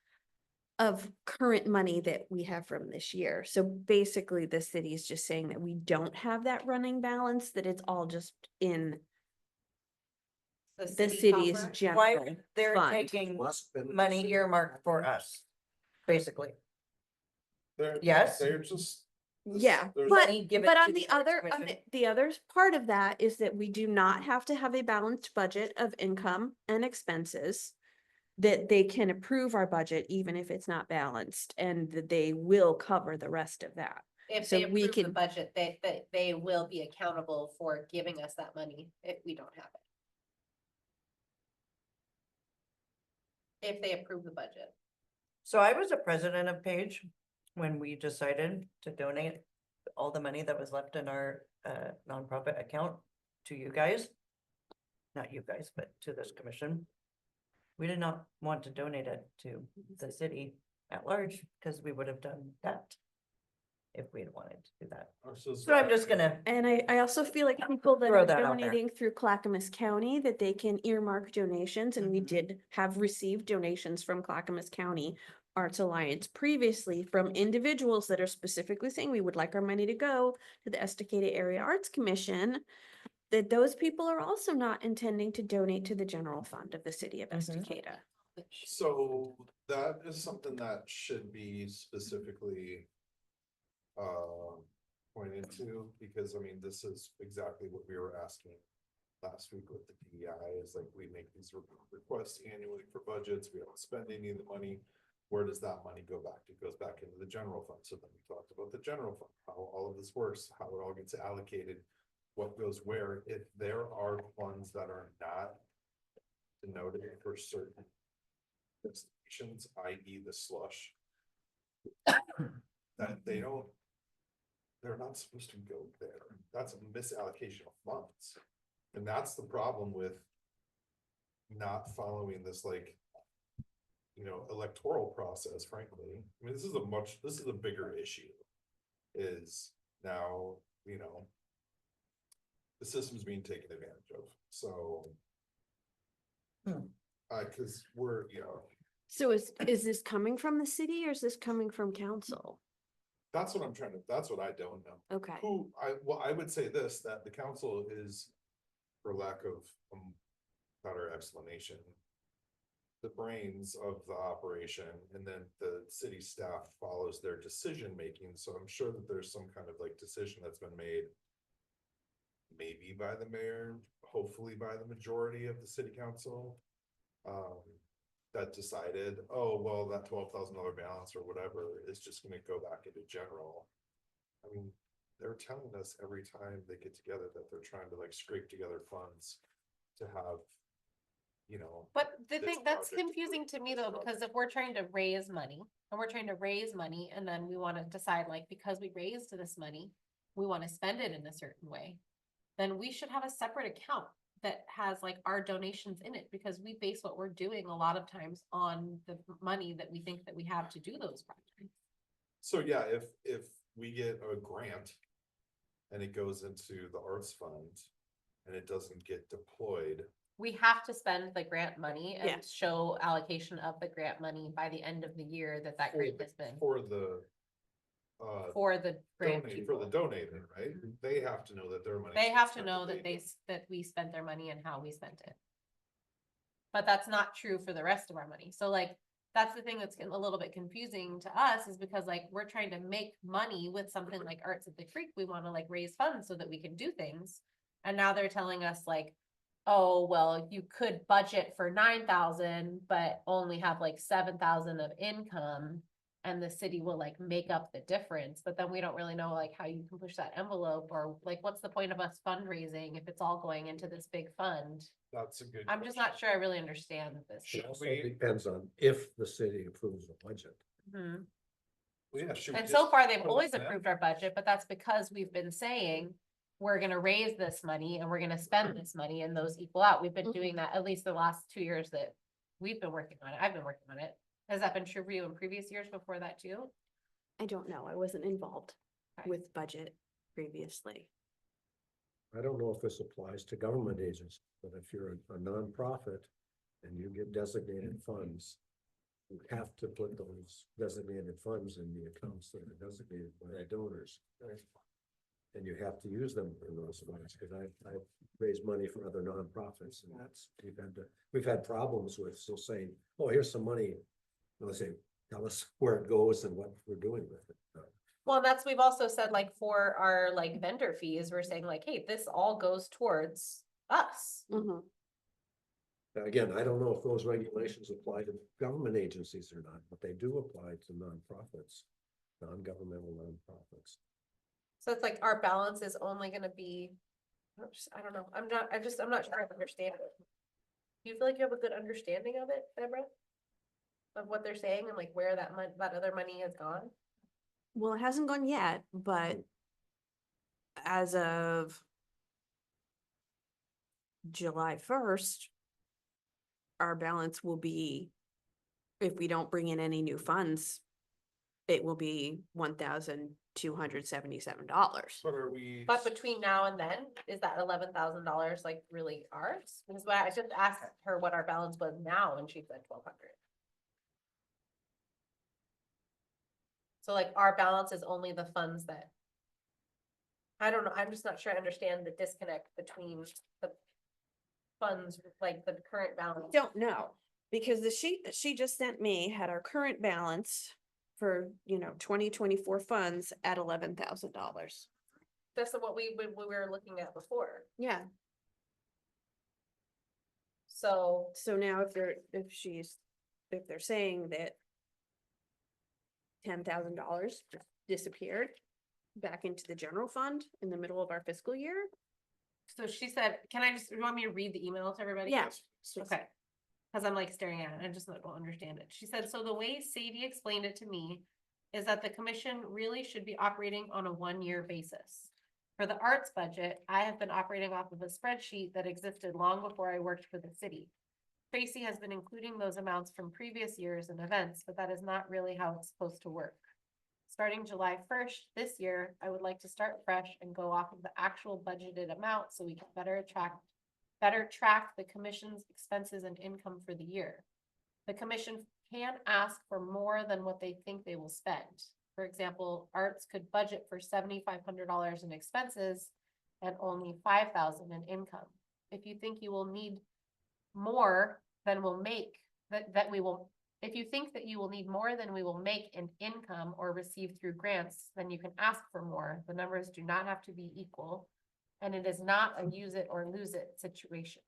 of current money that we have from this year. So basically, the city is just saying that we don't have that running balance, that it's all just in the city's coffer. general Why they're fund. taking money earmarked for us, basically. They're, Yes. they're just. Yeah, There's but money given but to on the the Arts other, Commission. the other part of that is that we do not have to have a balanced budget of income and expenses. That they can approve our budget even if it's not balanced, and that they will cover the rest of that. If so they we approve the can- budget, they will be accountable for giving us that money if we don't have it. If they approve the budget. So I was a president of Page when we decided to donate all the money that was left in our nonprofit account to you guys. Not you guys, but to this commission. We did not want to donate it to the city at large, because we would have done that if we had wanted to do that. So I'm just gonna, And I also feel like people that Throw are that out there. donating through Clackamas County, that they can earmark donations, and we Mhm. did have received donations from Clackamas County Arts Alliance previously from individuals that are specifically saying we would like our money to go to the Estacada Area Arts Commission. that those people are also not intending to donate to the general fund of the city of Estacada. So that is something that should be specifically pointed to, because I mean, this is exactly what we were asking last week with the DEI, is like, we make these requests annually for budgets, we don't spend any of the money. Where does that money go back to? It goes back into the general fund. So then we talked about the general fund, how all of this works, how it all gets allocated, what goes where. If there are funds that are not denoted for certain destinations, i.e. the slush, that they're not supposed to go there. That's a misallocation of funds. And that's the problem with not following this, like, electoral process, frankly. I mean, this is a bigger issue. Is now, the system's being taken advantage of, so. Cause So is this coming from the city or is this coming from council? that's what I don't know. Okay, I would say this, that the council is, for lack of better explanation, the brains of the operation, and then the city staff follows their decision making. So I'm sure that there's some kind of like decision that's been made, maybe by the mayor, hopefully by the majority of the city council, that decided, oh, well, that $12,000 balance or whatever is just gonna go back into general. I mean, they're telling us every time they get together that they're trying to like scrape together funds to have, But the this thing, that's project confusing to me this though, project. because if we're trying to raise money, and then we wanna decide, like, because we raised this money, we wanna spend it in a certain way, then we should have a separate account that has like our donations in it, because we base what we're doing a lot of times on the money that we think that we have to do those projects. So yeah, if we get a grant and it goes into the arts fund and it doesn't get deployed, We have to spend the grant money Yeah. and show allocation of the grant money by the end of the year that for grant the, has been for the for the grant donate, for the people. donator, right? They have to know that their money. They have to know that that we spent their money and how we spent it. But that's not true for the rest of our money. So like, that's the thing that's getting a little bit confusing to us, is because like, we're trying to make money with something like Arts at the Creek. We want to like raise funds so that we can do things. And now they're telling us like, oh, well, you could budget for 9,000, but only have like 7,000 of income. And the city will like make up the difference, but then we don't really know like how you can push that envelope, or like, what's the point of us fundraising if it's all going into this big fund? That's a good. I'm just not sure I really understand this. It also we- depends on if the city approves the budget. Mhm. Well, yeah, should we And so just far, they've put it always in? approved our budget, but that's because we've been saying, we're gonna raise this money and we're gonna spend this money, and those equal out. We've been doing that at least the last 2 years that we've been working on it. I've been working on it. Has that been true for you in previous years before that too? I don't know. I wasn't involved Okay. with budget previously. I don't know if this applies to government agencies, but if you're a nonprofit and you get designated funds, you have to put those designated funds in the accounts that are designated by the donors. And you have to use them in those funds, because I've raised money for other nonprofits, and we've had problems with, so saying, oh, here's some money. And they say, tell us where it goes and what we're doing with it. Well, we've also said like for our like vendor fees, we're saying like, hey, this all goes towards us. Mhm. Again, I don't know if those regulations apply to government agencies or not, but they do apply to nonprofits, non-governmental nonprofits. So it's like our balance is only gonna be, I don't know, I'm not sure I understand it. Do you feel like you have a good understanding of it, Deborah? Of what they're saying and like where that other money has gone? Well, it hasn't gone yet, but as of July 1st, our balance will be, if we don't bring in any new funds, it will be $1,277. But are we? But between now and then, is that $11,000 like really ours? Because I just asked her what our balance was now and she said 1,200. So like our balance is only the funds that I don't know, I'm just not sure I understand the disconnect between the funds, like the current balance. Don't know, because the sheet that she just sent me had our current balance for, 2024 funds at $11,000. That's what we were looking at before, Yeah, so. so now if they're saying that $10,000 disappeared back into the general fund in the middle of our fiscal year. So she said, you want me to read the email to everybody? Yeah. Okay. Cause I'm like staring at it, I just don't understand it. She said, so the way Sadie explained it to me is that the commission really should be operating on a 1-year basis. For the arts budget, I have been operating off of a spreadsheet that existed long before I worked for the city. Tracy has been including those amounts from previous years and events, but that is not really how it's supposed to work. Starting July 1st this year, I would like to start fresh and go off of the actual budgeted amount so we can better track the commission's expenses and income for the year. The commission can ask for more than what they think they will spend. For example, arts could budget for $7,500 in expenses and only $5,000 in income. If you think you will need more than we'll make, if you think that you will need more than we will make in income or receive through grants, then you can ask for more. The numbers do not have to be equal, and it is not a use it or lose it situation.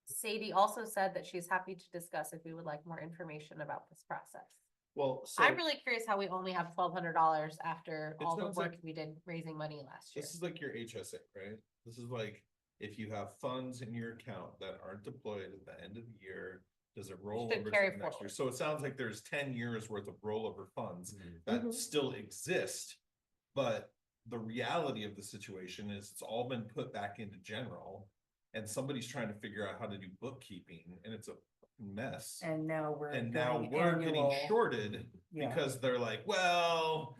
Sadie also said that she's happy to discuss if we would like more information about this process. Well, so I'm really curious how we only have $1,200 after It all the sounds work like- we did raising money last year. this is like your HSA, right? This is like, if you have funds in your account that aren't deployed at the end of the year, does it roll Should over to carry the next year? forward. So it sounds like there's 10 years worth of rollover funds Mhm. that Mhm. still exist. But the reality of the situation is it's all been put back into general. And somebody's trying to figure out how to do bookkeeping, and it's a mess. And now we're And now going we're getting annual. shorted Yeah. because they're like, well,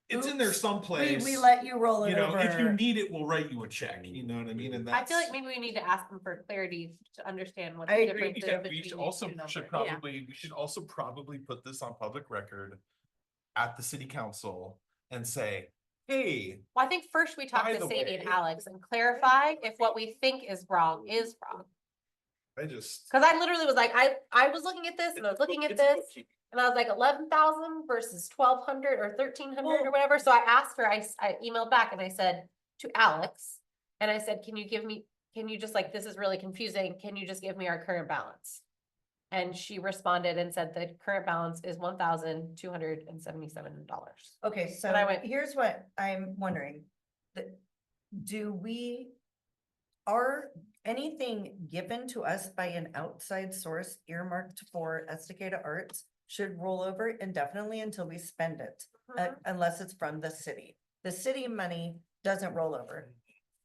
it's in there Oops, someplace. We let you roll it You know, if you over. need it, we'll write you a check, you know what I mean? And I that's. feel like maybe we need to ask them for clarity to understand what I the agree. difference is Yeah, we between should these also two should numbers. probably, we should also probably put this on public record at the city council and say, hey, Well, I think first we talk By to the Sadie and way- Alex and clarify if what we think is wrong is wrong. I just. Cause I literally was like, I was looking at this and I was looking at It's this bookkeeping. and I was like 11,000 versus 1,200 or 1,300 Well- or whatever. So I asked her, I emailed back and I said to Alex, and I said, can you just like, this is really confusing. Can you just give me our current balance? And she responded and said the current balance is $1,277. Okay, so And I went- here's what I'm wondering. Are anything given to us by an outside source earmarked for Estacada Arts should roll over indefinitely until we spend it, unless it's from the city. The city money doesn't roll over.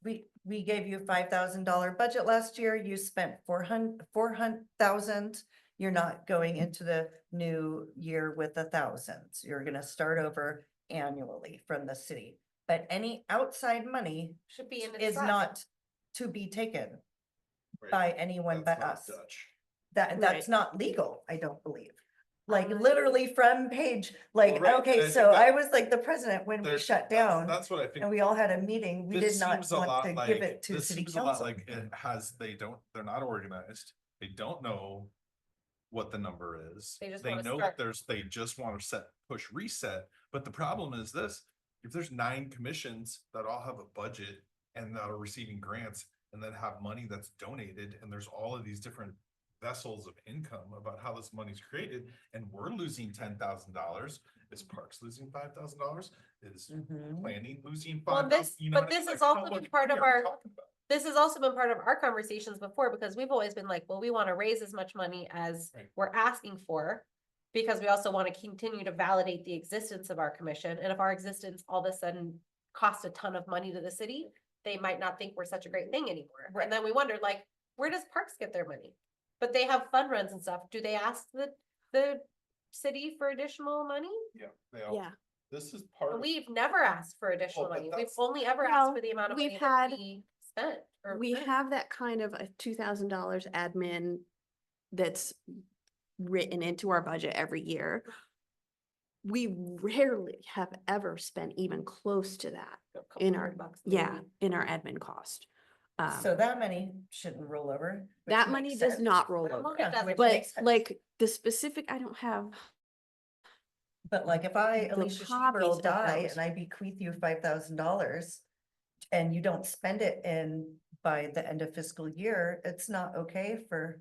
We gave you $5,000 budget last year, you spent 400,000. You're not going into the new year with 1,000. You're gonna start over annually from the city. But any outside money Should be in the is trust. not to be taken Right, by anyone that's but not us. Dutch. That's Right. not legal, I don't believe. Like Um, literally from page, like, Well, right, and I okay, think so that- I was like the president when we There's- shut that's- down. That's what I think. And we all had a meeting, we This did not seems a want lot to like- give it to this city seems a lot council. Like it has, they're not organized, they don't know what the number is. They just They wanna know start. that they just want to push reset, but the problem is this, if there's 9 commissions that all have a budget and that are receiving grants and then have money that's donated, and there's all of these different vessels of income about how this money's created, and we're losing $10,000, is Parks losing $5,000? Is Mhm. planning losing Well, 5,000? but this has also been part of this has also been part of our conversations before, because we've always been like, well, we want to raise as much money as Right. we're asking for. Because we also want to continue to validate the existence of our commission, and if our existence all of a sudden costs a ton of money to the city, they might not think we're such a great thing anymore. Right. And then we wondered, like, where does Parks get their money? But they have fund runs and stuff. Do they ask the city for additional money? Yeah, they all, Yeah, this is part of. We've never asked for additional Well, but money. We've that's- only ever Well, asked for the amount of we've money that had- we spent. or we earned. have that kind of a $2,000 admin that's written into our budget every year. we rarely have ever spent even close to that A couple in our, $100 yeah, maybe. in our admin cost. So that money shouldn't roll over. which That makes money does sense. not roll That over, money Yeah, doesn't. which but makes sense. like the specific, I don't have, But like if I, the Alicia copies Sheetal of die those. and I bequeath you $5,000 and you don't spend it in by the end of fiscal year, it's not okay for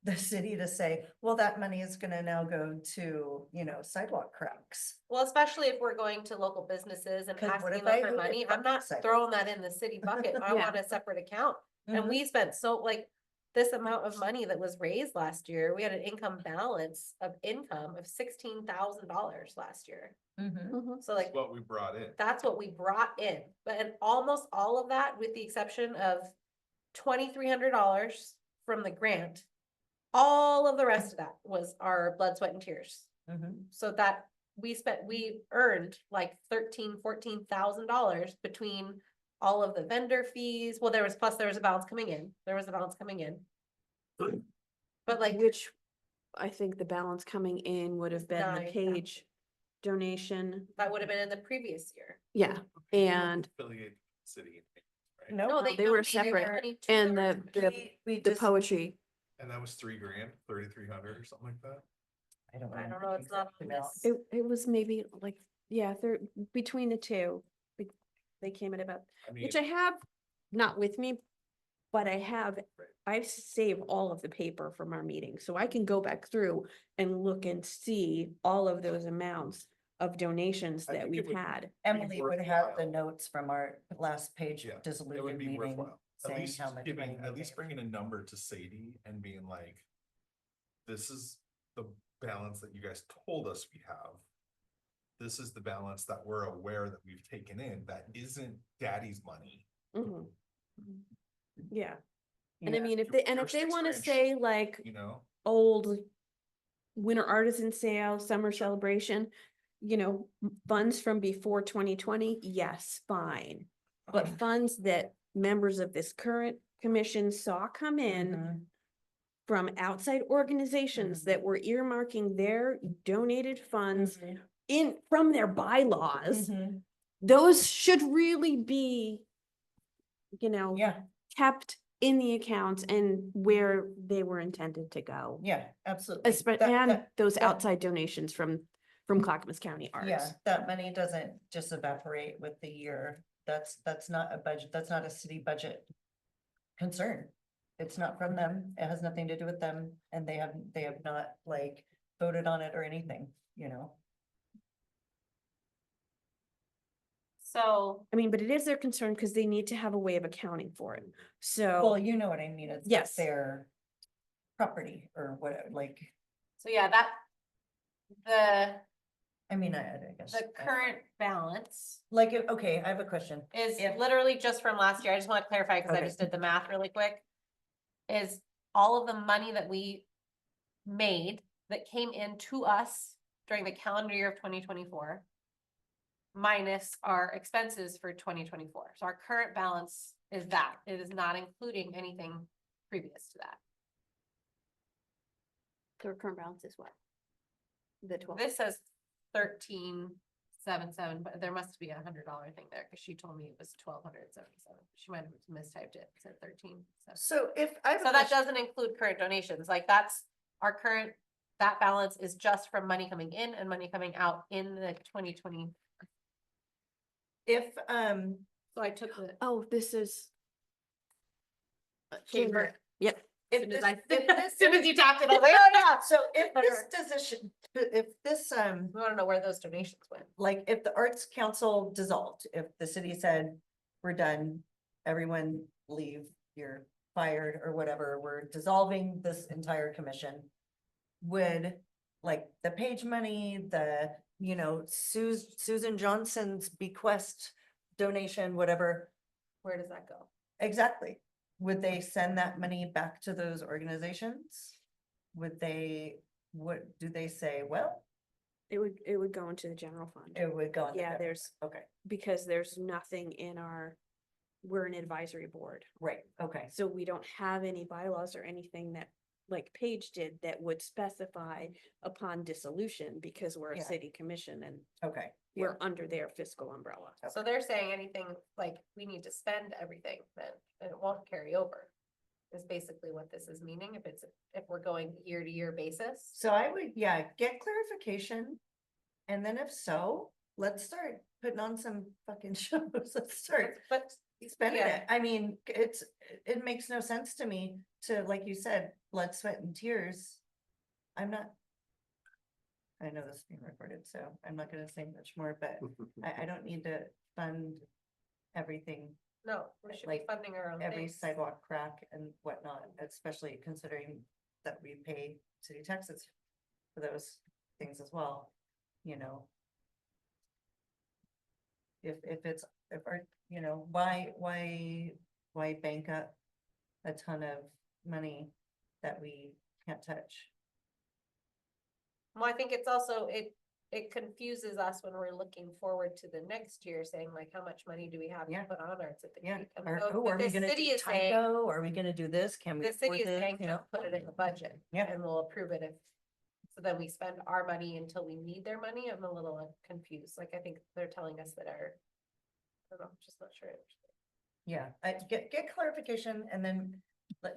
the city to say, well, that money is gonna now go to, sidewalk cracks. Well, especially if we're going to local businesses and 'Cause what asking if them I for hated money, fucking I'm not sidewalks? throwing that in the city bucket. I Yeah. want a separate account. And Mhm. we spent so like, this amount of money that was raised last year, we had an income balance of income of $16,000 last year. Mhm. Mhm. So like, That's what we brought in. that's what we brought in, but and almost all of that, with the exception of $2,300 from the grant. All of the rest of that was our blood, sweat and tears. Mhm. So that we earned like $14,000 between all of the vendor fees. Well, there was a balance coming in. There was a balance coming in. But like, Which I think the balance coming in would have been the 9,000. page donation. that would have been in the previous year. Yeah, and Affiliated city, right? No, No, they they were donated separate, money to and the we the just, poetry. And that was $3,000, 3,300 or something like that. I don't know, it's not on this. It was maybe like, yeah, they're between the two. They came at about, I mean, which I have not with me, but I save all of the paper from our meetings, so I can go back through and look and see all of those amounts of donations I that think it we've would- had. Emily would have the worthwhile. notes from our last page yeah, it would dissolution be meeting worthwhile. At saying least how much money. giving, we at least gave. bringing a number to Sadie and being like, this is the balance that you guys told us we have. This is the balance that we're aware that we've taken in, that isn't daddy's money. Mhm. Yeah, and I Yeah. mean, if Your they, and if first they wanna experience. say like, You know, old winter artisan sale, summer celebration, funds from before 2020, yes, fine. But funds that members of this current commission saw come in Mhm. from outside organizations that were earmarking their donated funds from their bylaws, Mhm. those should really be, Yeah, kept in the accounts and where they were intended to go. yeah, absolutely. And That- those that- outside donations from Clackamas County Yeah, Arts. that money doesn't just evaporate with the year. That's not a budget, that's not a city budget concern. It's not from them. It has nothing to do with them, and they have not like voted on it or anything, So, I mean, but it is their concern because they need to have a way of accounting for it. Well, So, you know what I mean, it's Yes. their property or what, like, so yeah, I mean, I guess. the current balance Like, okay, I have a question. is If- literally just from last year. I just want to clarify because I Okay. just did the math really quick. Is all of the money that we made that came in to us during the calendar year of 2024 minus our expenses for 2024. So our current balance is that. It is not including anything previous to that. the current balance is what? The 12. This says 1377, but there must be $100 thing there because she told me it was 1,277. She might have mistyped it, said 13. So if I. have a So that question- doesn't include current donations, like that's our current, that balance is just from money coming in and money coming out in the 2020. If, So I took the Oh, this is. chamber. Yep. if Soon as this, I- if As this, soon as you tapped it, I was like, oh yeah. so if this Better. decision, if this, We wanna know where those donations went. like, if the Arts Council dissolved, if the city said, we're done, everyone leave, you're fired or whatever, we're dissolving this entire commission. Would, like, the page money, the, Susan Johnson's bequest donation, whatever, Where does that go? exactly. Would they send that money back to those organizations? Would they, do they say, well, It would go into the general fund. it would go. on the Yeah, debit? there's, Okay, because there's nothing we're an advisory board. right, okay. So we don't have any bylaws or anything that like Paige did, that would specify upon dissolution, because we're a Yeah. city commission and Okay. yeah. we're under their fiscal umbrella. So they're saying anything, like, we need to spend everything then, and it won't carry over. Is basically what this is meaning, if we're going year to year basis. So I would, yeah, get clarification. And then if so, let's start putting on some fucking shows. Let's start But spending yeah. it. I mean, it makes no sense to me to, like you said, blood, sweat and tears. I'm not. I know this is being recorded, so I'm not gonna say much more, but I don't need to fund everything, No, we should be Like, funding our own every things. sidewalk crack and whatnot, especially considering that we pay city taxes for those things as well, you know. If our, you know, why bank up a ton of money that we can't touch? Well, I think it's also, it confuses us when we're looking forward to the next year, saying like, how much money do we have to Yeah. put on Arts at the Yeah, Creek? And or, so- oh, but are we the gonna city do is saying- Tyco? Are we gonna do this? Can we The city afford is it? saying You know? to put it in the budget. Yeah. And we'll approve it if, so then we spend our money until we need their money. I'm a little confused. Like, I think they're telling us that our, I don't know, I'm just not sure. Yeah, I get clarification and then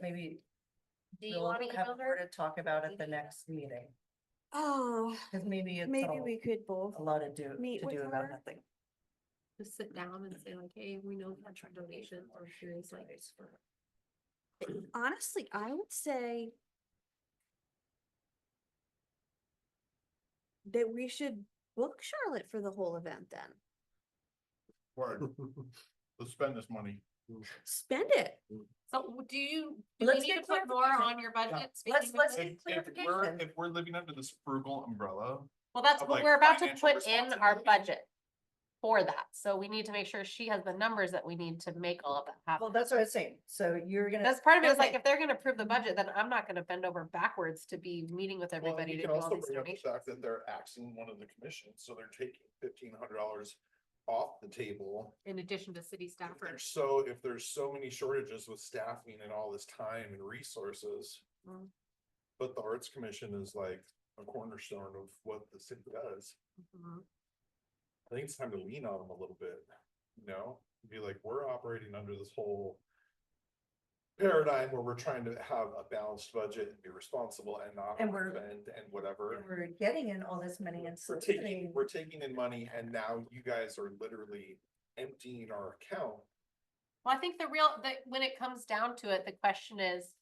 maybe Do you we'll want to have email more her? to talk about at the next meeting. Oh, Cause maybe it's maybe all we could both. a lot to meet do with about her. nothing. Just sit down and say like, hey, we know we had donations or here's like. Honestly, I would say that we should book Charlotte for the whole event then. Word, let's spend this money. Spend it. So do we Let's need to get put more clarification. on your budget? Let's speaking of get this? clarification. If we're living under this frugal umbrella, Well, that's of, what like, we're about to financial put in our responsibility. budget for that. So we need to make sure she has the numbers that we need to make all of that Well, happen. that's what I was saying. So you're gonna. That's part of it is like, Okay. if they're gonna approve the budget, then I'm not gonna bend over backwards to be meeting with well, everybody you to can do all also these bring up the donations. fact that they're axing one of the commissions, so they're taking $1,500 off the table. In addition to city staffers. If there's so many shortages with staffing and all this time and resources. Mm. But the Arts Commission is like a cornerstone of what the city does. Mhm. I think it's time to lean on them a little bit, you know, be like, we're operating under this whole paradigm where we're trying to have a balanced budget and be responsible and not And we're- spend and whatever. We're getting in all this money and We're taking in money and now you guys are literally emptying our account. Well, I think when it comes down to it, the question is,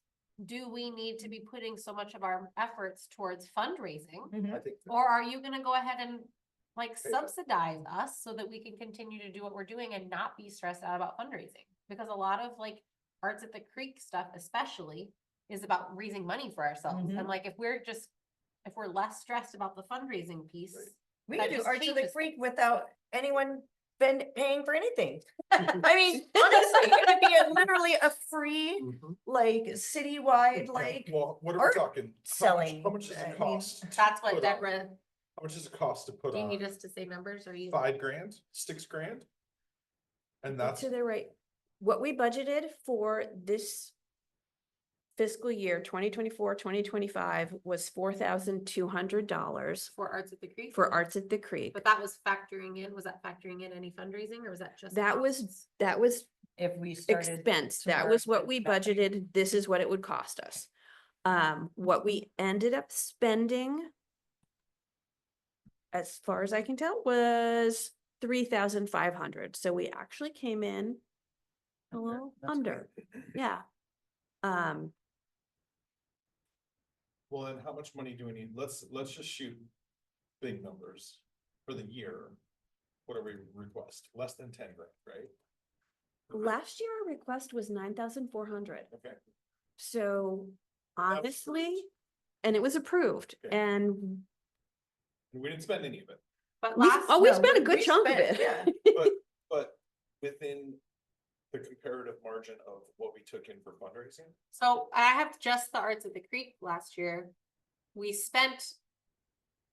do we need to be putting so much of our efforts towards fundraising? Mhm. I think. Or are you gonna go ahead and like Pay us. subsidize us so that we can continue to do what we're doing and not be stressed out about fundraising? Because a lot of like Arts at the Creek stuff especially is about raising money for ourselves. Mhm. And like, if we're less stressed about the fundraising piece. Right. We that can do just Arts of the changes Creek things. without anyone paying for anything. I mean, honestly, it'd be literally a free, like citywide, like, Well, what are we art talking? selling, How much does I it mean, cost? to That's what put on- Deborah, How much does it cost to put do you need on us to say numbers or you? $5,000, $6,000? And that's, To the right, what we budgeted for this fiscal year 2024-2025 was $4,200 For Arts at the Creek? for Arts at the Creek. But that was was that factoring in any fundraising or was that just? That costs? was if we started. expense. That tomorrow was what with we nothing. budgeted. This is what it would cost us. What we ended up spending, as far as I can tell, was 3,500. So we actually came in a Under, little that's under, yeah. well, then how much money do we need? Let's just shoot big numbers for the year. What do we request? Less than 10 grand, right? Last year our request was 9,400. Okay, So was honestly, approved. and it was approved Okay. and And we didn't spend any of it, But we, last. oh, we no, spent a we good chunk of spent, it. yeah. but within the comparative margin of what we took in for fundraising. So I have just the Arts at the Creek last year. We spent.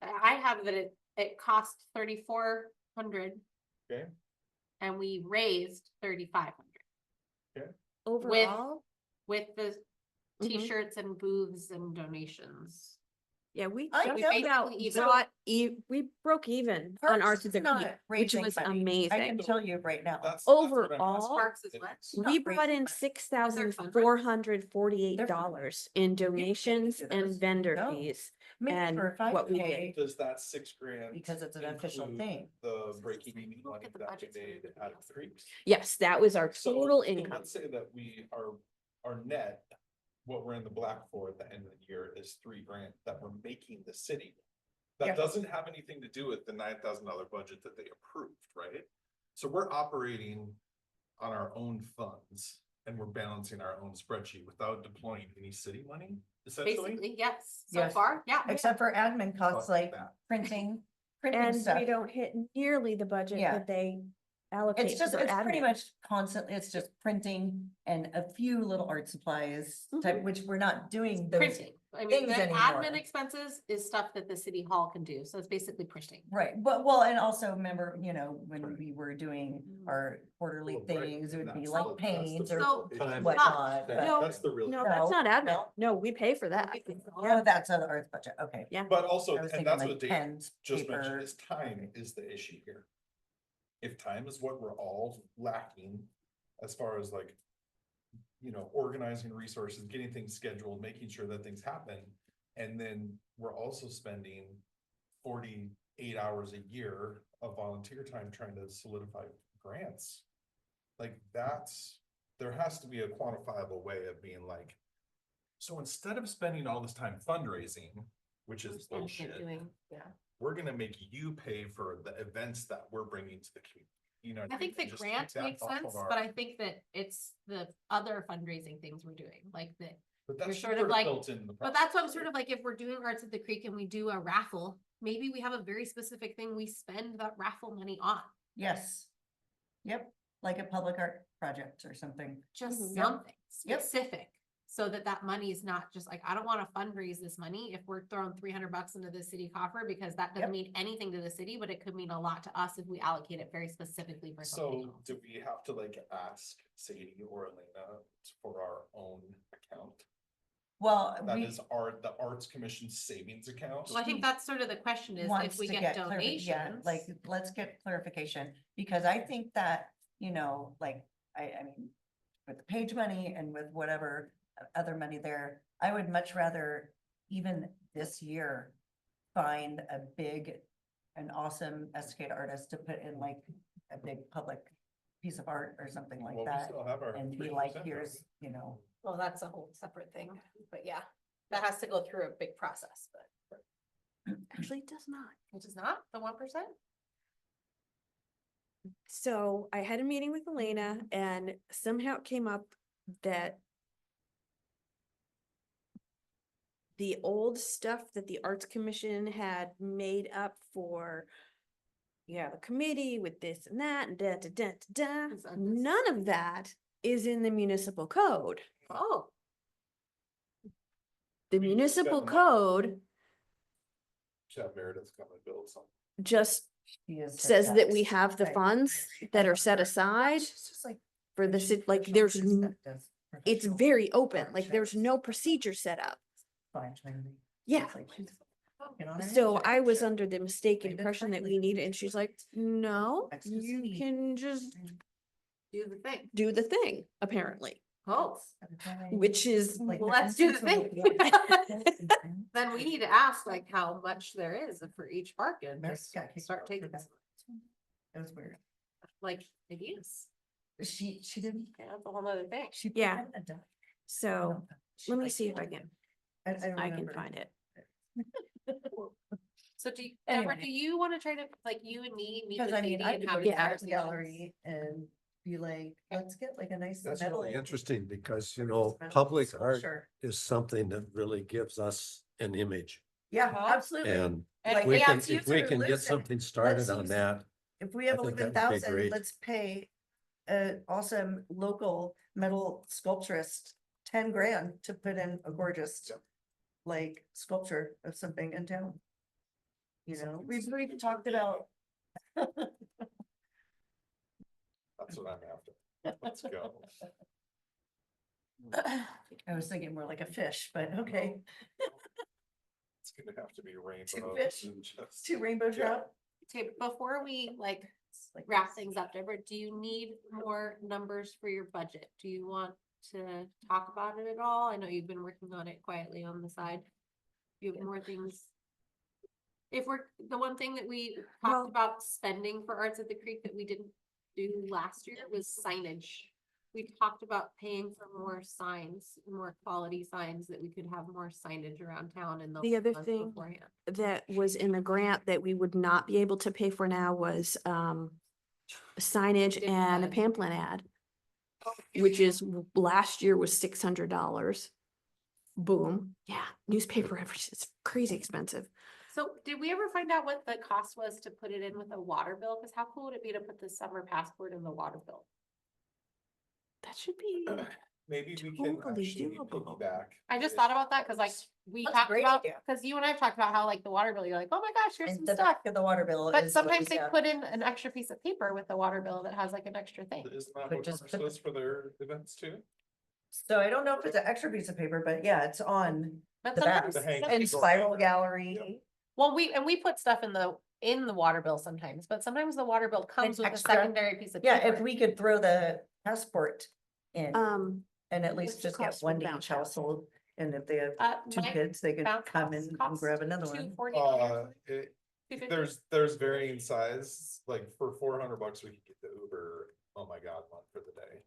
I have that it cost 3,400. Okay. And we raised 3,500 Overall, with the Mhm. T-shirts and booths and donations. Yeah, we I just know that. about Even- we broke even on Parks Arts is of the not Creek, which raising was money. I amazing. can tell you right now. That's what I'm Overall, asking. Sparks is what? not We brought raising in money. $6,448 in donations and vendor No. fees. Maybe and for what we 5K, Does that 6 grand? Because it's an official include thing. The breaking even Look money at the that we budgets for made everybody out of else. creeks? Yes, that was our So- total so income. Let's say that we are, our net, what we're in the black for at the end of the year is 3 grand that we're making the city. Yeah. That doesn't have anything to do with the $9,000 budget that they approved, right? So we're operating on our own funds and we're balancing our own spreadsheet without deploying any city money, essentially. Basically, yes, so Yes. far, yeah. Except for admin costs Fuck like that. printing And stuff. we don't hit nearly the budget Yeah. that they allocate. It's just, for it's pretty admin. much constantly, it's just printing and a few little art supplies type, which we're not doing those. Printing, I mean, things the admin anymore. expenses is stuff that the city hall can do, so it's basically printing. Right, but well, and also remember, when we were doing our quarterly Well, right, things, it would be that's like the- that's the paints or real So- issue. whatnot. No, but- No, That's the real. No, issue. that's No, not admin. no. No, we pay for that. Yeah, that's other arts budget, okay. Yeah. But also, I was and thinking that's like what Dave pens, just paper. mentioned, is time is the issue here. If time is what we're all lacking as far as like, organizing resources, getting things scheduled, making sure that things happen. And then we're also spending 48 hours a year of volunteer time trying to solidify grants. Like there has to be a quantifiable way of being like, so instead of spending all this time fundraising, which is bullshit, Yeah. we're gonna make you pay for the events that we're bringing to the community. I think the Just take grant that makes off of sense, our- but I think that it's the other fundraising things we're doing, like the, But you're that's sort of like- built in the but that's what I'm process, sort of like, if we're doing Arts at the Creek and we do a raffle, maybe we have a very specific thing we spend that raffle money on. Yes. Yep, like a public art project or something. Just Mhm. Yep. something Yep. specific, so that money is not just like, I don't wanna fundraise this money if we're throwing $300 into the city coffer, because that doesn't Yep. mean anything to the city, but it could mean a lot to us if we allocate it very specifically for something So else. do we have to like ask Sadie or Elena for our own account? Well, That we is the Arts Commission savings account? Well, I think that's sort of the question is, wants if we to get yeah, donations. like, let's get clarification, because I think that, like, I mean, with the page money and with whatever other money there, I would much rather, even this year, find an awesome Estacada artist to put in like a big public piece of art or something like Well, we that. still have our And be 3% like, though. here's, Well, that's a whole separate thing, but yeah, that has to go through a big process, but Actually, it does not. which is not the 1%. So I had a meeting with Elena and somehow it came up that the old stuff that the Arts Commission had made up for, the committee with this and that and da, da, da, da, da, Is that this? none of that is in the municipal code. Oh, The We need to municipal spend the money. code Should have Meredith come and build something. just he is. says that we tax. have the Right. funds that are set aside She's just like. for the city, like there's, it's very open, like there's no procedure set up. Yeah. So I was under the mistaken impression that we needed, and she's like, no, you can just do the thing. do the thing, apparently, Oh, which is, Like, well, let's do the thing. thing. Then we need to ask like how much there is for each park and Meredith just got kicked start out for taking, that. It was weird. like, it is. She didn't. Yeah, that's a whole other thing. She. Yeah. pretended to die. so, She, let me like, see if I can, I don't I can remember. find it. So Deborah, Anyway. do you wanna try to, like, you and me meet Because with I mean, Katie I and could have go these to the art conversations? gallery and be like, let's get like a nice. That's metal really interesting because, metal public art sculpture. is something that really gives us an image. Yeah, Uh-huh. absolutely. And And Like, we yeah, can, it's if we user can get listen, something started let's on use- that, If we have I think that 11,000, would be great. let's pay an awesome local metal sculpturist 10 grand to put in a gorgeous like sculpture of something in town. We've talked about. That's what I'm after. Let's go. I was thinking more like a fish, but okay. It's gonna have to be rainbow. fish, and just- 2 rainbow trout. Okay, before we like Like wrap things up, Deborah, do you need more numbers for your budget? Do you want to talk about it at all? I know you've been working on it quietly on the side. Do you have more things? If we're, the one thing that we Well- talked about spending for Arts at the Creek that we didn't do last year was signage. We talked about paying for more signs, more quality signs, that we could have more signage around town in The other months thing- beforehand. That was in the grant that we would not be able to pay for now was signage Didn't and a have- pamphlet ad. Which is, last year was $600. Boom, yeah, newspaper advertising, it's crazy expensive. So did we ever find out what the cost was to put it in with a water bill? Cause how cool would it be to put the summer passport in the water bill? That should be, Maybe we can Totally actually doable. piggyback. I just if- thought about that, cause like we That's a talked great about, idea. cause you and I have talked about how like the water bill, you're like, oh my gosh, here's And some the stuff. back of the water bill But is sometimes what- they yeah. put in an extra piece of paper with the water bill that has like an extra thing. Isn't that But what just Commerce put- does for their events too? So I don't know if it's an extra piece of paper, but yeah, it's on But the back. sometimes, The hang- And Door spiral hanger. gallery. well, we put stuff in the water bill sometimes, but sometimes the water bill comes with a extra. secondary piece of Yeah, paper. if we could throw the passport in and at what's least the just get cost for one to bounce each house? household. And if they have 2 my kids, they could bounce come house in and costs grab another one. $249. It, 250? there's varying size, like for $400 we could get the Uber, oh my god, one for the day.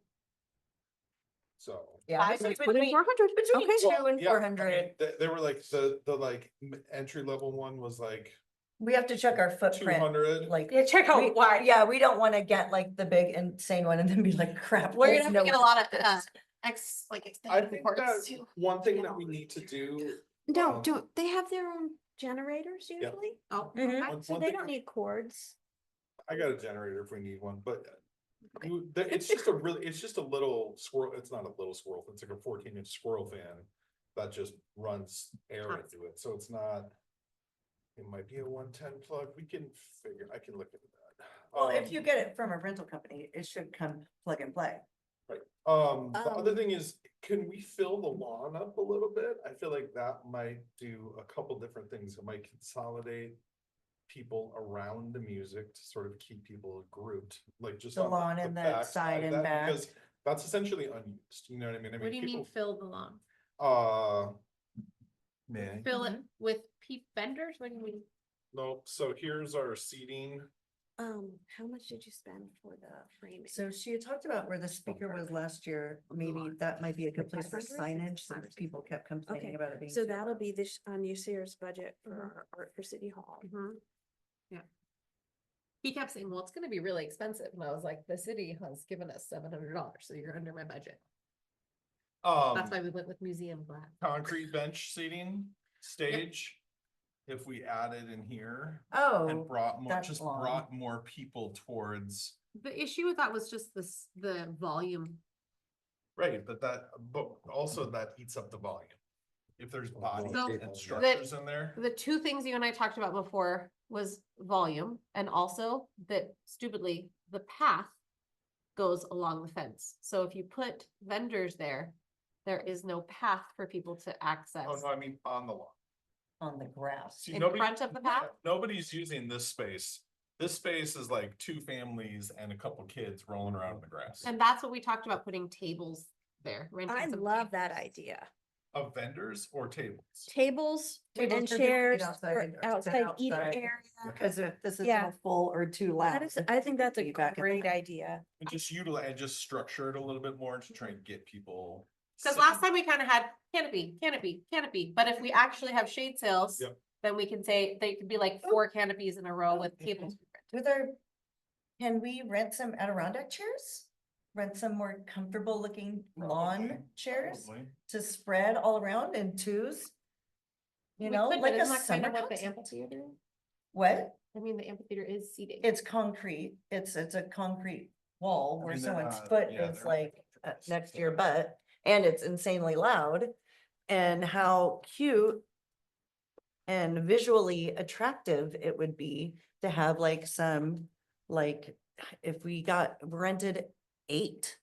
So. Yeah, Five it's to Put in between 400, between okay. 2 and Yeah, I mean, 400. They were like the like entry level one was like We have to check our footprint, 200. like. Yeah, check out we- why. Yeah, we don't wanna get like the big insane one and then be like, crap. We're there's gonna have to get a no lot of, this. I extended think reports that too. one thing that we need to do. No, um, don't, they have their own generators Yeah. usually? Oh, Mhm. okay. one- So one they thing- don't need cords. I got a generator if we need one, but Okay. it's just a really, it's just a little squirrel, it's not a little squirrel, it's like a 14-inch squirrel fan. That just runs air into it, so it's not. It might be a 110 plug, I can look into that. Well, if you get it from a rental company, it should come plug and play. Right, the other Um, thing is, can we fill the lawn up a little bit? I feel like that might do a couple different things, it might consolidate. People around the music to sort of keep people grouped, like just. The on lawn and the back side and that, back. Because that's essentially unused, you know what I mean? I What do you mean people- fill the lawn? Man, Fill it with vendors? What do you mean? no, so here's our seating. How much did you spend for the framing? So she had talked about where the speaker was last year, maybe that might be a good place for 500? signage, since people kept complaining Okay, about it being. So too that'll loud. be this on this year's budget for our art for City Hall. Yeah. He kept saying, well, it's gonna be really expensive. And I was like, the city has given us $700, so you're under my budget. That's why we went with museum glass. Concrete bench seating, stage. If we added in here and Oh, brought more, that's just long. brought more people towards. The issue with that was just the volume. Right, but also that eats up the volume. If there's bodies So and structures in there. The two things you and I talked about before was volume and also that stupidly, the path goes along the fence. So if you put vendors there, there is no path for people to access. Oh, no, I mean, on the lawn. on the grass. See, In nobody- front of the path? Nobody's using this space. This space is like 2 families and a couple kids rolling around in the grass. And that's what we talked about, putting tables there. renting I some love that tables. idea. Of vendors or tables? Tables Tables and for people to eat chairs outside for or sit outside eating outside. area. Because if this is Yeah. not full or too loud. That is, I think that's a feedback in the great back. idea. And just utilize, and just structure it a little bit more to try and get people. Cause last time we kind of had canopy, but if we actually have shade sails. Yep. Then we can say, they could be like 4 canopies in a row with tables. With our, can we rent some Adirondack chairs? Rent some more comfortable looking lawn Probably, chairs probably. to spread all around in 2s? You We know, could, but like a isn't that kind summer of what the concert. amphitheater is? What? I mean, the amphitheater is seating. It's concrete, it's a concrete wall I where mean, they're someone's not- foot yeah, is they're like not- next to your butt. And it's insanely loud. And how cute and visually attractive it would be to have like some, like, if we got rented 8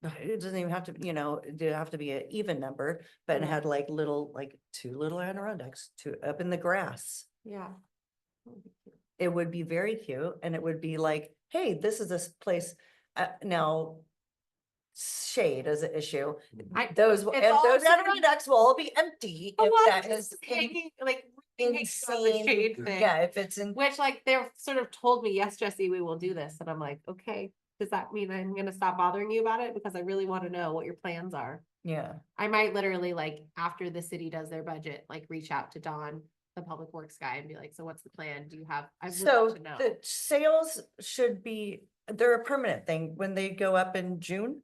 it doesn't even have to, it did have to be an even number, but it Yeah. had like little, like 2 little Adirondacks, 2 up in the grass. Yeah. It would be very cute and it would be like, hey, this is this place, now. Shade is an issue. I- Those, it's and all those sort of- Adirondacks will all be empty Oh, if well, that I'm is just thinking, like, thinking about the insane. shade thing. Yeah, if it's in, Which like they're sort of told me, yes, Jesse, we will do this. And I'm like, okay, does that mean I'm gonna stop bothering you about it? Because I really want to know what your plans are. yeah, I might literally like, after the city does their budget, like reach out to Don, the public works guy, and be like, so what's the plan? Do you have, I would so love to know. the sales should be, they're a permanent thing when they go up in June.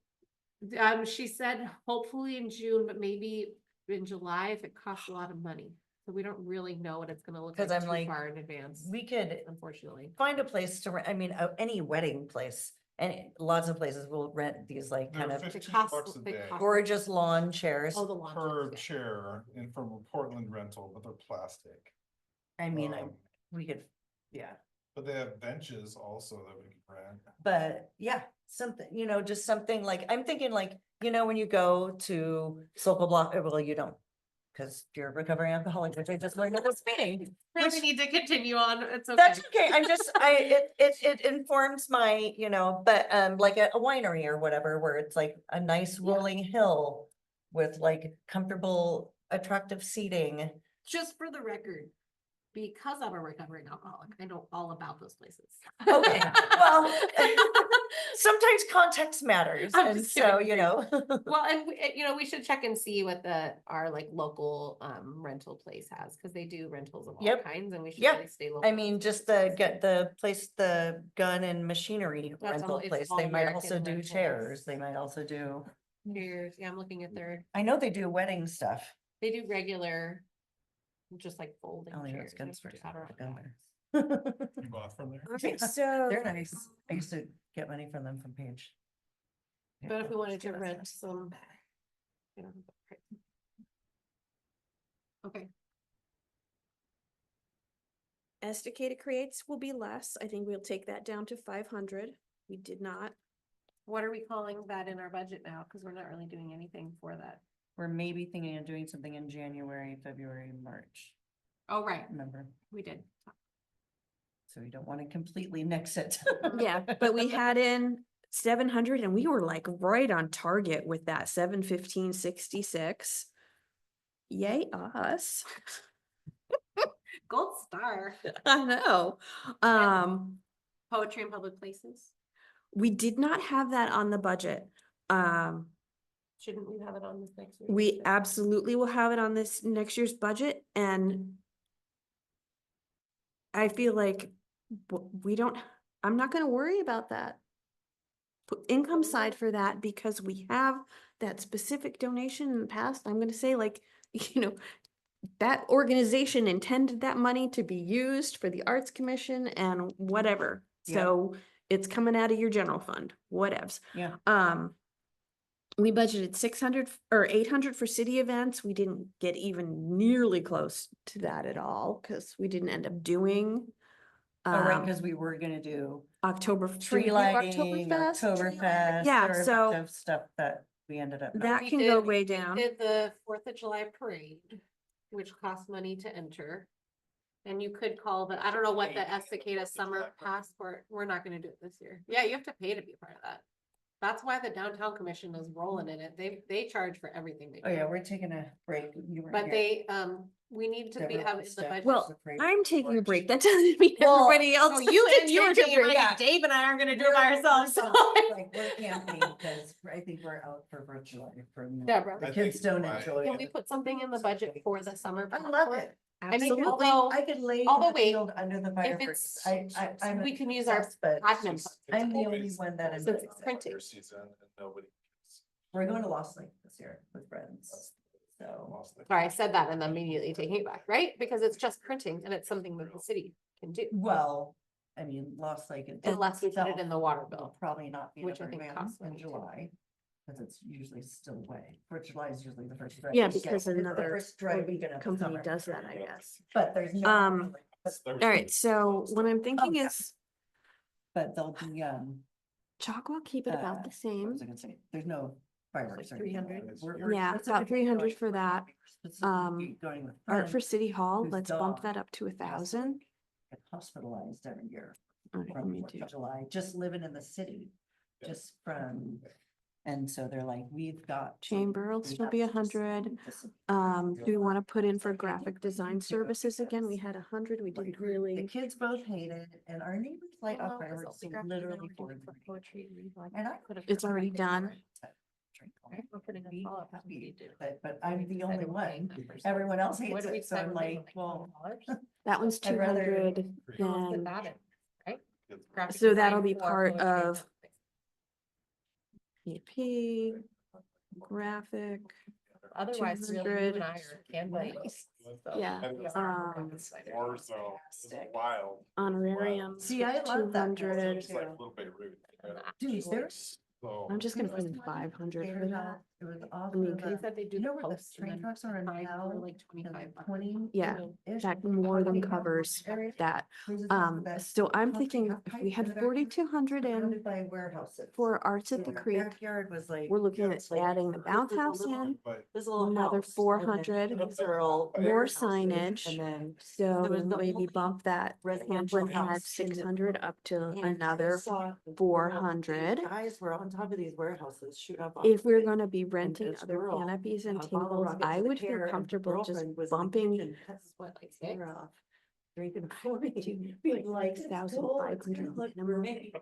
She said hopefully in June, but maybe in July if it costs a lot of money. So we don't really know what it's gonna look 'Cause like I'm too like, far in advance, We could unfortunately. find a place to rent, I mean, any wedding place, and lots of places will rent these like kind They're of 15 costs- bucks a they day cost- gorgeous lawn chairs. Oh, the launch. per chair and from a Portland rental, but they're plastic. I mean, Um, we could, yeah. But they have benches also that we can rent. But yeah, something, just something like, I'm thinking like, when you go to Sokol Block, well, you don't. Cause you're a recovering alcoholic, which I just learned at this meeting. We need to continue on, it's okay. That's okay, I'm just, it informs my, but, like a winery or whatever, where it's like a nice Yeah. rolling hill. With like comfortable, attractive seating. Just for the record, because I'm a recovering alcoholic, I know all about those places. Okay, well, sometimes context matters, I'm and just so, kidding. Well, and we should check and see what our like local rental place has, because they do rentals of all Yep. kinds, and we should Yeah. really stay local. I mean, just the gun and machinery That's rental all- it's place, all they might American also do rentals. chairs, they might also do, Cheers, yeah, I'm looking at I know they do wedding stuff. they do regular, just like folding Only chairs. it's good and for I don't know. down about there. You bought from there? Okay, Yeah, so. They're nice, I used to get money from them from Page. that. But if we wanted to Give us rent that. some. you know, Okay, Estacada creates will be less. I think we'll take that down to 500. We did not. what are we calling that in our budget now? Because we're not really doing anything for that. We're maybe thinking of doing something in January, February, March, Oh, right, remember? we did. So we don't want to completely nix it. Yeah, but we had in 700 and we were like right on target with that 715.66. Yay us. Gold star. I know. Poetry in public places. We did not have that on the budget. Shouldn't we have it on this next week? We absolutely will have it on this next year's budget, and I feel like we don't, I'm not gonna worry about that. Put income side for that, because we have that specific donation in the past. I'm gonna say like, that organization intended that money to be used for the Arts Commission and whatever. Yeah. So it's coming out of your general fund, whatevs. Yeah. We budgeted 600 or 800 for city events. We didn't get even nearly close to that at all, because we didn't end up doing. Oh, right, um, because we were gonna do October. did we tree do lighting, Oktoberfest? Oktoberfest. Yeah, there were a so bunch of stuff that we ended up. not- that We can go did- way we down. Did the 4th of July parade, which costs money to enter. And you could call, but I don't know what the Estacada summer passport, we're not gonna do it this year. Yeah, you have to pay to be a part of that. That's why the downtown commission is rolling in it. They charge for everything they do. Oh, yeah, we're taking a break. You weren't But here. they, we need to be, Deborah have it in the Steph budget. Well, was afraid I'm of taking a March. break. That doesn't mean Well, everybody else. Oh, has you to and you are take a taking a break. Yeah. Dave and I aren't gonna do it We're- by ourselves. so- Like, we're camping, because I think we're out for virtual. Deborah. The I kids think don't why- enjoy Can we it. put something in the budget for the summer? I love passport? it. I mean, Absolutely. although, I could lay in although the wait, field under the fire. it's- I'm we can use our obsessed, but admin. It's I'm the only always- one that always Since enjoys it's it. printing. your season and nobody cares. We're going to Lost Lake this year with friends, so. Lost the- sorry, I said that and then immediately taking it back, right? Because it's just printing and it's something that the city can do. Well, I mean, Lost Lake. Unless we put it itself in the water will bill. Probably not be which I another think van costs in money too. July, because it's usually still away. For July is usually the first. Yeah, drive. because It's the another first drive weekend of the company summer. does that, I guess. But there's no. Um, but- All right, so what I'm thinking yeah. is, But they'll be, Chalkwell, keep it about the What same. was I gonna say? There's no fireworks. or anything. 300? We're Yeah, about 300 for that. specifically going with Art for friends City Hall, whose let's bump dog that up to has to 1,000. get hospitalized every year Alright, from me Fourth too. of July, just living in the city, just from. And so they're like, we've got. to- Chamber will we still have be to just 100. dis- Do we want to put in for graphic design services again? We had 100, we didn't The really. kids both hated it and our neighbors light Well, off 'cause fireworks all the so graphic literally design for we're doing for poetry, we like And I put a It's graphic already design. done. We're putting a Be follow-up happy, to do. but I'm the only one. Everyone Everyone else What hates do we it, so I'm spend? like, well. That one's I'd rather- 200, Well, let's put then, that in, right? Graphic So that'll design be for part poetry. of- EP, graphic, Otherwise, really, you 200. and I are Canva. Yeah, Or so, it's wild. honorariums, See, I love that. 200. It's like a little bit rude. Dude, Just there's- so- I'm just gonna put in 500 for that. It was off I mean, of, They said they do you know the where the posts train and then tracks are in time now? for like 25 bucks. 20. Yeah, -ish, that more than parking covers area. that. Cruises off of that So I'm concrete thinking half if pipe we in had the back, 4,200 in surrounded by warehouses. for Arts So at the our Creek, Backyard was like. we're looking yeah, at it's like adding the bounce house in, But This little another house, and then 400, these are all more warehouses, signage. And then. So was the maybe only bump that residential pamphlet add house in the- 600 up to and I another saw 400. Guys were on top of these warehouses shoot up. off If we're it. gonna be renting this other girl, canopies and bottle tables, rockets I in the would feel hair, and her comfortable just girlfriend was in the bumping kitchen, cut What, like his hair six? off, Drinking for to me, being like, it's cool, it's 6,500 gonna look minimum great.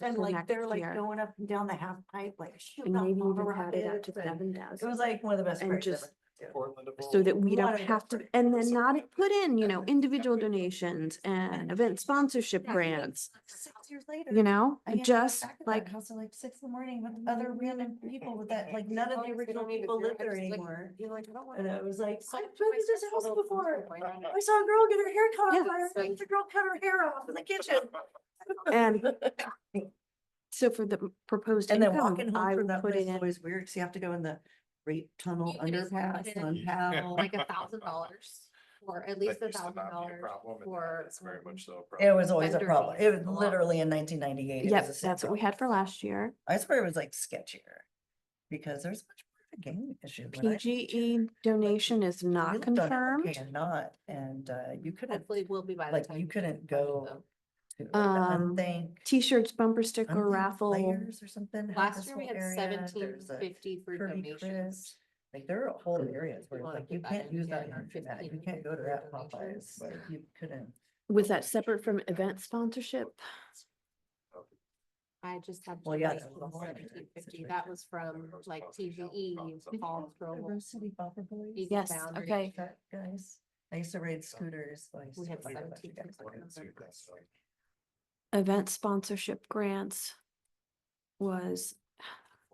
And for like, next they're like year. going up and down the half pipe, like and shooting off maybe bottle even had it up rockets, to and 7,000. It was like one of the best And parties just- ever. Portland of So that we don't Wanted it have to, for- and then not put in, individual donations and event sponsorship grants, 6 years later. I ended up just back at that like, house at like 6 in the morning with other random people with that, like none of the original people live there anymore. You're like, I don't want. And I was like, So I've I been to this house before. I saw a girl get her hair cut Yeah. off. I heard the girl cut her hair off in the kitchen. and so for the proposed And then income, walking home I from will that put place it is in. always weird, cause you have to go in the rape tunnel You could just put underpass it on in Powell. Like $1,000 or at least That used to not $1,000 be a problem, and for. It's very much so. a It problem. was always a vendor problem. fees It was alone. literally in 1998. it Yep, was the same that's what we problem. had for last year. I swear it was like sketchier. Because there's much more of a gaming issue. when I lived here. PGE donation is We not lived on confirmed. LK and not, and you couldn't, Hopefully will be by the like, time. you couldn't go to like, the Um, Unthank. T-shirts, bumper sticker Unthank raffle. Players or something. had Last this year we whole had area. There's a 1750 for Kirby donations. Chris. Like there are whole areas where it's wanna like put you that can't in use that again, or in that. You 15 can't go to for that donations. Popeyes. Like you couldn't. Was that separate from event sponsorship? I just had. Well, yeah, like that was a whole other 1750. situation. That was from like TGE, Fall The Throw. Rose City Bopper Boys. Eagle Yes, Boundary. okay. That guys. I used to raid scooters. so I used We to had fight a bunch of 17 guys. Event sponsorship grants was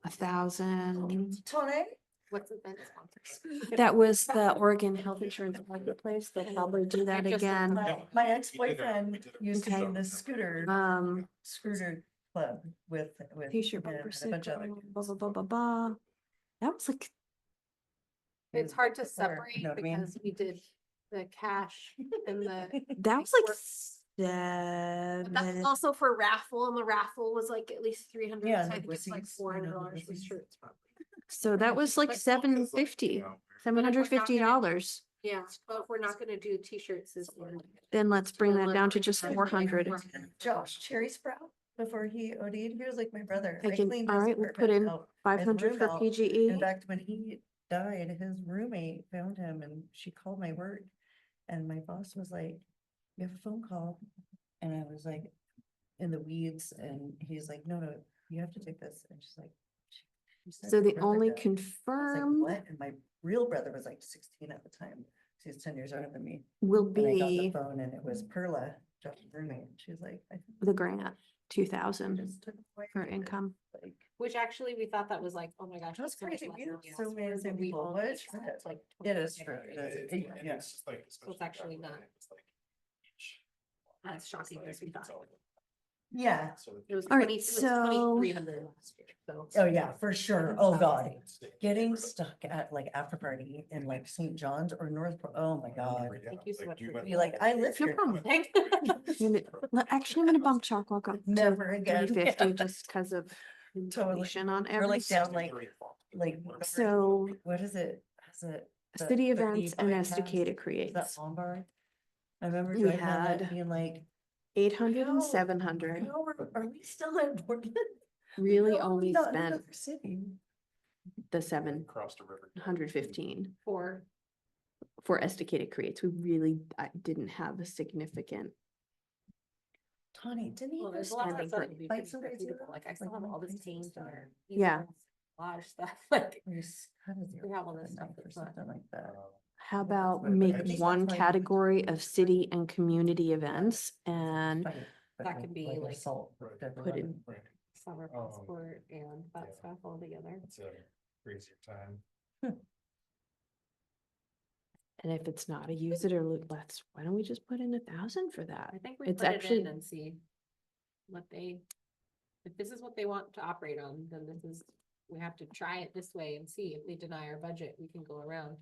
1,000. Tony? What's event sponsors? That was the Oregon Health Insurance Marketplace. They'll probably do that I just- again. My ex-boyfriend used to Okay. own this scooter club with T-shirt, him bumper and a bunch of sticker, other blah, kids. blah, blah, blah, blah. That was like, It It's was hard to before, separate you know what I mean? because we did the cash and the. that was like But that was 7. also for raffle and the raffle was like at least 300. Yeah, So I and think it's like receipts, you know, $400 with receipts. shirts probably. So that was like But- $750, $750. Yeah, but if we're not gonna do t-shirts is. Then let's bring that down to just 400. Josh Cherry Sprout, before he OD'd, he was like my brother. I can, cleaned all his right, we'll put apartment in out. 500 for room out. PGE. In fact, when he died, his roommate found him and she called my work. And my boss was like, you have a phone call. And I was like, in the weeds, and he's like, no, you have to take this. And she's like. "She said So your the brother only died." I was like, confirmed "What?" And my real brother was like 16 at the time. So he's 10 years older than me. will And I got the be phone and it was Perla, Josh's roommate. and She was like, I think the grant, I 2,000 just took away for the, income. like, Which actually we thought that was like, oh my gosh. That's so much crazy. less We than have we so asked many for, same but we people. only What is got, that? like, It is 20%. true. It is. Yeah. It's like. So it's actually not as shocking as we thought. Yeah. So It was All right, 20 it was so- 2,300 last year, so. Oh, yeah, for sure. Oh, God. Getting stuck at like after party in like St. John's or Northport. Oh, my God. Thank you so much for. Be like, I live No here. problem. Thank- Actually, I'm gonna bump chalk walk up Never to again. 350 Yeah. just because of Totally. inflation on Or like everything. down like. So What is it? Is it? the city events 30 and bypass? Estacada Is that creates Lombard? I remember We driving down that had- being like. 800 and how- 700. how are we still in Portland? Really How are we only not in spent another city? the 715 Across the river. for Estacada creates. We really didn't have a significant. Tony, didn't he Well, go there's a lot of spending stuff for that would be bike pretty some days reputable, ago? like I still have all this paint stuff? or. Yeah. A lot of stuff, like, Or just cut his We have all this ear stuff off or that's not- something like that. How Yeah, about but I make think one that's why- category of city and community events and Fight, but that with, could be, like, like, assault, Right. that put run. in- summer Oh, passport and that yeah. stuff all together. It's a crazier time. and if it's not a use it or let's, why don't we just put in 1,000 for that? I think we It's put it actually- in and see what they, if this is what they want to operate on, then this is, we have to try it this way and see. If they deny our budget, we can go around.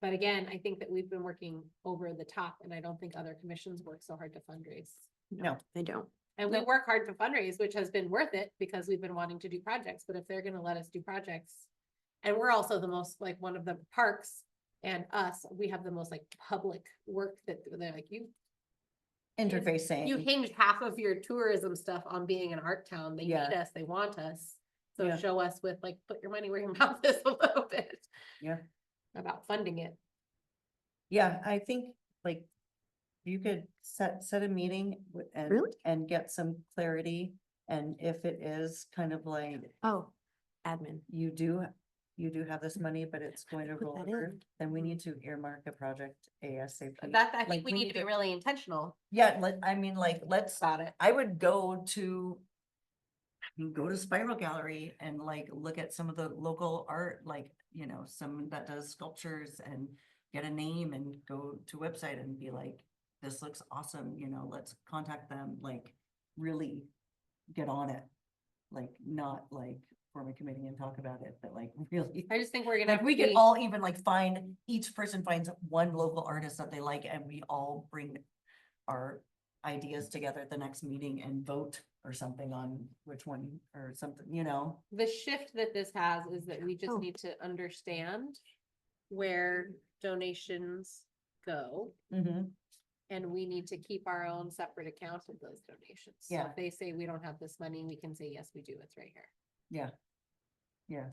But again, I think that we've been working over the top and I don't think other commissions work so hard to fundraise. No. They don't. And we Nope. work hard to fundraise, which has been worth it because we've been wanting to do projects, but if they're gonna let us do projects. And we're also the most, like, one of the parks and us, we have the most like public work that they're like, you Interfacing. hinge half of your tourism stuff on being an art town. They need Yeah. us, they want us. So Yeah. show us with like, put your money where your mouth is a little bit. Yeah. About funding it. Yeah, I think like you could set a meeting and, Really? and get some clarity. And if it is kind of like, Oh, admin. you do have this money, but it's going to Put roll that over, in. then we need to earmark a project ASAP. That, I Like, think we need to be really intentional Yeah, let's, about it. I would go to. Go to Spiral Gallery and like look at some of the local art, like, someone that does sculptures and get a name and go to a website and be like, this looks awesome, let's contact them, like, really get on it. Like, not like form a committee and talk about it, but like really. I just think we're gonna Like have we to could be, all even like each person finds one local artist that they like and we all bring our ideas together at the next meeting and vote or something on which one or something, the shift that this has is that we just Oh. need to understand where donations go. Mm-hmm. And we need to keep our own separate account of those donations. So Yeah. if they say we don't have this money, we can say, yes, we do, it's right here. Yeah. Yeah.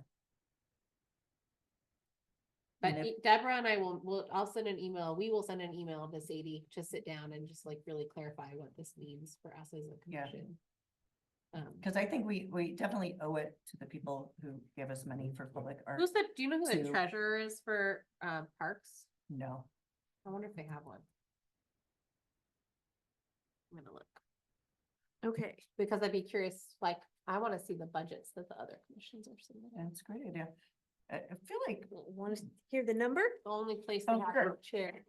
But And if- Deborah and I I'll send an email, we will send an email to Sadie to sit down and just like really clarify what this means for us as a Yeah. commission. Cause I think we definitely owe it to the people who give us money for public art. Who's the, do you know who the to- treasurer is for parks? No, I wonder if they have one. I'm gonna look, Okay. because I'd be curious, like, I wanna see the budgets that the other commissions are submitting. that's a great idea. I feel like, Want to hear the number? The only place they Oh, have sure. a chair.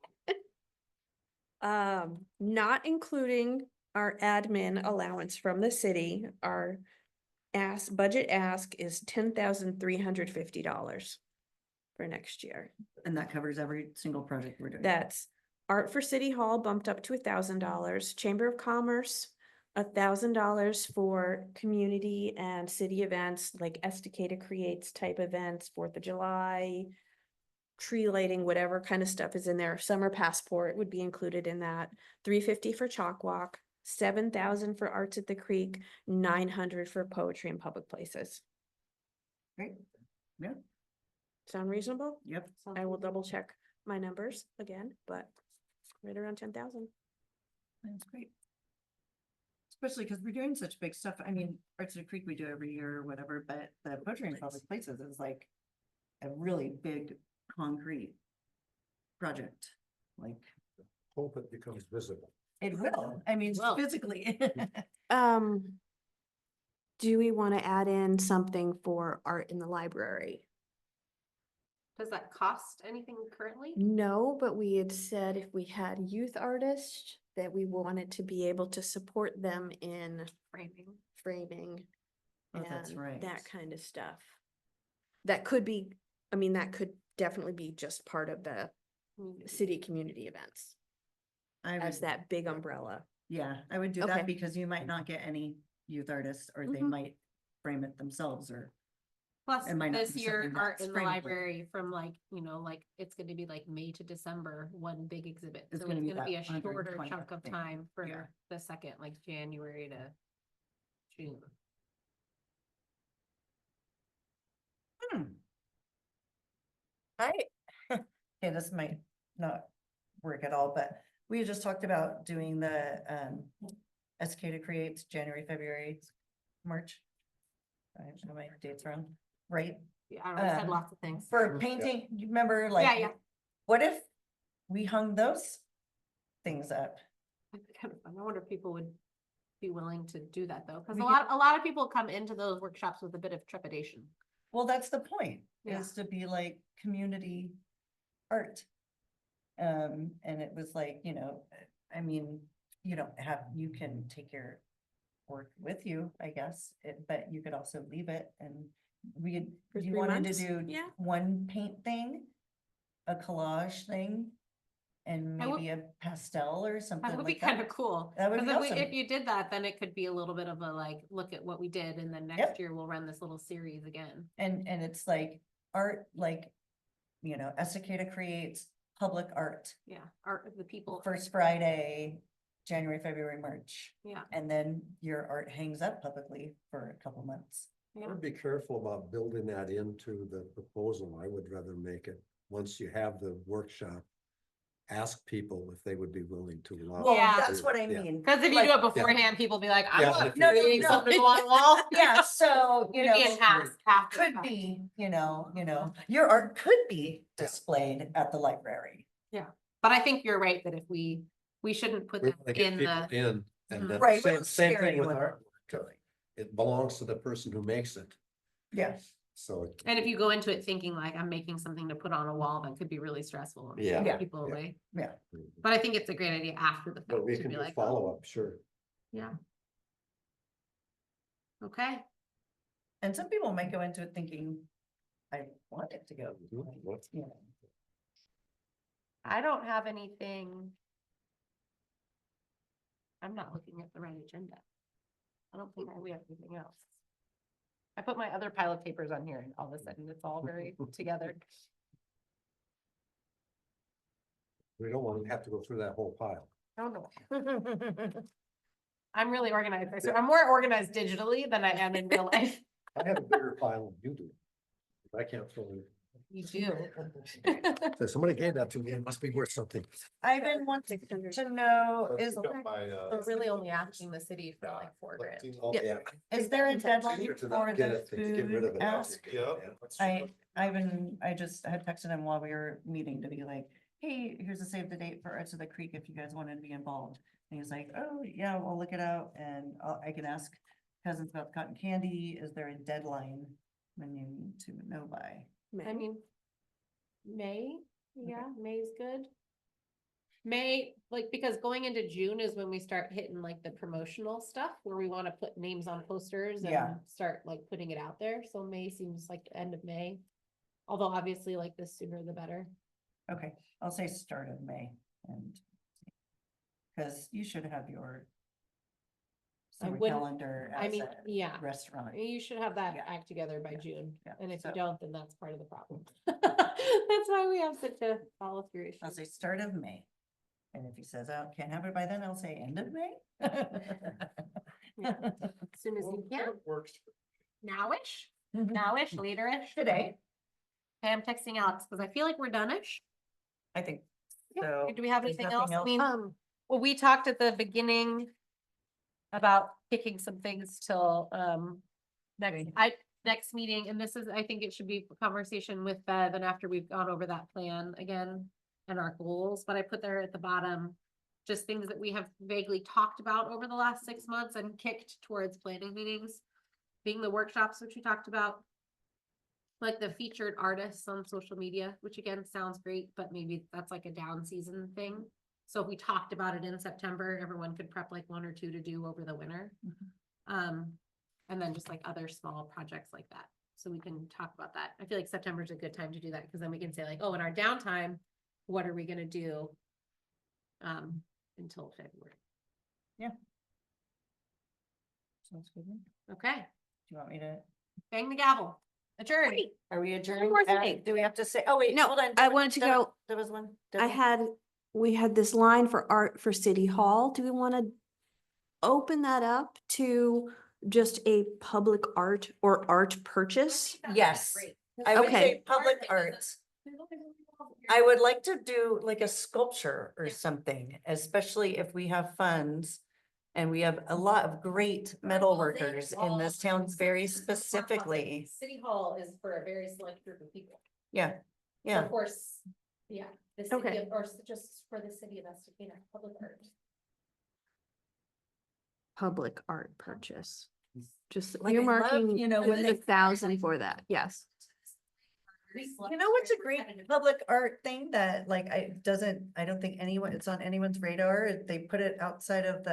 Not including our admin allowance from the city, our budget ask is $10,350 for next year. and that covers every single project we're doing. That's Art for City Hall bumped up to $1,000, Chamber of Commerce, $1,000 for community and city events like Estacada Creates type events, 4th of July, tree lighting, whatever kind of stuff is in there. Summer Passport would be included in that. $350 for Chalk Walk, $7,000 for Arts at the Creek, $900 for Poetry in Public Places. Great. Yeah, Sound reasonable? yep. Sounds I will reasonable. double check my numbers again, but right around 10,000. That's great. Especially because we're doing such big stuff. I mean, Arts of the Creek we do every year or whatever, but the Poetry in Public Places is like a really big concrete project. Like, Hope it becomes visible. it will, I mean, Well. physically. Do we want to add in something for art in the library? Does that cost anything currently? No, but we had said if we had youth artists that we wanted to be able to support them in framing Oh, that's and right. that kind of stuff. That could be, I mean, that could definitely be just part of the city community events I as would, that big umbrella. yeah, I would do Okay. that because you might not get any youth artists, or they Mhm. might frame it themselves, or Plus, It might not this be year, something art that's in the frameable. library from like, you know, like, it's gonna be like May to December, one big exhibit. It's So gonna it's be gonna be a that shorter 120, chunk I of think. time Yeah. for the second, like January to June. Hmm. I, okay, this might not work at all, but we had just talked about doing the Estacada Creates January, February, March. I don't know my dates wrong, right? Yeah, I don't know, we said Um, lots of things. For painting, you remember like, yeah. what if we hung those things up? That'd be kind of fun. I wonder if people would be willing to do that though, because We a lot of people come into those workshops with a bit of trepidation. Well, that's the point, Yeah. is to be like community art. And it was like, you know, I mean, you can take your work with you, I guess, but you could also leave it, and For you 3 wanted to months? do Yeah. one paint thing, a collage thing, and That would- maybe a pastel or something That would be like kind of that. cool. That would be Because awesome. if you did that, then it could be a little bit of a like, look at what we did, and then Yep. next year we'll run this little series again. And it's like art, like, Estacada Creates public art, Yeah, art of the people. first Friday, January, February, March. Yeah, And then your art hangs up publicly for a couple months. yeah. I'd be careful about building that into the proposal. I would rather make it, once you have the workshop, ask people if they would be willing to allow. Well, Yeah. that's what I Yeah. mean. Because if you Like- do it beforehand, people be like, I'm Yeah, not if you- No, no, creating no. something to go on the wall. Yeah, so, Maybe in half the could time. be, your art could be displayed at the library. But I think you're right that if we shouldn't put We that wanna get in people the, in, and Mhm. then Right, we same, don't same scare thing with anyone. art. It belongs to the person who makes it, Yeah. so. and if you go into it thinking like, I'm making something to put on a wall, that could be really stressful. and Yeah. keep Yeah. People Yeah. away. Yeah. But I think it's a great idea after the But fact we to can be do like, follow oh, up, sure. yeah. Okay, And some people might go into it thinking, I want it to go. Mhm. What? Yeah. I don't have anything. I'm not looking at the right agenda. I don't think we have anything else. I put my other pile of papers on here and all of a sudden it's all very together. We don't want to have to go through that whole pile. Oh, no. I'm really organized. So I'm more organized digitally than I am in real life. I have a bigger pile than you do. I can't fill it. You do. So somebody gave that to me, it must be worth something. I've been wanting to know, is, We're really only asking the city for like $4,000. Oh, Yeah. yeah. is there a deadline Easier to for not get the it than to get rid of food it. ask? Yeah. I just had texted him while we were meeting to be like, hey, here's a save the date for Arts of the Creek if you guys wanted to be involved. And he's like, oh, yeah, we'll look it out, and I can ask cousins about the cotton candy. Is there a deadline when you need to know by? I mean, May, yeah, May's good. May, like, because going into June is when we start hitting like the promotional stuff where we want to put names on posters and Yeah. start like putting it out there. So May seems like end of May. Although obviously like the sooner the better. Okay, I'll say start of May, and because you should have your I summer wouldn't- calendar I as mean, a yeah, restaurant. you should have that Yeah. act together by Yeah. June. Yeah. And if you So- don't, then that's part of the problem. That's why we have such a follow through I'll issue. say start of May. And if he says, oh, can't have it by then, I'll say end of May. As soon as you can, Works. nowish, nowish, laterish. Today, Okay, I'm texting Alex because I feel like we're done-ish. I think. Yeah. So. Do we have there's anything nothing else? I mean, well, we talked at the beginning about picking some things till, next meeting, and this is, I think it should be a conversation with Bev and after we've gone over that plan again and our goals, but I put there at the bottom just things that we have vaguely talked about over the last 6 months and kicked towards planning meetings, being the workshops, which we talked about, like the featured artists on social media, which again sounds great, but maybe that's like a down season thing. So if we talked about it in September, everyone could prep like 1 or 2 to do over the winter. And then just like other small projects like that. So we can talk about that. I feel like September is a good time to do that because then we can say like, oh, in our downtime, what are we gonna do? Until February. Sounds good. Do Okay, you want me to, bang the gavel. Adjourn. Wait, are we adjourned? more thing. Do we have to say, oh wait, No, hold on. I wanted to go, There was one. we had this line for art for City Hall. Do we want to open that up to just a public art or art purchase? Yes. I would Okay. say public arts. I would like to do like a sculpture or something, especially if we have funds. And we have a lot of great metal workers in this town very specifically. City Hall is for a very select group of people. Yeah, So yeah. Of course, yeah, the city Okay. of, or just for the city of Estacada, public art. Public art purchase. Just Like, I love, earmarking, you know, when they- 1,000 for that, yes. You know what's a great public art thing that like I don't think anyone, it's on anyone's radar. They put it outside of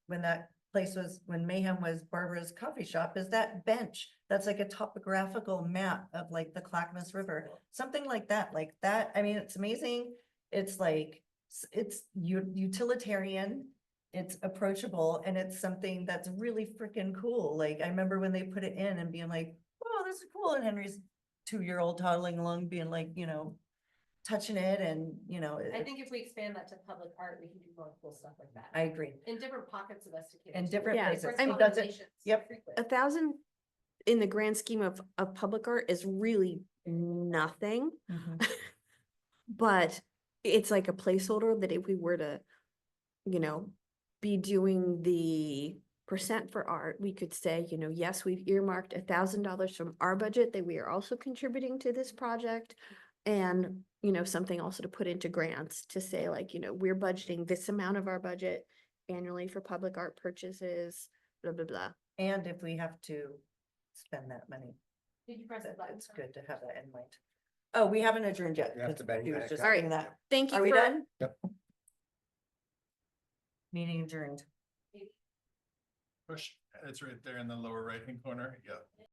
when that place was, when Mayhem was Barbara's coffee shop, is that bench. That's like a topographical map of like the Clackamas River, something like that, I mean, it's amazing. It's like, it's utilitarian. It's approachable and it's something that's really freaking cool. Like, I remember when they put it in and being like, oh, this is cool. And Henry's 2-year-old toddling along being like, touching it and, I think if we expand that to public art, we can do more cool stuff like that. I agree. In different pockets of Estacada. In too. different Yeah, places. Different It doesn't, populations yep. frequent. 1,000 in the grand scheme of public art is really nothing. Mhm. But it's like a placeholder that if we were to, be doing the percent for art, we could say, yes, we've earmarked $1,000 from our budget that we are also contributing to this project. And, something also to put into grants to say like, we're budgeting this amount of our budget annually for public art purchases, blah, blah, blah. And if we have to spend that money, Did you press the button? it's good to have that in mind. Oh, we haven't adjourned yet. You have 'cause to bang he was back. just All right. doing that. Thank you Are we for. done? Yep. Meeting adjourned. Push, it's right there in the lower right-hand corner, yeah.